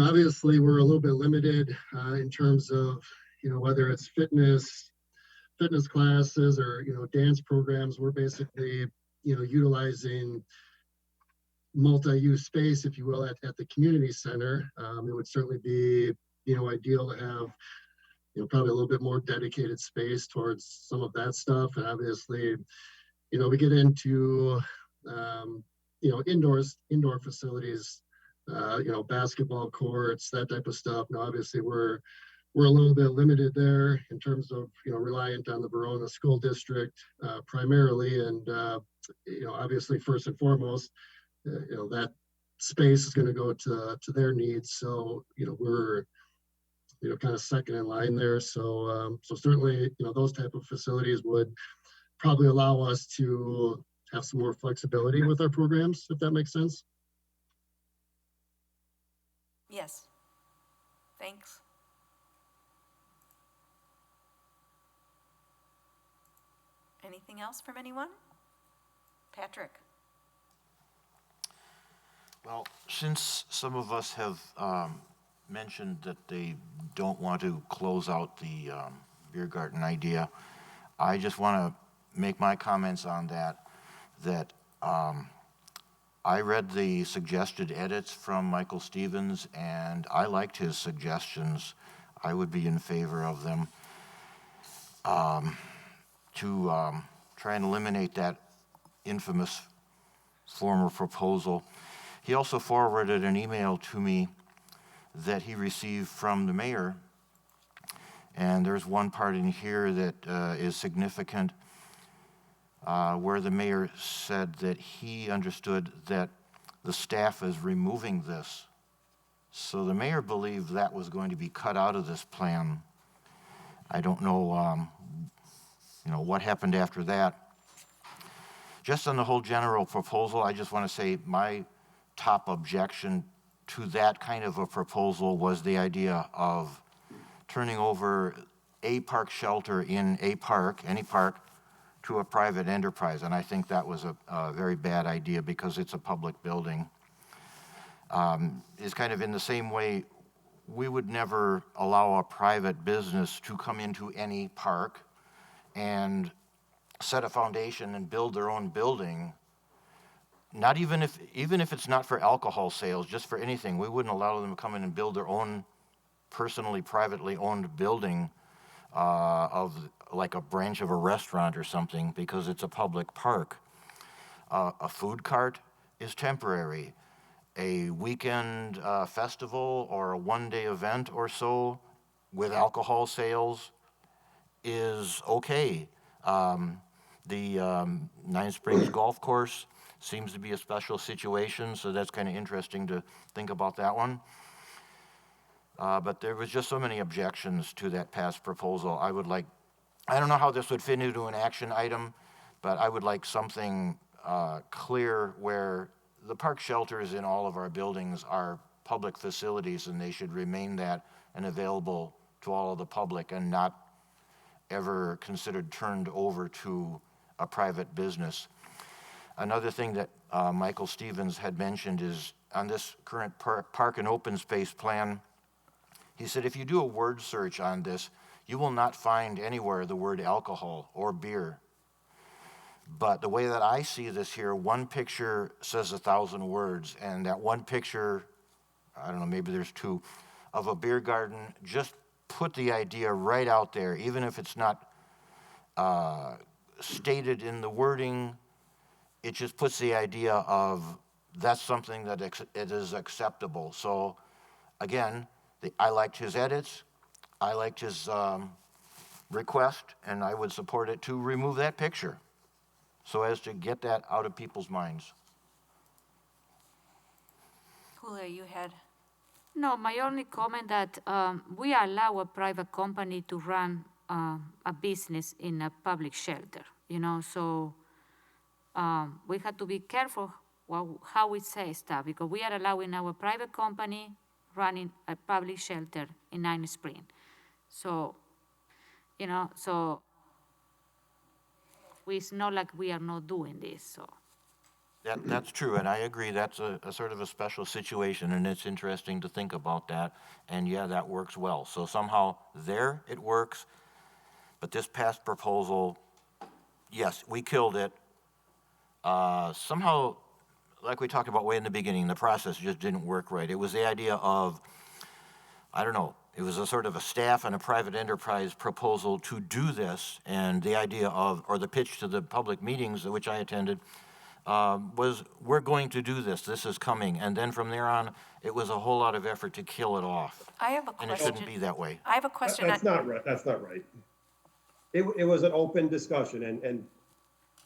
N: obviously we're a little bit limited in terms of, whether it's fitness classes or, dance programs. We're basically, utilizing multi-use space, if you will, at the community center. It would certainly be, ideal to have, probably a little bit more dedicated space towards some of that stuff. And obviously, we get into, indoor facilities, basketball courts, that type of stuff. Now, obviously, we're a little bit limited there in terms of, reliant on the Verona School District primarily. And, obviously, first and foremost, that space is going to go to their needs. So, we're, kind of second in line there. So, so certainly, those type of facilities would probably allow us to have some more flexibility with our programs, if that makes sense.
A: Yes. Thanks. Anything else from anyone? Patrick?
B: Well, since some of us have mentioned that they don't want to close out the beer garden idea, I just want to make my comments on that I read the suggested edits from Michael Stevens, and I liked his suggestions. I would be in favor of them to try and eliminate that infamous former proposal. He also forwarded an email to me that he received from the mayor, and there's one part in here that is significant, where the mayor said that he understood that the staff is removing this. So the mayor believed that was going to be cut out of this plan. I don't know, what happened after that. Just on the whole general proposal, I just want to say my top objection to that kind of a proposal was the idea of turning over a park shelter in a park, any park, to a private enterprise. And I think that was a very bad idea because it's a public building. It's kind of in the same way, we would never allow a private business to come into any park and set a foundation and build their own building. Not even if it's not for alcohol sales, just for anything, we wouldn't allow them to come in and build their own personally, privately owned building of like a branch of a restaurant or something because it's a public park. A food cart is temporary. A weekend festival or a one-day event or so with alcohol sales is okay. The Nine Springs Golf Course seems to be a special situation, so that's kind of interesting to think about that one. But there was just so many objections to that past proposal. I don't know how this would fit into an action item, but I would like something clear where the park shelters in all of our buildings are public facilities and they should remain that and available to all of the public and not ever considered turned over to a private business. Another thing that Michael Stevens had mentioned is on this current park and open space plan, he said if you do a word search on this, you will not find anywhere the word alcohol or beer. But the way that I see this here, one picture says 1,000 words, and that one picture, I don't know, maybe there's two, of a beer garden, just put the idea right out there, even if it's not stated in the wording, it just puts the idea of that's something that it is acceptable. So again, I liked his edits, I liked his request, and I would support it to remove that picture so as to get that out of people's minds.
A: Julia, you had,
J: No, my only comment that we allow a private company to run a business in a public shelter, so we have to be careful how we say stuff, because we are allowing our private company running a public shelter in Nine Spring. So, so it's not like we are not doing this, so.
B: That's true, and I agree, that's a sort of a special situation, and it's interesting to think about that, and yeah, that works well. So somehow there it works, but this past proposal, yes, we killed it. Somehow, like we talked about way in the beginning, the process just didn't work right. It was the idea of, I don't know, it was a sort of a staff and a private enterprise proposal to do this, and the idea of, or the pitch to the public meetings, which I attended, was we're going to do this, this is coming. And then from there on, it was a whole lot of effort to kill it off.
A: I have a
B: And
A: question.
B: it shouldn't be that way.
A: I have a question.
L: That's not right, that's not right. It was an open discussion, and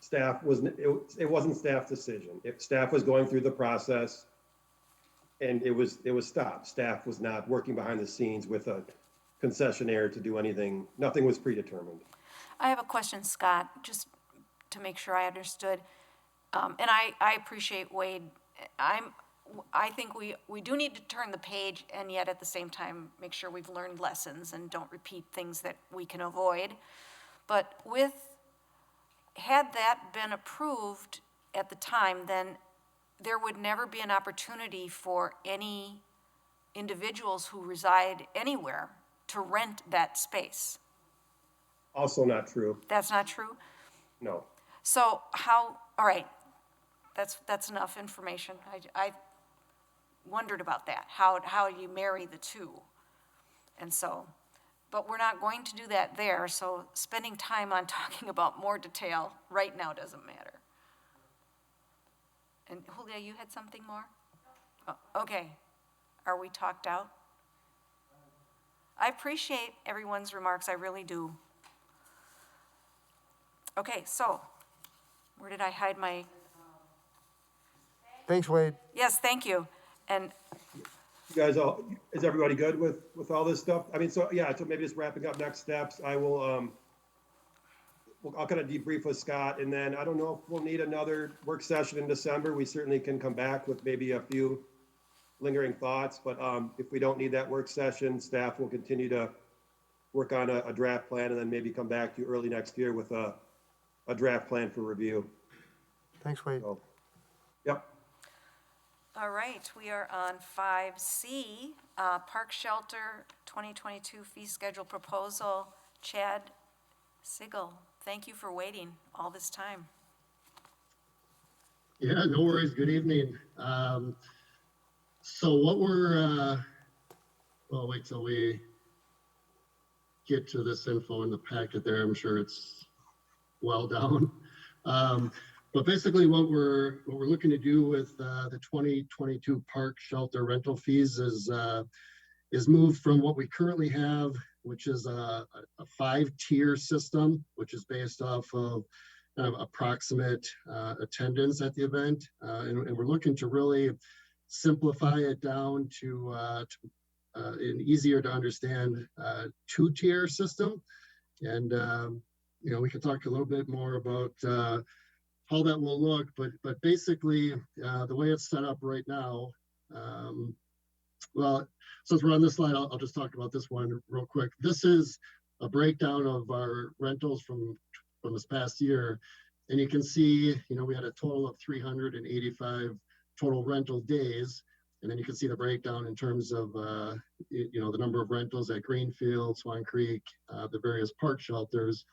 L: staff it wasn't staff's decision. If staff was going through the process, and it was stopped. Staff was not working behind the scenes with a concessionaire to do anything. Nothing was predetermined.
A: I have a question, Scott, just to make sure I understood. And I appreciate Wade. I think we do need to turn the page, and yet at the same time, make sure we've learned lessons and don't repeat things that we can avoid. But had that been approved at the time, then there would never be an opportunity for any individuals who reside anywhere to rent that space.
L: Also not true.
A: That's not true?
L: No.
A: So all right, that's enough information. I wondered about that, how you marry the two. And so, but we're not going to do that there, so spending time on talking about more detail right now doesn't matter. And Julia, you had something more? Oh, okay. Are we talked out? I appreciate everyone's remarks, I really do. Okay, so, where did I hide my?
C: Thanks, Wade.
A: Yes, thank you. And
L: You guys is everybody good with all this stuff? I mean, so yeah, so maybe just wrapping up next steps, I'll kind of debrief with Scott, and then I don't know if we'll need another work session in December. We certainly can come back with maybe a few lingering thoughts, but if we don't need that work session, staff will continue to work on a draft plan, and then maybe come back to you early next year with a draft plan for review.
C: Thanks, Wade.
L: So, yep.
A: all right, we are on 5C, Park Shelter 2022 fee schedule proposal. Chad Sigel, thank you for waiting all this time.
N: Yeah, no worries. Good evening. So what we're, well, wait till we get to this info in the packet there. I'm sure it's well down. But basically what we're looking to do with the 2022 park shelter rental fees is move from what we currently have, which is a 5-tier system, which is based off of approximate attendance at the event. And we're looking to really simplify it down to an easier to understand 2-tier system. And, we can talk a little bit more about how that will look, but basically the way it's set up right now, well, since we're on this slide, I'll just talk about this one real quick. This is a breakdown of our rentals from this past year. And you can see, we had a total of 385 total rental days. And then you can see the breakdown in terms of, the number of rentals at Greenfield, Swan Creek, the various park shelters.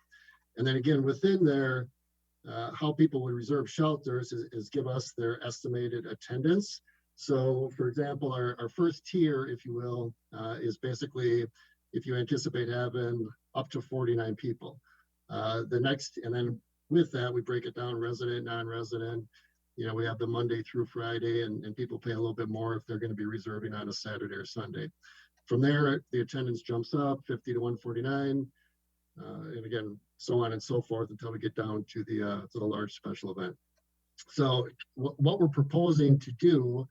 N: And then again, within there, how people would reserve shelters is give us their estimated attendance. So for example, our first tier, if you will, is basically if you anticipate having up to 49 people. The next, and then with that, we break it down resident, non-resident. We have the Monday through Friday, and people pay a little bit more if they're going to be reserving on a Saturday or Sunday. From there, the attendance jumps up 50 to 149, and again, so on and so forth until we get down to the large special event. So what we're proposing to do,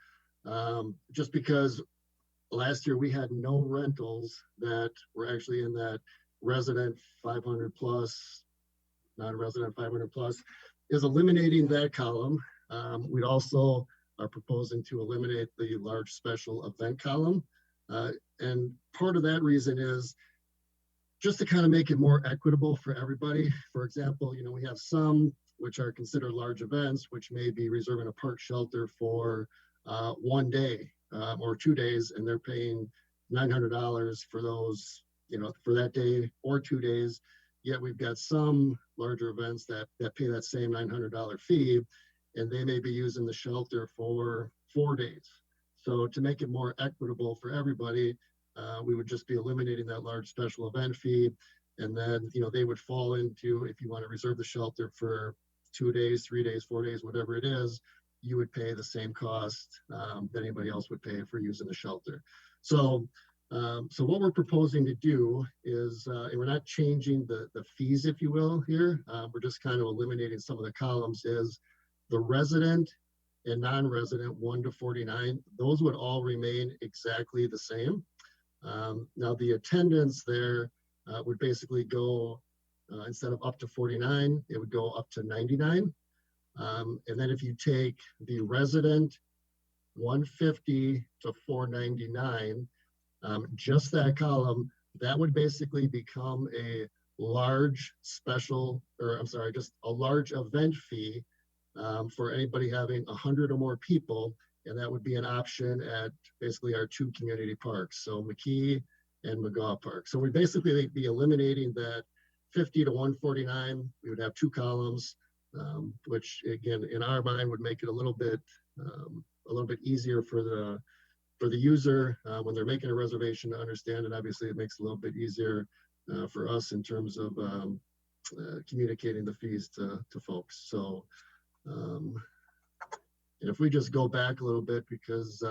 N: just because last year we had no rentals that were actually in that resident 500 plus, non-resident 500 plus, is eliminating that column. We'd also are proposing to eliminate the large special event column. And part of that reason is just to kind of make it more equitable for everybody. For example, we have some which are considered large events, which may be reserving a park shelter for 1 day or 2 days, and they're paying $900 for those, for that day or 2 days. Yet we've got some larger events that pay that same $900 fee, and they may be using the shelter for 4 days. So to make it more equitable for everybody, we would just be eliminating that large special event fee. And then, they would fall into, if you want to reserve the shelter for 2 days, 3 days, 4 days, whatever it is, you would pay the same cost that anybody else would pay for using the shelter. So what we're proposing to do is, and we're not changing the fees, if you will, here. We're just kind of eliminating some of the columns. Is the resident and non-resident 1 to 49, those would all remain exactly the same. Now the attendance there would basically go, instead of up to 49, it would go up to 99. And then if you take the resident 150 to 499, just that column, that would basically become a large special, or I'm sorry, just a large event fee for anybody having 100 or more people. And that would be an option at basically our 2 community parks, so McKee and McGaw Park. So we basically be eliminating that 50 to 149. We would have 2 columns, which again, in our mind, would make it a little bit easier for the user when they're making a reservation to understand. And obviously, it makes it a little bit easier for us in terms of communicating the fees to folks. So. And if we just go back a little bit, because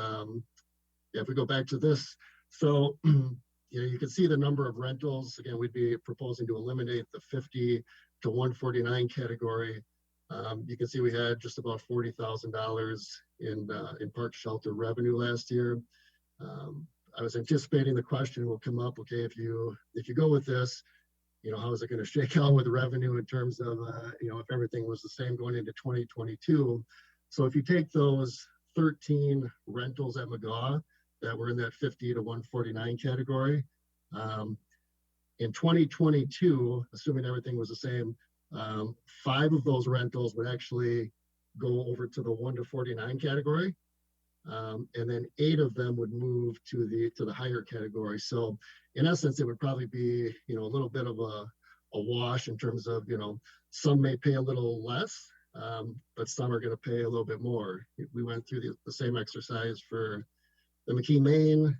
N: if we go back to this, so you can see the number of rentals. Again, we'd be proposing to eliminate the 50 to 149 category. You can see we had just about $40,000 in park shelter revenue last year. I was anticipating the question will come up. Okay, if you go with this, how is it going to shake out with revenue in terms of if everything was the same going into 2022? So if you take those 13 rentals at McGaw that were in that 50 to 149 category, in 2022, assuming everything was the same, 5 of those rentals would actually go over to the 1 to 49 category. And then 8 of them would move to the higher category. So in essence, it would probably be, a little bit of a wash in terms of, some may pay a little less, but some are going to pay a little bit more. We went through the same exercise for the McKee Main.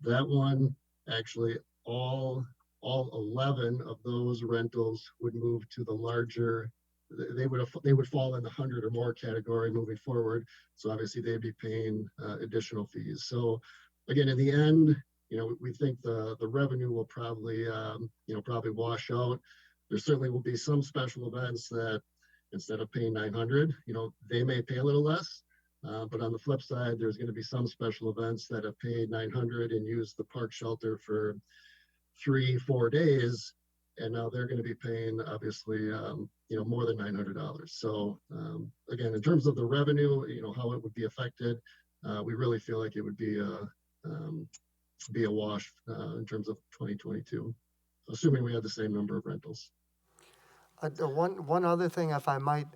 N: That one, actually, all 11 of those rentals would move to the larger. They would fall in the 100 or more category moving forward. So obviously they'd be paying additional fees. So again, in the end, we think the revenue will probably wash out. There certainly will be some special events that instead of paying 900, they may pay a little less. But on the flip side, there's going to be some special events that have paid 900 and used the park shelter for 3-4 days. And now they're going to be paying, obviously, more than $900. So again, in terms of the revenue, how it would be affected, we really feel like it would be a wash in terms of 2022, assuming we had the same number of rentals.
C: One other thing, if I might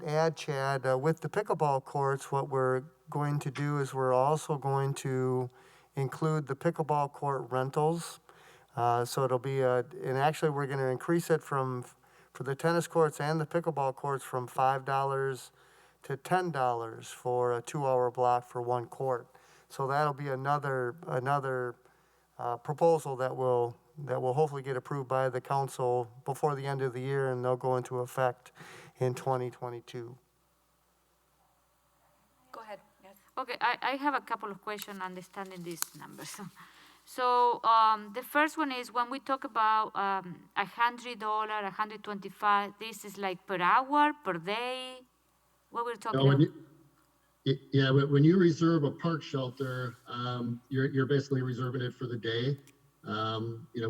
C: add, Chad, with the pickleball courts, what we're going to do is we're also going to include the pickleball court rentals. So it'll be and actually we're going to increase it for the tennis courts and the pickleball courts from $5 to $10 for a 2-hour block for 1 court. So that'll be another proposal that that will hopefully get approved by the council before the end of the year, and they'll go into effect in 2022.
A: Go ahead, yes.
J: Okay, I have a couple of questions understanding these numbers. So the first one is when we talk about $100, $125, this is like per hour, per day? What we're talking
N: No,
J: about?
N: Yeah, when you reserve a park shelter, you're basically reserving it for the day.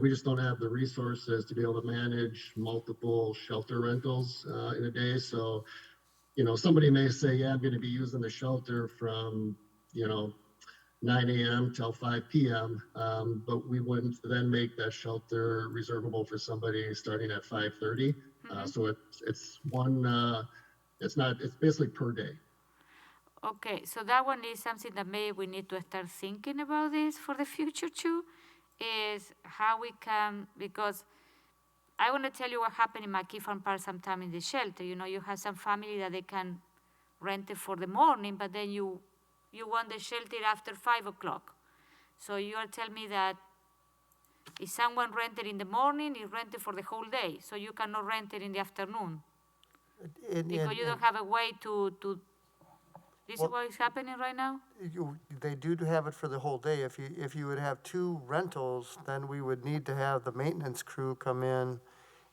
N: We just don't have the resources to be able to manage multiple shelter rentals in a day. So, somebody may say, yeah, I'm going to be using the shelter from, 9 a.m. till 5 p.m. But we wouldn't then make that shelter reservable for somebody starting at 5:30. So it's basically per day.
J: Okay, so that one is something that maybe we need to start thinking about this for the future too, is how we can, because I want to tell you what happened in McKee Farm Park sometime in the shelter. You have some family that they can rent it for the morning, but then you want the shelter after 5 o'clock. So you are telling me that if someone rented in the morning, it's rented for the whole day, so you cannot rent it in the afternoon. Because you don't have a way to this is what is happening right now?
C: They do have it for the whole day. If you would have 2 rentals, then we would need to have the maintenance crew come in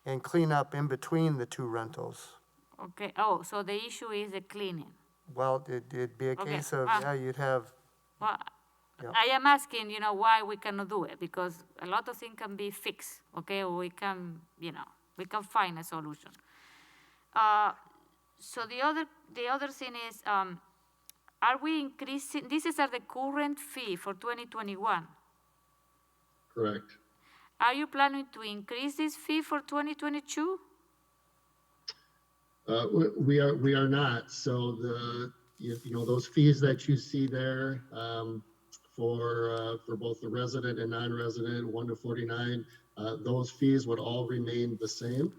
C: and clean up in between the 2 rentals.
J: Okay, oh, so the issue is the cleaning.
C: Well, it'd be a
J: Okay,
C: case of, you'd have,
J: Well,
C: Yeah.
J: I am asking, why we cannot do it, because a lot of things can be fixed, okay? Or we can, we can find a solution. So the other thing is, are we increasing, this is the current fee for 2021.
N: Correct.
J: Are you planning to increase this fee for 2022?
N: We are not. So those fees that you see there for both the resident and non-resident, 1 to 49, those fees would all remain the same.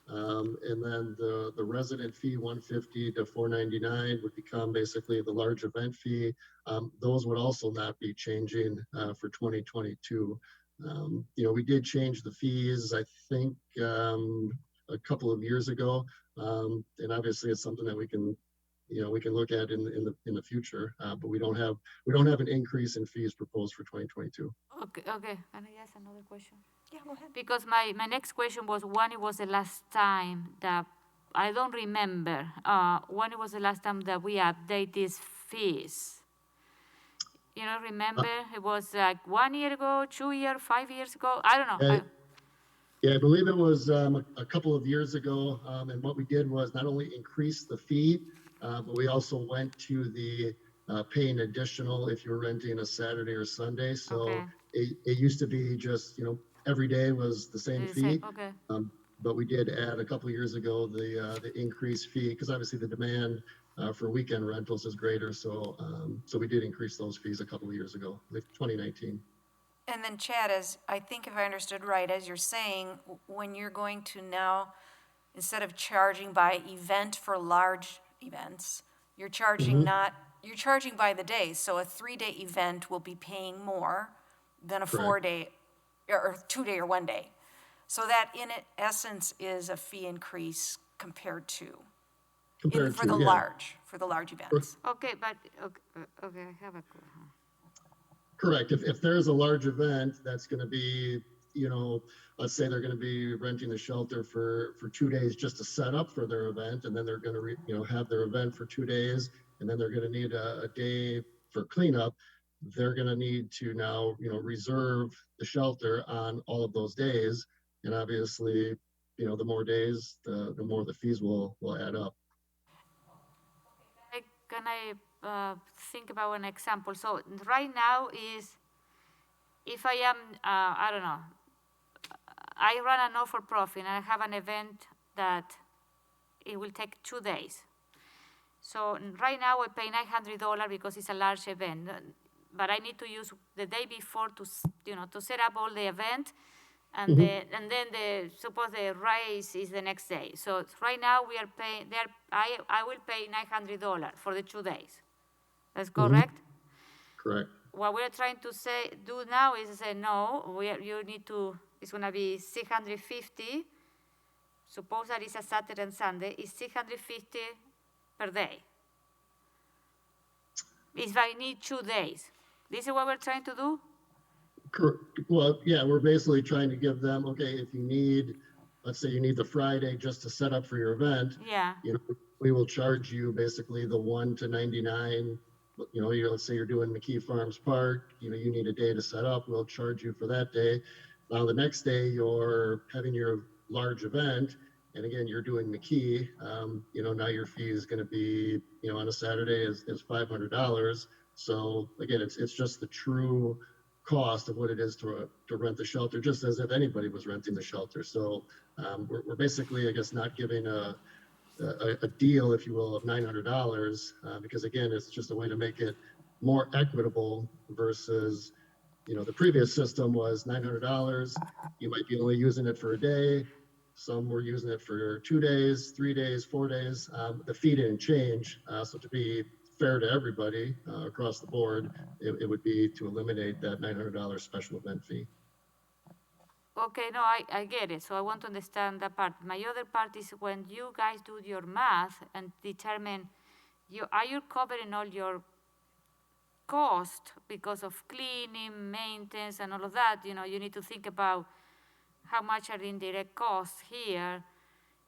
N: And then the resident fee, 150 to 499, would become basically the large event fee. Those would also not be changing for 2022. We did change the fees, I think, a couple of years ago, and obviously it's something that we can look at in the future. But we don't have an increase in fees proposed for 2022.
J: Okay. Can I ask another question?
A: Yeah, go ahead.
J: Because my next question was, when it was the last time that, I don't remember, when it was the last time that we update these fees? Remember? It was like 1 year ago, 2 years, 5 years ago? I don't know.
N: Yeah, I believe it was a couple of years ago. And what we did was not only increase the fee, but we also went to the paying additional if you're renting a Saturday or Sunday. So
J: Okay.
N: it used to be just, every day was the same fee.
J: Okay.
N: But we did add a couple of years ago the increased fee, because obviously the demand for weekend rentals is greater. So we did increase those fees a couple of years ago, like 2019.
A: And then Chad, I think if I understood right, as you're saying, when you're going to now, instead of charging by event for large events, you're charging you're charging by the day. So a 3-day event will be paying more than a 4-day or 2-day or 1 day. So that in essence is a fee increase compared to for the large events.
J: Okay, but, okay, I have a question.
N: Correct. If there's a large event that's going to be, let's say they're going to be renting the shelter for 2 days just to set up for their event, and then they're going to have their event for 2 days, and then they're going to need a day for cleanup. They're going to need to now, reserve the shelter on all of those days, and obviously, the more days, the more the fees will add up.
J: Can I think about an example? So right now is, if I am, I don't know, I run a not-for-profit and I have an event that it will take 2 days. So right now I pay $900 because it's a large event, but I need to use the day before to set up all the event, and then suppose the race is the next day. So right now we are paying there. I will pay $900 for the 2 days. That's correct?
N: Correct.
J: What we're trying to do now is say no. You need to it's gonna be 650. Suppose that it's a Saturday and Sunday, it's 650 per day. If I need 2 days. This is what we're trying to do?
N: Well, yeah, we're basically trying to give them, okay, if you need, let's say you need the Friday just to set up for your event,
J: Yeah.
N: you know, we will charge you basically the 1 to 99. You know, let's say you're doing McKee Farms Park, you know, you need a day to set up, we'll charge you for that day. Now, the next day you're having your large event, and again, you're doing McKee, you know, now your fee is going to be, you know, on a Saturday is $500. So again, it's just the true cost of what it is to rent the shelter, just as if anybody was renting the shelter. So we're basically, I guess, not giving a deal, if you will, of $900 because again, it's just a way to make it more equitable versus, you know, the previous system was $900. You might be only using it for a day. Some were using it for 2 days, 3 days, 4 days. The fee didn't change. So to be fair to everybody across the board, it would be to eliminate that $900 special event fee.
J: Okay, no, I get it. So I want to understand that part. My other part is when you guys do your math and determine, are you covering all your cost because of cleaning, maintenance, and all of that? You know, you need to think about how much are the indirect costs here,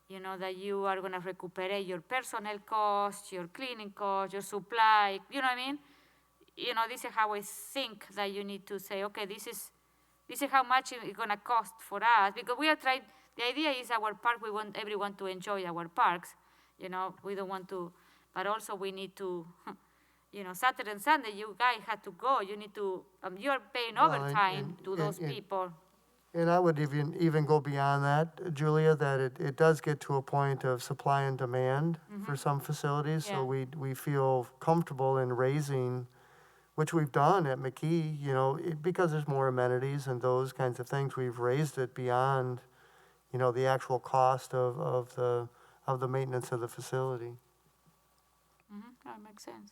J: you know, that you are going to recuperate your personnel costs, your cleaning costs, your supply, you know what I mean? You know, this is how I think that you need to say, okay, this is how much it's going to cost for us, because we are trying, the idea is our park, we want everyone to enjoy our parks, you know, we don't want to, but also we need to, you know, Saturday and Sunday, you guys have to go, you need to, you're paying overtime to those people.
C: And I would even go beyond that, Julia, that it does get to a point of supply and demand for some facilities.
J: Yeah.
C: So we feel comfortable in raising, which we've done at McKee, you know, because there's more amenities and those kinds of things. We've raised it beyond, you know, the actual cost of the maintenance of the facility.
J: That makes sense.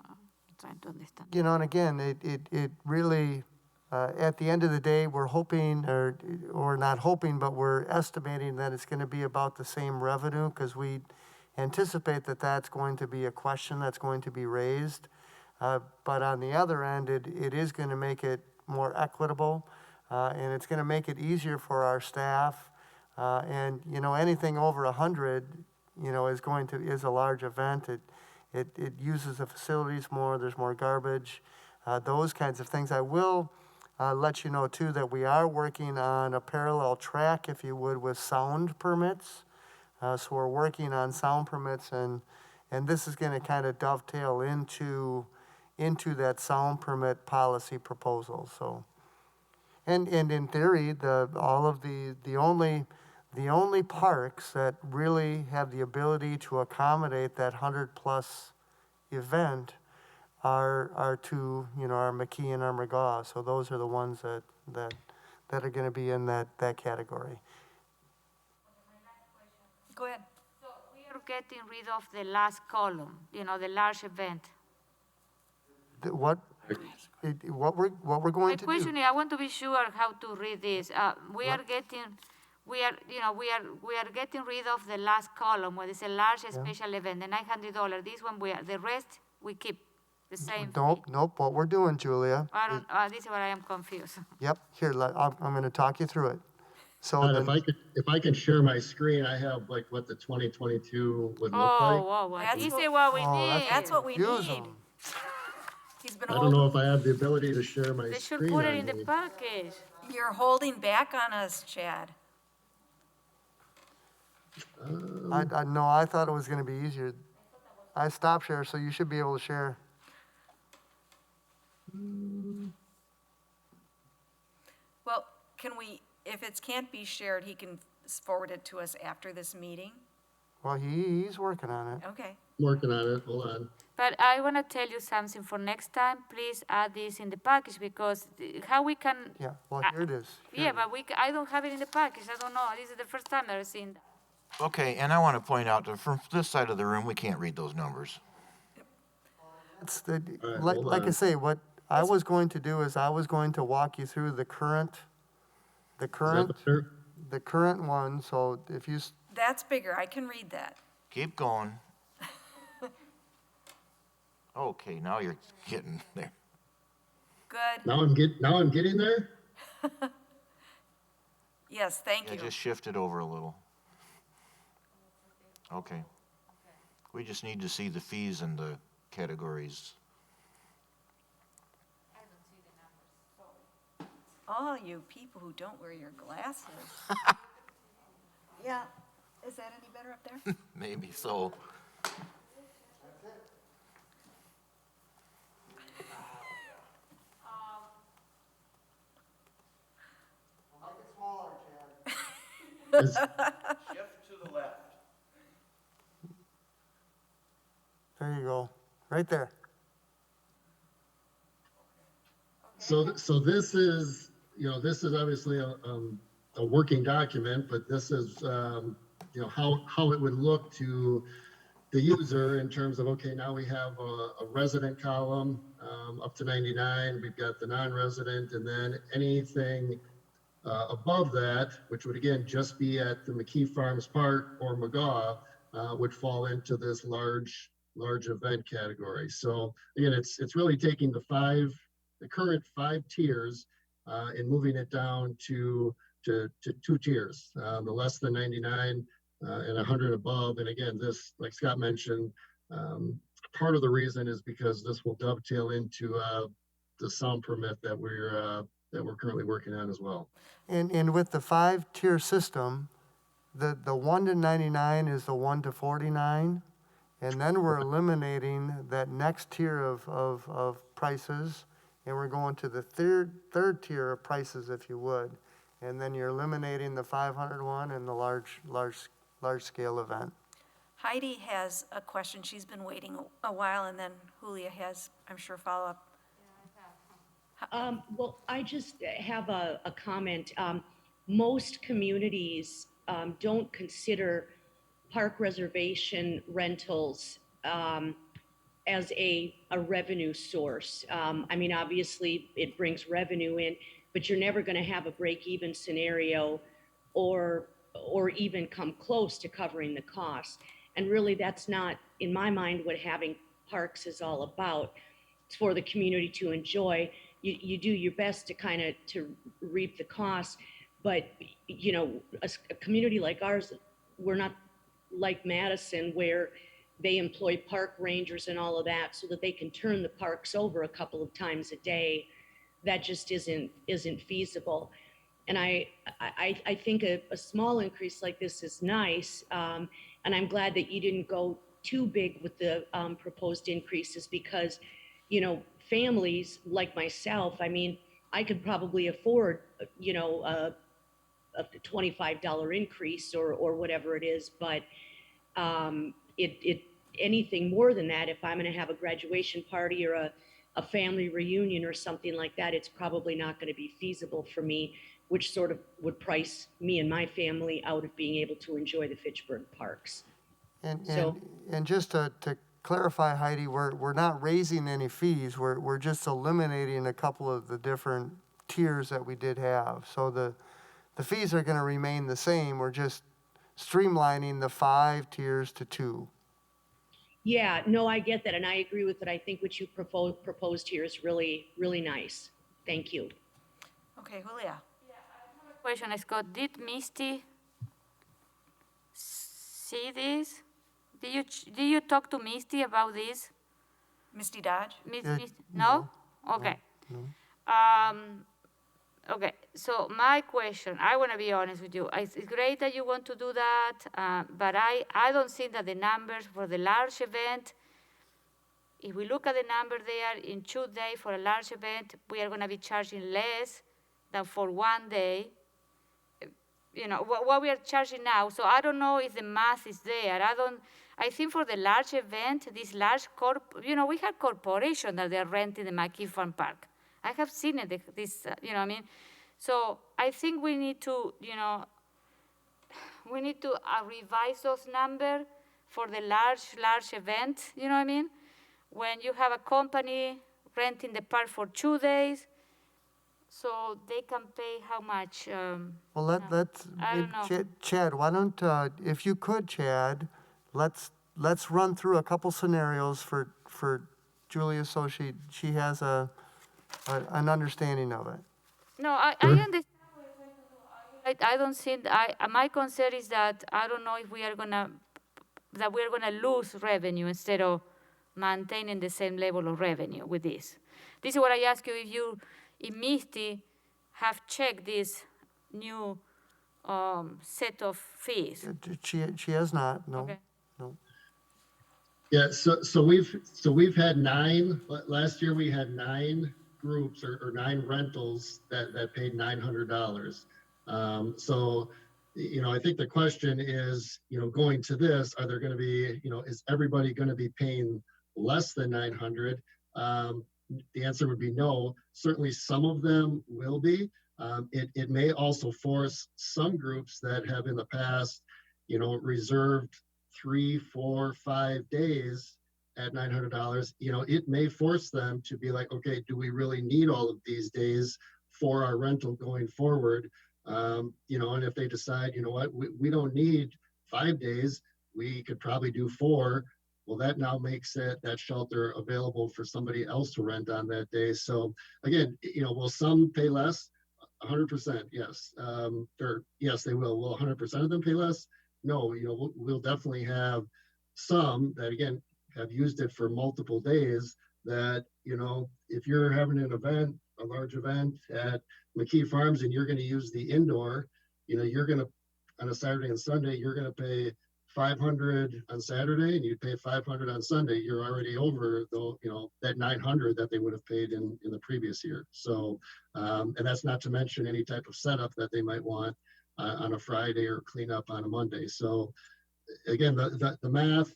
J: I'm trying to understand.
C: You know, and again, it really, at the end of the day, we're hoping, or not hoping, but we're estimating that it's going to be about the same revenue, because we anticipate that that's going to be a question that's going to be raised. But on the other end, it is going to make it more equitable, and it's going to make it easier for our staff. And, you know, anything over 100, you know, is a large event. It uses the facilities more, there's more garbage, those kinds of things. I will let you know, too, that we are working on a parallel track, if you would, with sound permits. So we're working on sound permits, and this is going to kind of dovetail into that sound permit policy proposal. So, and in theory, the only parks that really have the ability to accommodate that 100+ event are two, you know, our McKee and our McGaw. So those are the ones that are going to be in that category.
A: Go ahead.
J: So we are getting rid of the last column, you know, the large event.
C: What we're going to
J: My question
C: do?
J: is, I want to be sure how to read this. We are getting rid of the last column where it's a large special event, the $900. This one the rest we keep the same.
C: Nope. What we're doing, Julia.
J: This is where I am confused.
C: Yep. Here, I'm going to talk you through it. So
N: if I can share my screen, I have like what the 2022 would look like.
J: Oh,
A: That's
J: this
A: what-
J: is what we need.
A: That's what we
C: Use
A: need.
C: 'em.
A: He's been
N: I don't know
A: holding,
N: if I have the ability to share my
J: They should
N: screen
J: put it
N: on
J: in the
N: me.
J: package.
A: you're holding back on us, Chad.
C: No, I thought it was going to be easier. I stopped share, so you should be able to share.
A: Well, if it can't be shared, he can forward it to us after this meeting?
C: Well, he's working on it.
A: Okay.
N: Working on it, hold on.
J: But I want to tell you something for next time. Please add this in the package, because how we can.
C: Yeah, well, here it is.
J: Yeah, but I don't have it in the package. I don't know. This is the first time I've seen that.
B: Okay, and I want to point out that from this side of the room, we can't read those numbers.
C: It's
N: right,
C: like
N: hold
C: I
N: on.
C: say, what I was going to do is I was going to walk you through the current The
N: Is that
C: current,
N: better?
C: the current one, so if you,
A: That's bigger, I can read that.
B: Keep going. Okay, now you're getting there.
A: Good,
N: Now I'm getting there?
A: yes, thank
B: Yeah,
A: you.
B: just shift it over a little. Okay. We just need to see the fees and the categories.
A: All you people who don't wear your glasses. Yeah, is that any better up there?
B: Maybe so.
N: Is-
B: Shift to the left.
C: there you go, right there.
N: So this is, this is obviously a working document, but this is, how it would look to the user in terms of, okay, now we have a resident column up to 99, we've got the non-resident, and then anything above that, which would again just be at the McKee Farms Park or McGaw, would fall into this large event category. So again, it's really taking the current 5 tiers and moving it down to 2 tiers, the less than 99 and 100 above. And again, this, like Scott mentioned, part of the reason is because this will dovetail into the sound permit that we're currently working on as well.
C: And with the 5-tier system, the 1 to 99 is the 1 to 49. And then we're eliminating that next tier of prices, and we're going to the third tier of prices, if you would. And then you're eliminating the 501 and the large scale event.
A: Heidi has a question. She's been waiting a while, and then Julia has, I'm sure, follow-up.
M: Well, I just have a comment. Most communities don't consider park reservation rentals as a revenue source. I mean, obviously, it brings revenue in, but you're never going to have a break-even scenario or even come close to covering the costs. And really, that's not, in my mind, what having parks is all about. It's for the community to enjoy. You do your best to kind of to reap the costs, but a community like ours, we're not like Madison, where they employ park rangers and all of that so that they can turn the parks over a couple of times a day. That just isn't feasible. And I think a small increase like this is nice, and I'm glad that you didn't go too big with the proposed increases, because families like myself, I mean, I could probably afford a $25 increase or whatever it is, but anything more than that, if I'm going to have a graduation party or a family reunion or something like that, it's probably not going to be feasible for me, which sort of would price me and my family out of being able to enjoy the Fitchburg parks.
C: And just to clarify, Heidi, we're not raising any fees. We're just eliminating a couple of the different tiers that we did have. So the fees are going to remain the same. We're just streamlining the 5 tiers to 2.
M: Yeah, no, I get that, and I agree with it. I think what you proposed here is really, really nice. Thank you.
A: Okay, Julia.
J: Question, Scott, did Misty see this? Did you talk to Misty about this?
A: Misty Dodge?
J: No? Okay. Okay, so my question, I want to be honest with you. It's great that you want to do that, but I don't think that the numbers for the large event, if we look at the number there in 2 days for a large event, we are going to be charging less than for 1 day. What we are charging now. So I don't know if the math is there. I think for the large event, this large we have corporations that they're renting the McKee Farm Park. I have seen it, So I think we need to, revise those numbers for the large event, When you have a company renting the park for 2 days. so they can pay how much?
C: Well,
J: I don't know.
C: Chad, why don't, if you could, Chad, let's run through a couple scenarios for Julia so she has an understanding of it.
J: No, I understand. I don't think, my concern is that I don't know if we're gonna lose revenue instead of maintaining the same level of revenue with this. This is what I ask you, if Misty have checked this new set of fees.
C: She has not, no,
J: Okay.
C: no.
N: Yeah, so we've had last year we had 9 groups or 9 rentals that paid $900. So, I think the question is, going to this, are there going to be, is everybody going to be paying less than 900? The answer would be no. Certainly some of them will be. It may also force some groups that have in the past, reserved 3, 4, 5 days at $900, it may force them to be like, okay, do we really need all of these days for our rental going forward? And if they decide, what, we don't need 5 days, we could probably do 4. Well, that now makes that shelter available for somebody else to rent on that day. So again, will some pay less? 100%, yes. Yes, they will. Will 100% of them pay less? No, we'll definitely have some that, again, have used it for multiple days that, if you're having an event, a large event at McKee Farms and you're going to use the indoor, you're going to, on a Saturday and Sunday, you're going to pay $500 on Saturday and you pay $500 on Sunday. You're already over that $900 that they would have paid in the previous year. So, and that's not to mention any type of setup that they might want on a Friday or clean up on a Monday. So again, the math,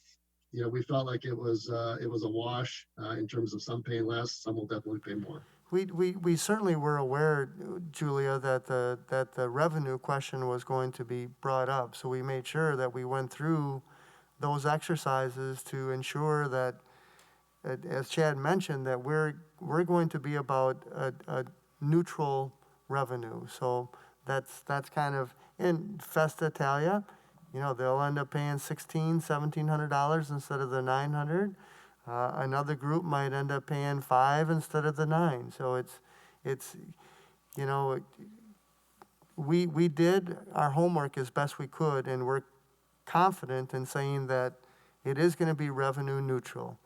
N: we felt like it was a wash in terms of some paying less, some will definitely pay more.
C: We certainly were aware, Julia, that the revenue question was going to be brought up. So we made sure that we went through those exercises to ensure that, as Chad mentioned, that we're going to be about a neutral revenue. So that's kind of in Festa Italia, they'll end up paying $1,700 instead of the $900. Another group might end up paying 5 instead of the 9. So we did our homework as best we could, and we're confident in saying that it is going to be revenue neutral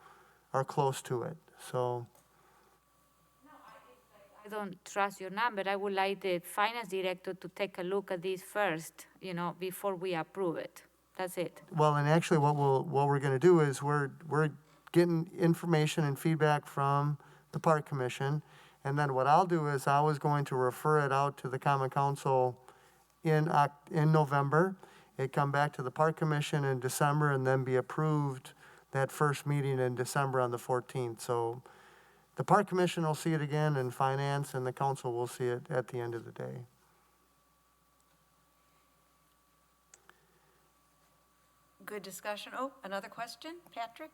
C: or close to it. So.
J: I don't trust your number. I would like the finance director to take a look at this first, before we approve it. That's it.
C: Well, and actually what we're going to do is we're getting information and feedback from the Park Commission. And then what I'll do is I was going to refer it out to the Common Council in November. It come back to the Park Commission in December and then be approved that first meeting in December on the 14th. So the Park Commission will see it again in finance and the council will see it at the end of the day.
A: Good discussion. Oh, another question, Patrick?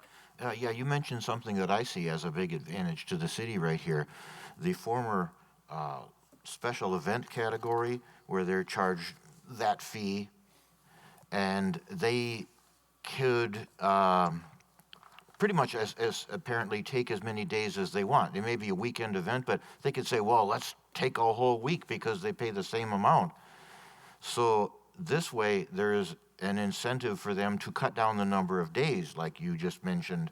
B: Yeah, you mentioned something that I see as a big advantage to the city right here. The former special event category where they're charged that fee, and they could pretty much as apparently take as many days as they want. It may be a weekend event, but they could say, well, let's take a whole week because they pay the same amount. So this way, there is an incentive for them to cut down the number of days, like you just mentioned,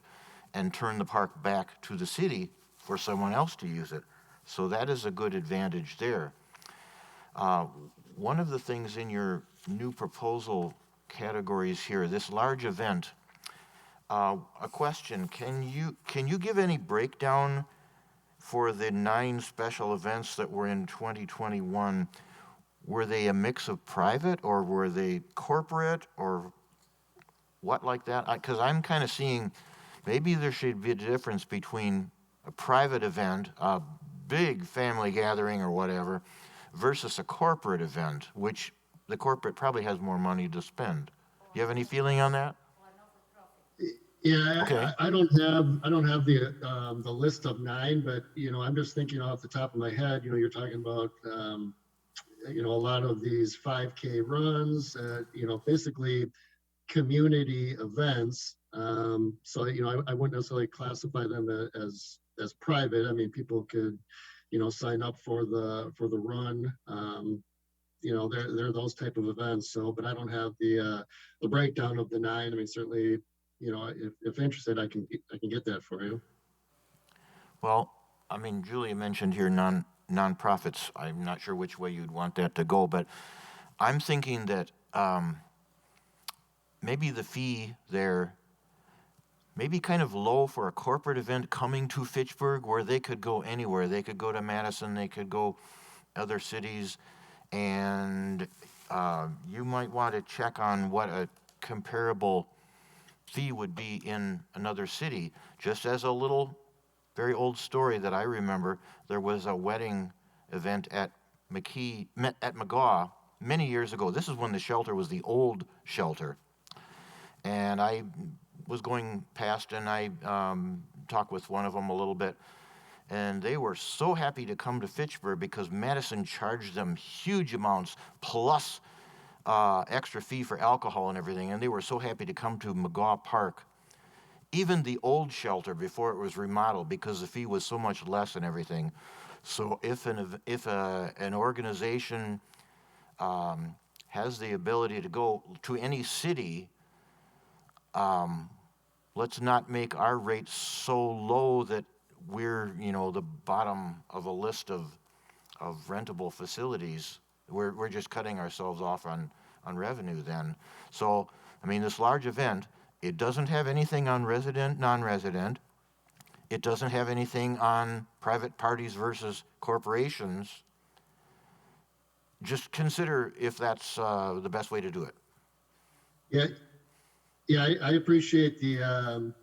B: and turn the park back to the city for someone else to use it. So that is a good advantage there. One of the things in your new proposal categories here, this large event, a question, can you give any breakdown for the 9 special events that were in 2021? Were they a mix of private or were they corporate or what like that? Because I'm kind of seeing maybe there should be a difference between a private event, a big family gathering or whatever, versus a corporate event, which the corporate probably has more money to spend. Do you have any feeling on that?
N: Yeah,
B: Okay.
N: I don't have the list of 9, but, I'm just thinking off the top of my head, you're talking about, a lot of these 5K runs, basically community events. So, I wouldn't necessarily classify them as private. I mean, people could, sign up for the run. They're those type of events. So, but I don't have the breakdown of the 9. I mean, certainly, if interested, I can get that for you.
B: Well, I mean, Julia mentioned here nonprofits. I'm not sure which way you'd want that to go, but I'm thinking that maybe the fee there may be kind of low for a corporate event coming to Fitchburg, where they could go anywhere. They could go to Madison, they could go other cities, and you might want to check on what a comparable fee would be in another city. Just as a little, very old story that I remember, there was a wedding event at McGaw many years ago. This is when the shelter was the old shelter. And I was going past and I talked with one of them a little bit. And they were so happy to come to Fitchburg because Madison charged them huge amounts plus extra fee for alcohol and everything. And they were so happy to come to McGaw Park. Even the old shelter before it was remodeled, because the fee was so much less and everything. So if an organization has the ability to go to any city, let's not make our rates so low that we're, the bottom of a list of rentable facilities. We're just cutting ourselves off on revenue then. So, I mean, this large event, it doesn't have anything on resident, non-resident. It doesn't have anything on private parties versus corporations. Just consider if that's the best way to do it.
N: Yeah, I appreciate the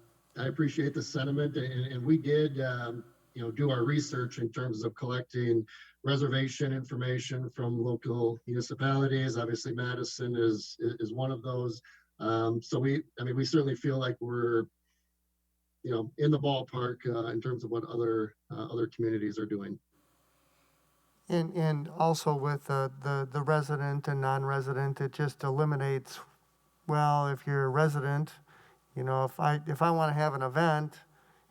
N: sentiment, and we did do our research in terms of collecting reservation information from local municipalities. Obviously, Madison is one of those. So we certainly feel like we're in the ballpark in terms of what other communities are doing.
C: And also with the resident and non-resident, it just eliminates, well, if you're a resident, if I want to have an event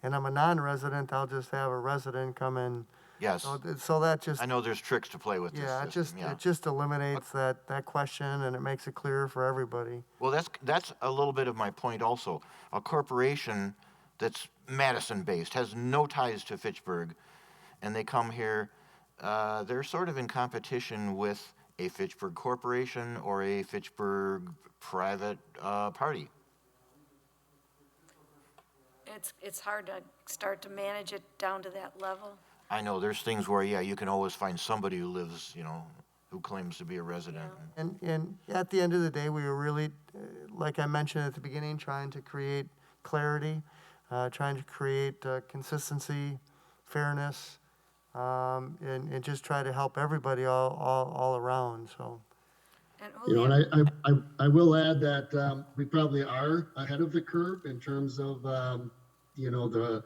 C: and I'm a non-resident, I'll just have a resident come in.
B: Yes.
C: So that just,
B: I know there's tricks to play with this system.
C: it just eliminates that question, and it makes it clearer for everybody.
B: Well, that's a little bit of my point also. A corporation that's Madison-based, has no ties to Fitchburg, and they come here, they're sort of in competition with a Fitchburg corporation or a Fitchburg private party.
A: It's hard to start to manage it down to that level.
B: I know there's things where, you can always find somebody who lives, who claims to be a resident.
C: And at the end of the day, we were really, like I mentioned at the beginning, trying to create clarity, trying to create consistency, fairness, and just try to help everybody all around, so.
N: And I will add that we probably are ahead of the curve in terms of the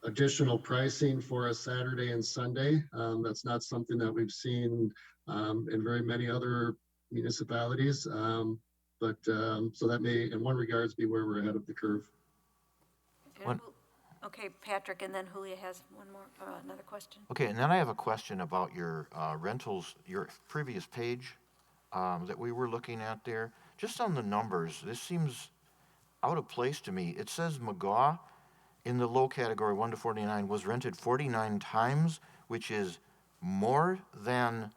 N: additional pricing for a Saturday and Sunday. That's not something that we've seen in very many other municipalities. But so that may, in one regards, be where we're ahead of the curve.
A: Okay, Patrick, and then Julia has another question.
B: Okay, and then I have a question about your rentals, your previous page that we were looking at there. Just on the numbers, this seems out of place to me. It says McGaw in the low category 1 to 49 was rented 49 times, which is more than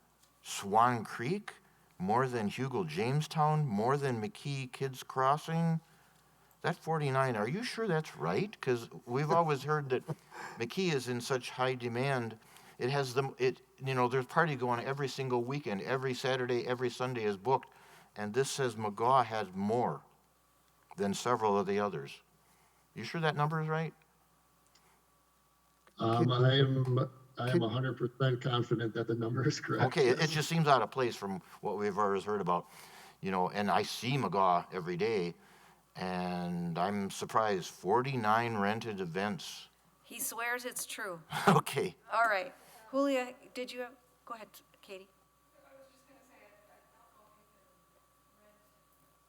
B: Swan Creek, more than Hugel Jamestown, more than McKee Kids Crossing. That 49, are you sure that's right? Because we've always heard that McKee is in such high demand. It has there's party going every single weekend, every Saturday, every Sunday is booked, and this says McGaw has more than several of the others. You sure that number is right?
N: I am 100% confident that the number is correct.
B: Okay, it just seems out of place from what we've always heard about, and I see McGaw every day, And I'm surprised, 49 rented events.
A: He swears it's true.
B: Okay.
A: All right. Julia, did you have, go ahead, Katie.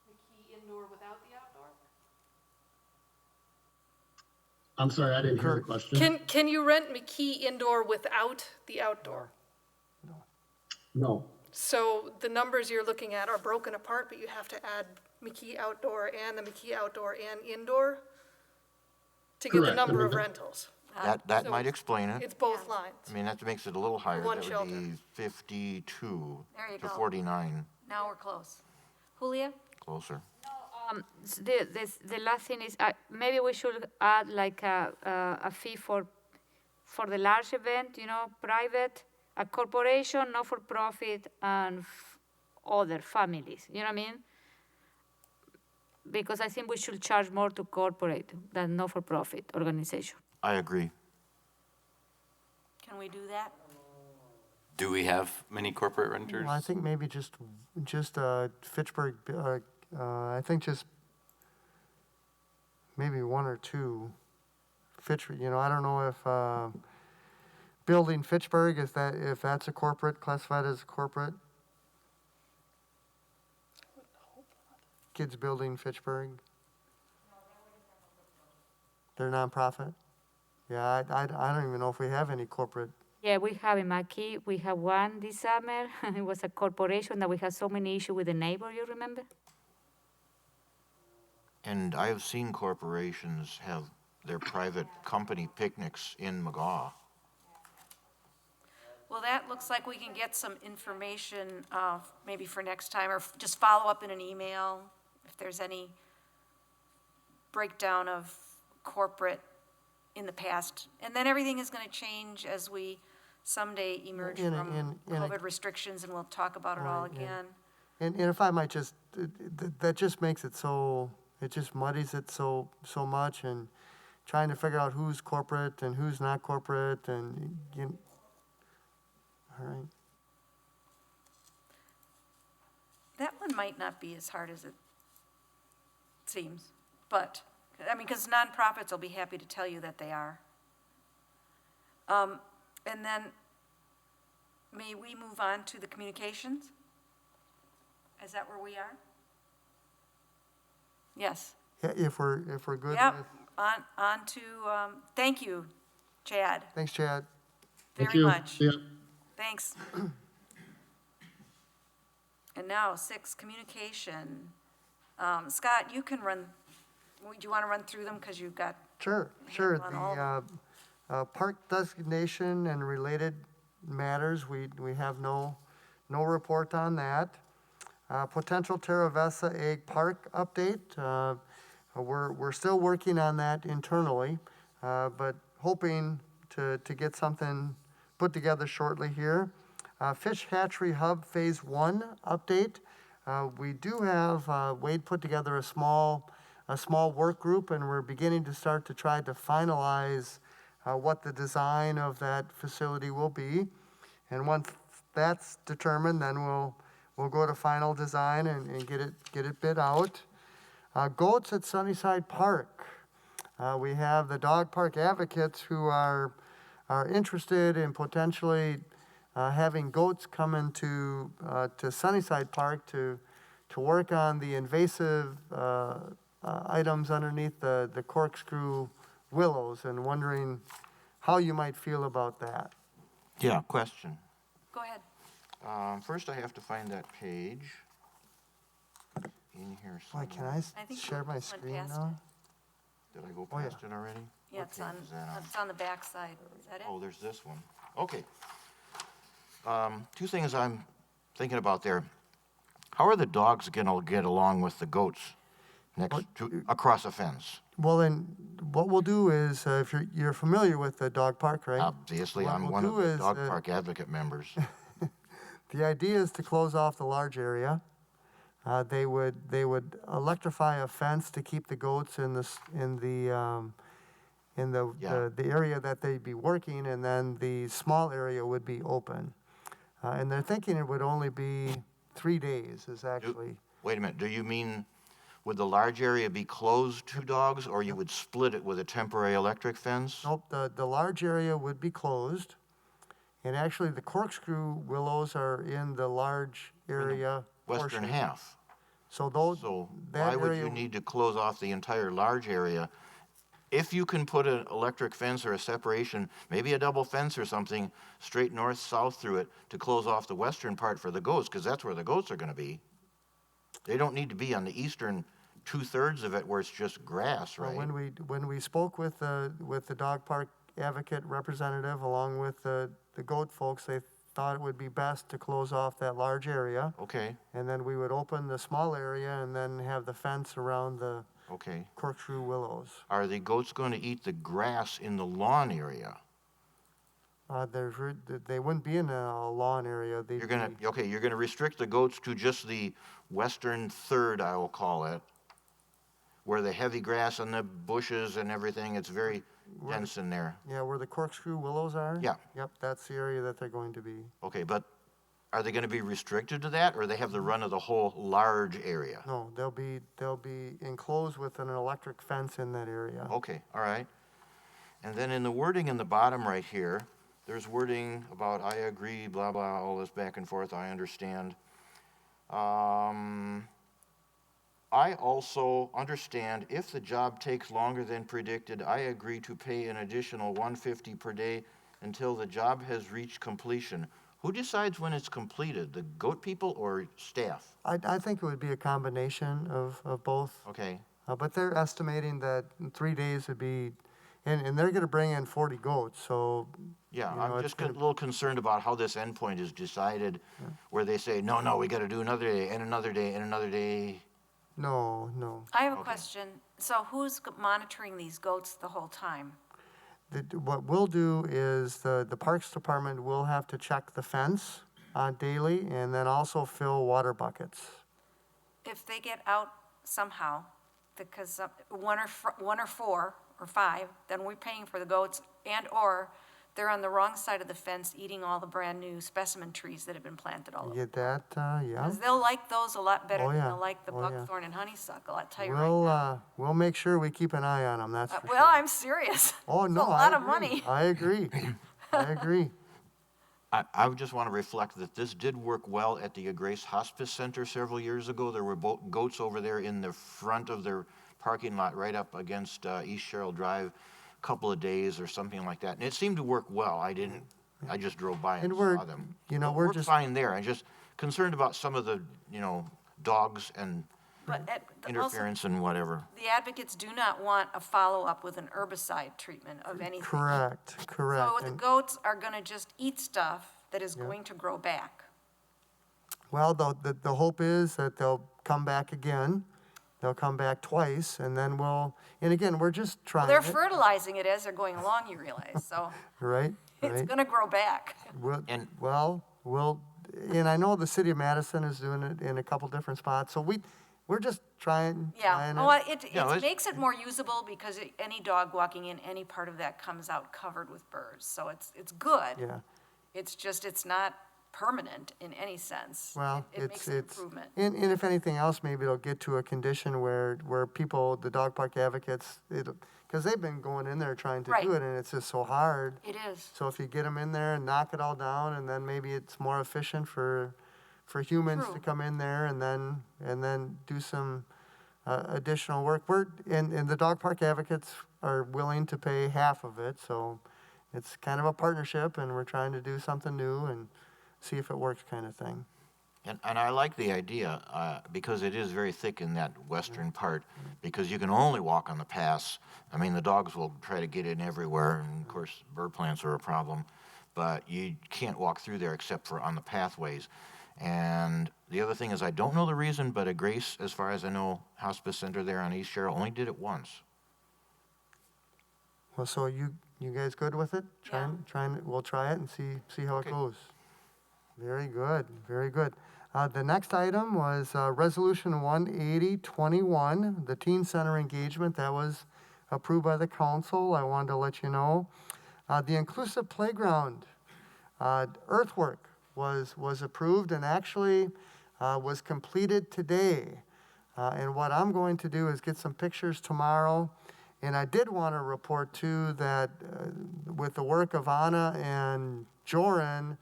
I: McKee indoor without the outdoor?
N: I'm sorry, I didn't hear the question.
I: Can you rent McKee indoor without the outdoor?
N: No.
I: So the numbers you're looking at are broken apart, but you have to add McKee outdoor and the McKee outdoor and indoor to get the
N: Correct.
I: number
N: I
I: of
N: mean,
I: rentals.
B: That
I: So
B: might explain it.
I: It's both lines.
B: I mean, that makes it a little higher.
I: one
B: That would
I: shelter.
B: be 52
A: There you
B: to
A: go.
B: 49,
A: Now we're close. Julia?
B: closer.
J: The last thing is, maybe we should add like a fee for the large event, private, a corporation, not-for-profit, and other families, you know what I mean? Because I think we should charge more to corporate than not-for-profit organization.
B: I agree.
A: Can we do that?
D: Do we have many corporate renters?
C: Well, I think maybe just Fitchburg, I think just maybe one or two. Fitchburg, I don't know if building Fitchburg, if that's a corporate, classified as a corporate. Kids building Fitchburg. They're nonprofit. Yeah, I don't even know if we have any corporate.
J: Yeah, we have in Maki, we have one this summer. It was a corporation that we had so many issues with the neighbor, you remember?
B: And I've seen corporations have their private company picnics in McGaw.
A: Well, that looks like we can get some information, maybe for next time, or just follow up in an email if there's any breakdown of corporate in the past. And then everything is going to change as we someday emerge from COVID restrictions, and we'll talk about it all
C: Right, yeah.
A: again.
C: And if I might just, that just makes it so, it just muddies it so much, and trying to figure out who's corporate and who's not corporate, and, all right.
A: That one might not be as hard as it seems, but, I mean, because nonprofits will be happy to tell you that they are. And then, may we move on to the communications? Is that where we are? Yes.
C: Yeah, if we're good
A: Yep,
C: with,
A: on to, thank you, Chad,
C: thanks, Chad.
N: Thank
A: very
N: you.
A: much.
N: Yeah.
A: Thanks. And now, 6, communication. Scott, you can run, do you want to run through them, because you've got,
C: Sure.
A: on all
C: The park designation and related matters, we have no report on that. Potential Terra Vesta Egg Park update. We're still working on that internally, but hoping to get something put together shortly here. Fish Hatchery Hub Phase 1 update. We do have, Wade put together a small work group, and we're beginning to start to try to finalize what the design of that facility will be. And once that's determined, then we'll go to final design and get it bid out. Goats at Sunnyside Park. We have the dog park advocates who are interested in potentially having goats come into to Sunnyside Park to work on the invasive items underneath the corkscrew willows, and wondering how you might feel about that.
B: Yeah, question.
A: go ahead.
B: First, I have to find that page in here
C: Why,
B: somewhere.
C: can I
A: I think
C: share
A: we
C: my
A: went
C: screen
A: past
C: now?
B: Did I go
C: Oh, yeah.
B: past it already?
A: Yeah,
B: What
A: it's
B: page
A: on,
B: is that on?
A: it's on the back side. Is that it?
B: Oh, there's this one. Okay. Two things I'm thinking about there. How are the dogs gonna get along with the goats across a fence?
C: Well, then, what we'll do is, if you're familiar with the dog park, right?
B: Obviously,
C: What
B: I'm
C: we'll
B: one of
C: do
B: the
C: is,
B: dog park advocate members.
C: The idea is to close off the large area. They would electrify a fence to keep the goats in the area that they'd be working, and then the small area would be open. And they're thinking it would only be 3 days is actually.
B: Wait a minute, do you mean would the large area be closed to dogs, or you would split it with a temporary electric fence?
C: Nope, the large area would be closed. And actually, the corkscrew willows are in the large area
B: Western
C: portion.
B: half.
C: So those,
B: So
C: that
B: why would you
C: area,
B: need to close off the entire large area? If you can put an electric fence or a separation, maybe a double fence or something, straight north, south through it to close off the western part for the goats, because that's where the goats are gonna be. They don't need to be on the eastern 2/3 of it where it's just grass,
C: well,
B: right?
C: when we spoke with the dog park advocate representative along with the goat folks, they thought it would be best to close off that large area.
B: Okay,
C: And then we would open the small area and then have the fence around the
B: okay.
C: corkscrew willows.
B: Are the goats going to eat the grass in the lawn area?
C: They wouldn't be in a lawn area. They'd
B: You're gonna,
C: be-
B: okay, you're gonna restrict the goats to just the western third, I will call it, where the heavy grass and the bushes and everything, it's very dense in there.
C: Yeah, where the corkscrew willows are?
B: Yeah.
C: Yep, that's the area that they're going to be.
B: Okay, but are they gonna be restricted to that, or they have the run of the whole large area?
C: No, they'll be enclosed with an electric fence in that area.
B: Okay, all right. And then in the wording in the bottom right here, there's wording about I agree, blah, blah, all this back and forth, I understand. I also understand if the job takes longer than predicted, I agree to pay an additional $150 per day until the job has reached completion. Who decides when it's completed, the goat people or staff?
C: I think it would be a combination of both.
B: Okay,
C: But they're estimating that in 3 days would be, and they're gonna bring in 40 goats, so.
B: yeah,
C: you know,
B: I'm
C: it's
B: just a
C: gonna-
B: little concerned about how this endpoint is decided, where they say, no, we gotta do another day, and another day, and another day.
C: No.
A: I have a question. So who's monitoring these goats the whole time?
C: What we'll do is the Parks Department will have to check the fence daily and then also fill water buckets.
A: If they get out somehow, because one or four or five, then we're paying for the goats, and/or they're on the wrong side of the fence eating all the brand-new specimen trees that have been planted all
C: You
A: over.
C: get that, yeah.
A: Because they'll like those a lot better
C: Oh,
A: than
C: yeah.
A: they'll like the
C: Oh, yeah.
A: buckthorn and honeysuckle, I'll tell you right now.
C: We'll make sure we keep an eye on them, that's for
A: Well,
C: sure.
A: I'm serious.
C: Oh,
A: It's
C: no,
A: a lot
C: I
A: of
C: agree.
A: money.
C: I agree. I agree.
B: I would just want to reflect that this did work well at the Grace Hospice Center several years ago. There were goats over there in the front of their parking lot right up against East Sherrill Drive, a couple of days or something like that. And it seemed to work well. I just drove by and
C: And we're,
B: saw them.
C: you know,
B: It
C: we're
B: worked
C: just,
B: fine there. I'm just concerned about some of the, dogs and
A: But also,
B: interference and whatever.
A: the advocates do not want a follow-up with an herbicide treatment of anything.
C: correct.
A: So the
C: And,
A: goats are gonna just eat stuff that is going to grow back.
C: well, the hope is that they'll come back again. They'll come back twice, and then and again, we're just
A: Well,
C: trying
A: they're
C: it,
A: fertilizing it as they're going along, you realize, so
C: right?
A: it's
C: Right.
A: gonna grow back.
B: And-
C: And I know the city of Madison is doing it in a couple different spots, so we're just trying
A: Yeah,
C: it.
A: it
B: it's-
A: makes it more usable because any dog walking in any part of that comes out covered with burrs, so it's good.
C: Yeah,
A: It's just, it's not permanent in any sense.
C: well,
A: It makes an improvement.
C: and if anything else, maybe it'll get to a condition where people, the dog park advocates, because they've been going in there trying to
A: Right.
C: do it, and it's just so hard.
A: It is.
C: So if you get them in there and knock it all down, and then maybe it's more efficient for humans to
A: True.
C: come in there and then do some additional work. And the dog park advocates are willing to pay half of it, so it's kind of a partnership, and we're trying to do something new and see if it works kind of thing.
B: And I like the idea, because it is very thick in that western part, because you can only walk on the paths. I mean, the dogs will try to get in everywhere, and of course, bird plants are a problem, but you can't walk through there except for on the pathways. And the other thing is, I don't know the reason, but a Grace, as far as I know, hospice center there on East Sherrill only did it once.
C: Well, so you guys good with it? We'll try it and see how it goes. Very good, very good. The next item was Resolution 18021, the Teen Center engagement. That was approved by the council. I wanted to let you know. The inclusive playground earthwork was approved and actually was completed today. And what I'm going to do is get some pictures tomorrow. And I did want to report too that with the work of Anna and Joran,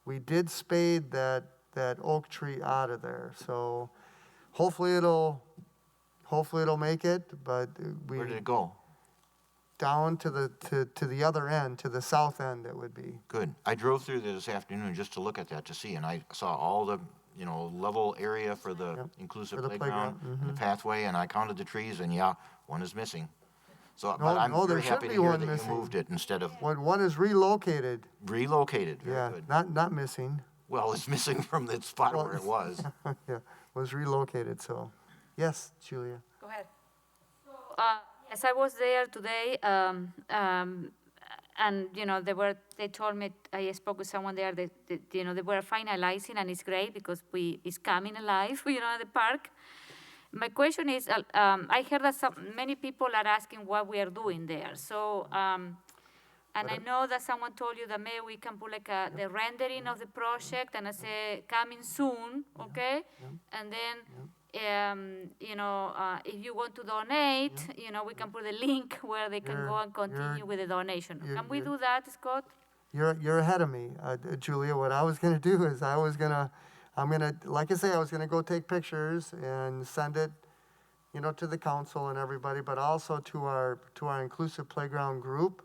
C: we did spade that oak tree out of there. So hopefully it'll make it, but we.
B: Where did it go?
C: Down to the other end, to the south end it would be.
B: Good. I drove through there this afternoon just to look at that, to see, and I saw all the, level area for the
C: Yep,
B: inclusive
C: for the
B: playground
C: playground,
B: and the pathway, and I counted the trees, and yeah, one is missing. So,
C: No,
B: but I'm
C: no, there
B: very
C: should
B: happy to
C: be
B: hear
C: one
B: that you
C: missing.
B: moved it instead of
C: One is relocated.
B: relocated. Very
C: Yeah,
B: good.
C: not missing.
B: Well, it's missing from the spot
C: Well,
B: where it was.
C: Yeah, was relocated, so. Yes, Julia.
A: Go ahead.
J: Yes, I was there today, and, they told me, I spoke with someone there, that they were finalizing, and it's great because it's coming alive, at the park. My question is, I heard that many people are asking what we are doing there. So, and I know that someone told you that maybe we can put like the rendering of the project and I say coming soon, okay? And then, if you want to donate, we can put a link where they can go and continue with the donation. Can we do that, Scott?
C: You're ahead of me, Julia. What I was gonna do is like I say, I was gonna go take pictures and send it, to the council and everybody, but also to our inclusive playground group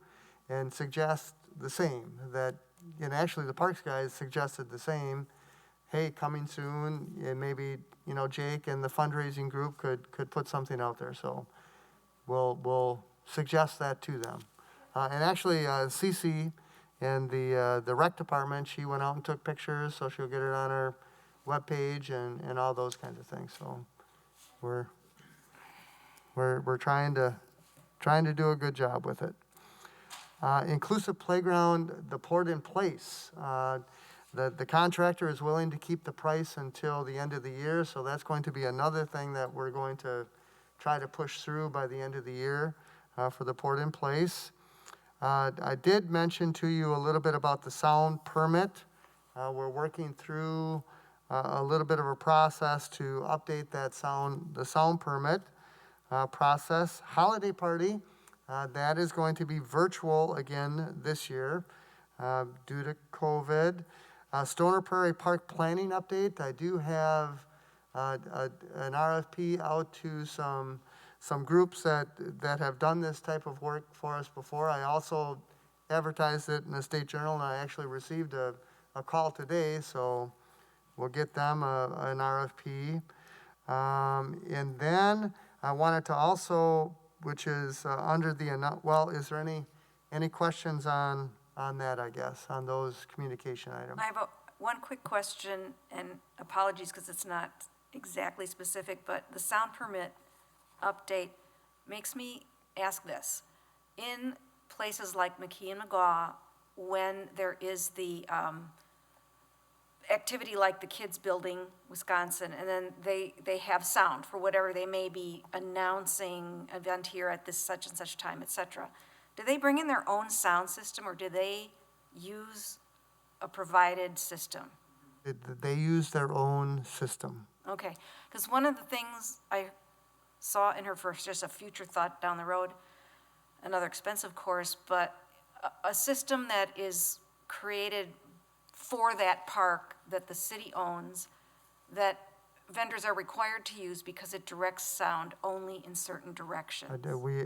C: and suggest the same, and actually the parks guys suggested the same. Hey, coming soon, and maybe, Jake and the fundraising group could put something out there. So we'll suggest that to them. And actually, Cece and the rec department, she went out and took pictures, so she'll get it on her webpage and all those kinds of things. So we're trying to do a good job with it. Inclusive playground, the port in place. The contractor is willing to keep the price until the end of the year, so that's going to be another thing that we're going to try to push through by the end of the year for the port in place. I did mention to you a little bit about the sound permit. We're working through a little bit of a process to update the sound permit process. Holiday party, that is going to be virtual again this year due to COVID. Stoner Prairie Park planning update. I do have an RFP out to some groups that have done this type of work for us before. I also advertised it in the State Journal, and I actually received a call today, so we'll get them an RFP. And then I wanted to also, which is under the, is there any questions on that, I guess, on those communication items?
A: I have one quick question, and apologies because it's not exactly specific, but the sound permit update makes me ask this. In places like McKee and McGaw, when there is the activity like the Kids Building, Wisconsin, and then they have sound for whatever they may be announcing event here at this such and such time, et cetera. Do they bring in their own sound system, or do they use a provided system?
C: They use their own system.
A: Okay, because one of the things I saw in her first, just a future thought down the road, another expensive course, but a system that is created for that park that the city owns, that vendors are required to use because it directs sound only in certain directions.
C: We're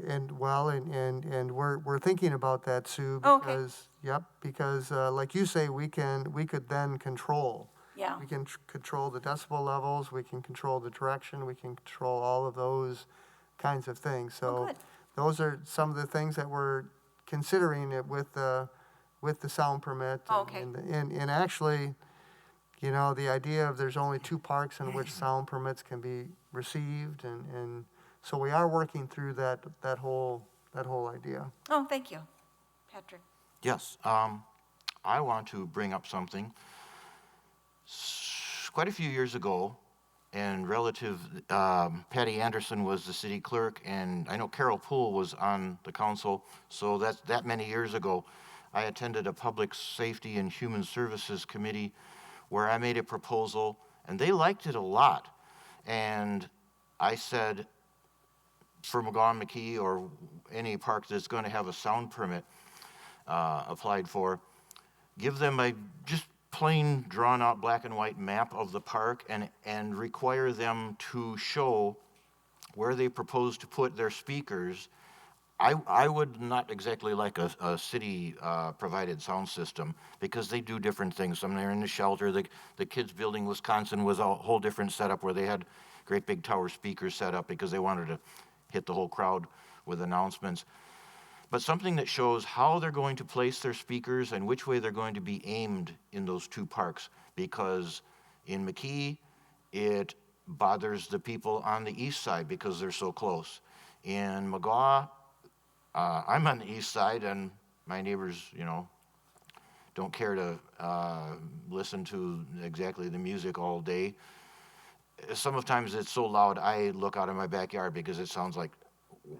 C: thinking about that, Sue,
A: Oh, okay.
C: because like you say, we could then control.
A: Yeah.
C: We can control the decibel levels, we can control the direction, we can control all of those kinds of things. So
A: good.
C: those are some of the things that we're considering it with the sound permit.
A: Oh, okay.
C: And actually, the idea of there's only 2 parks in which sound permits can be received, and so we are working through that whole idea.
A: Oh, thank you. Patrick?
B: Yes, I want to bring up something. Quite a few years ago, and relative, Patty Anderson was the city clerk, and I know Carol Poole was on the council, so that's that many years ago. I attended a Public Safety and Human Services Committee where I made a proposal, and they liked it a lot. And I said, for McGaw, McKee, or any park that's going to have a sound permit applied for, give them a just plain drawn-out black and white map of the park and require them to show where they propose to put their speakers. I would not exactly like a city provided sound system, because they do different things. Some they're in the shelter. The kids building Wisconsin was a whole different setup where they had great big tower speakers set up because they wanted to hit the whole crowd with announcements. But something that shows how they're going to place their speakers and which way they're going to be aimed in those two parks, because in McKee, it bothers the people on the east side because they're so close. In McGaw, I'm on the east side, and my neighbors, don't care to listen to exactly the music all day. Sometimes it's so loud, I look out in my backyard because it sounds like,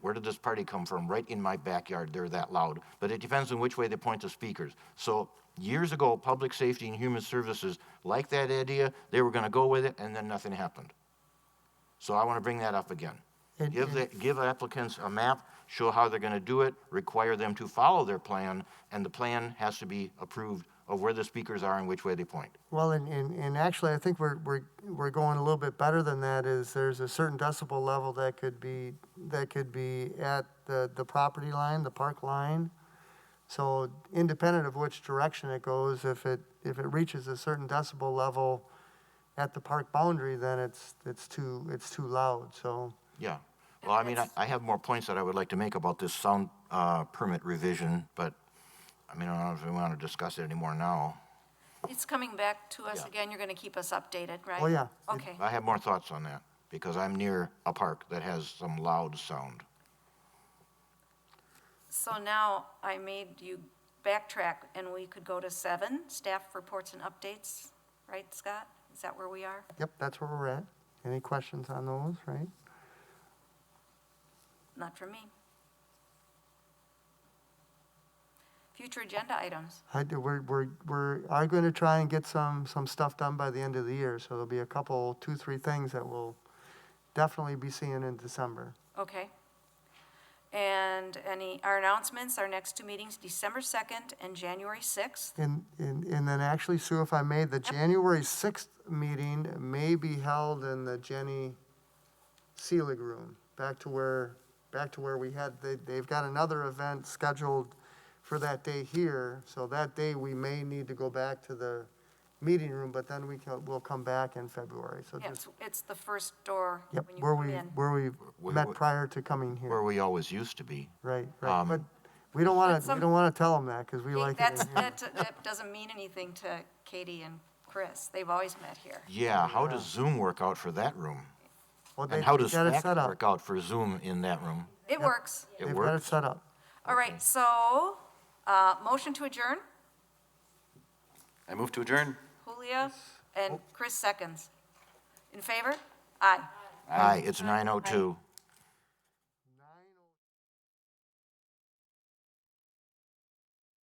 B: where did this party come from? Right in my backyard, they're that loud. But it depends on which way they point the speakers. So years ago, Public Safety and Human Services liked that idea. They were going to go with it, and then nothing happened. So I want to bring that up again. Give applicants a map, show how they're going to do it, require them to follow their plan, and the plan has to be approved of where the speakers are and which way they point.
C: Well, and actually, I think we're going a little bit better than that. Is there's a certain decibel level that could be at the property line, the park line. So independent of which direction it goes, if it reaches a certain decibel level at the park boundary, then it's too loud. So
B: Yeah. Well, I mean, I have more points that I would like to make about this sound permit revision, but I mean, I don't know if we want to discuss it anymore now.
A: It's coming back to us
B: Yeah.
A: again. You're going to keep us updated, right?
C: Oh, yeah.
A: Okay.
B: I have more thoughts on that because I'm near a park that has some loud sound.
A: So now I made you backtrack, and we could go to 7, staff reports and updates, right, Scott? Is that where we are?
C: Yep, that's where we're at. Any questions on those, right?
A: Not from me. Future agenda items.
C: We are going to try and get some stuff done by the end of the year. So there'll be a couple, 2, 3 things that we'll definitely be seeing in December.
A: Okay. And our announcements, our next 2 meetings, December 2nd and January 6th.
C: And then actually, Sue, if I may, the January 6th meeting may be held in the Jenny Seelig room, back to where we had, they've got another event scheduled for that day here. So that day, we may need to go back to the meeting room, but then we'll come back in February. So
A: Yeah,
C: just,
A: it's the first door
C: yep,
A: when you
C: where
A: come in.
C: we met prior to coming here.
B: Where we always used to be.
C: Right. But we don't want to tell them that, because we like it in here.
A: That doesn't mean anything to Katie and Chris. They've always met here.
B: Yeah, how does Zoom work out for that room?
C: Well,
B: And how does
C: got it
B: fax
C: set up.
B: work out for Zoom in that room?
A: It works.
B: It
C: They've got it
B: works?
C: set up.
A: All right, so, motion to adjourn,
D: I move to adjourn.
A: Julia and Chris seconds. In favor? Aye.
B: Aye, it's 9:02.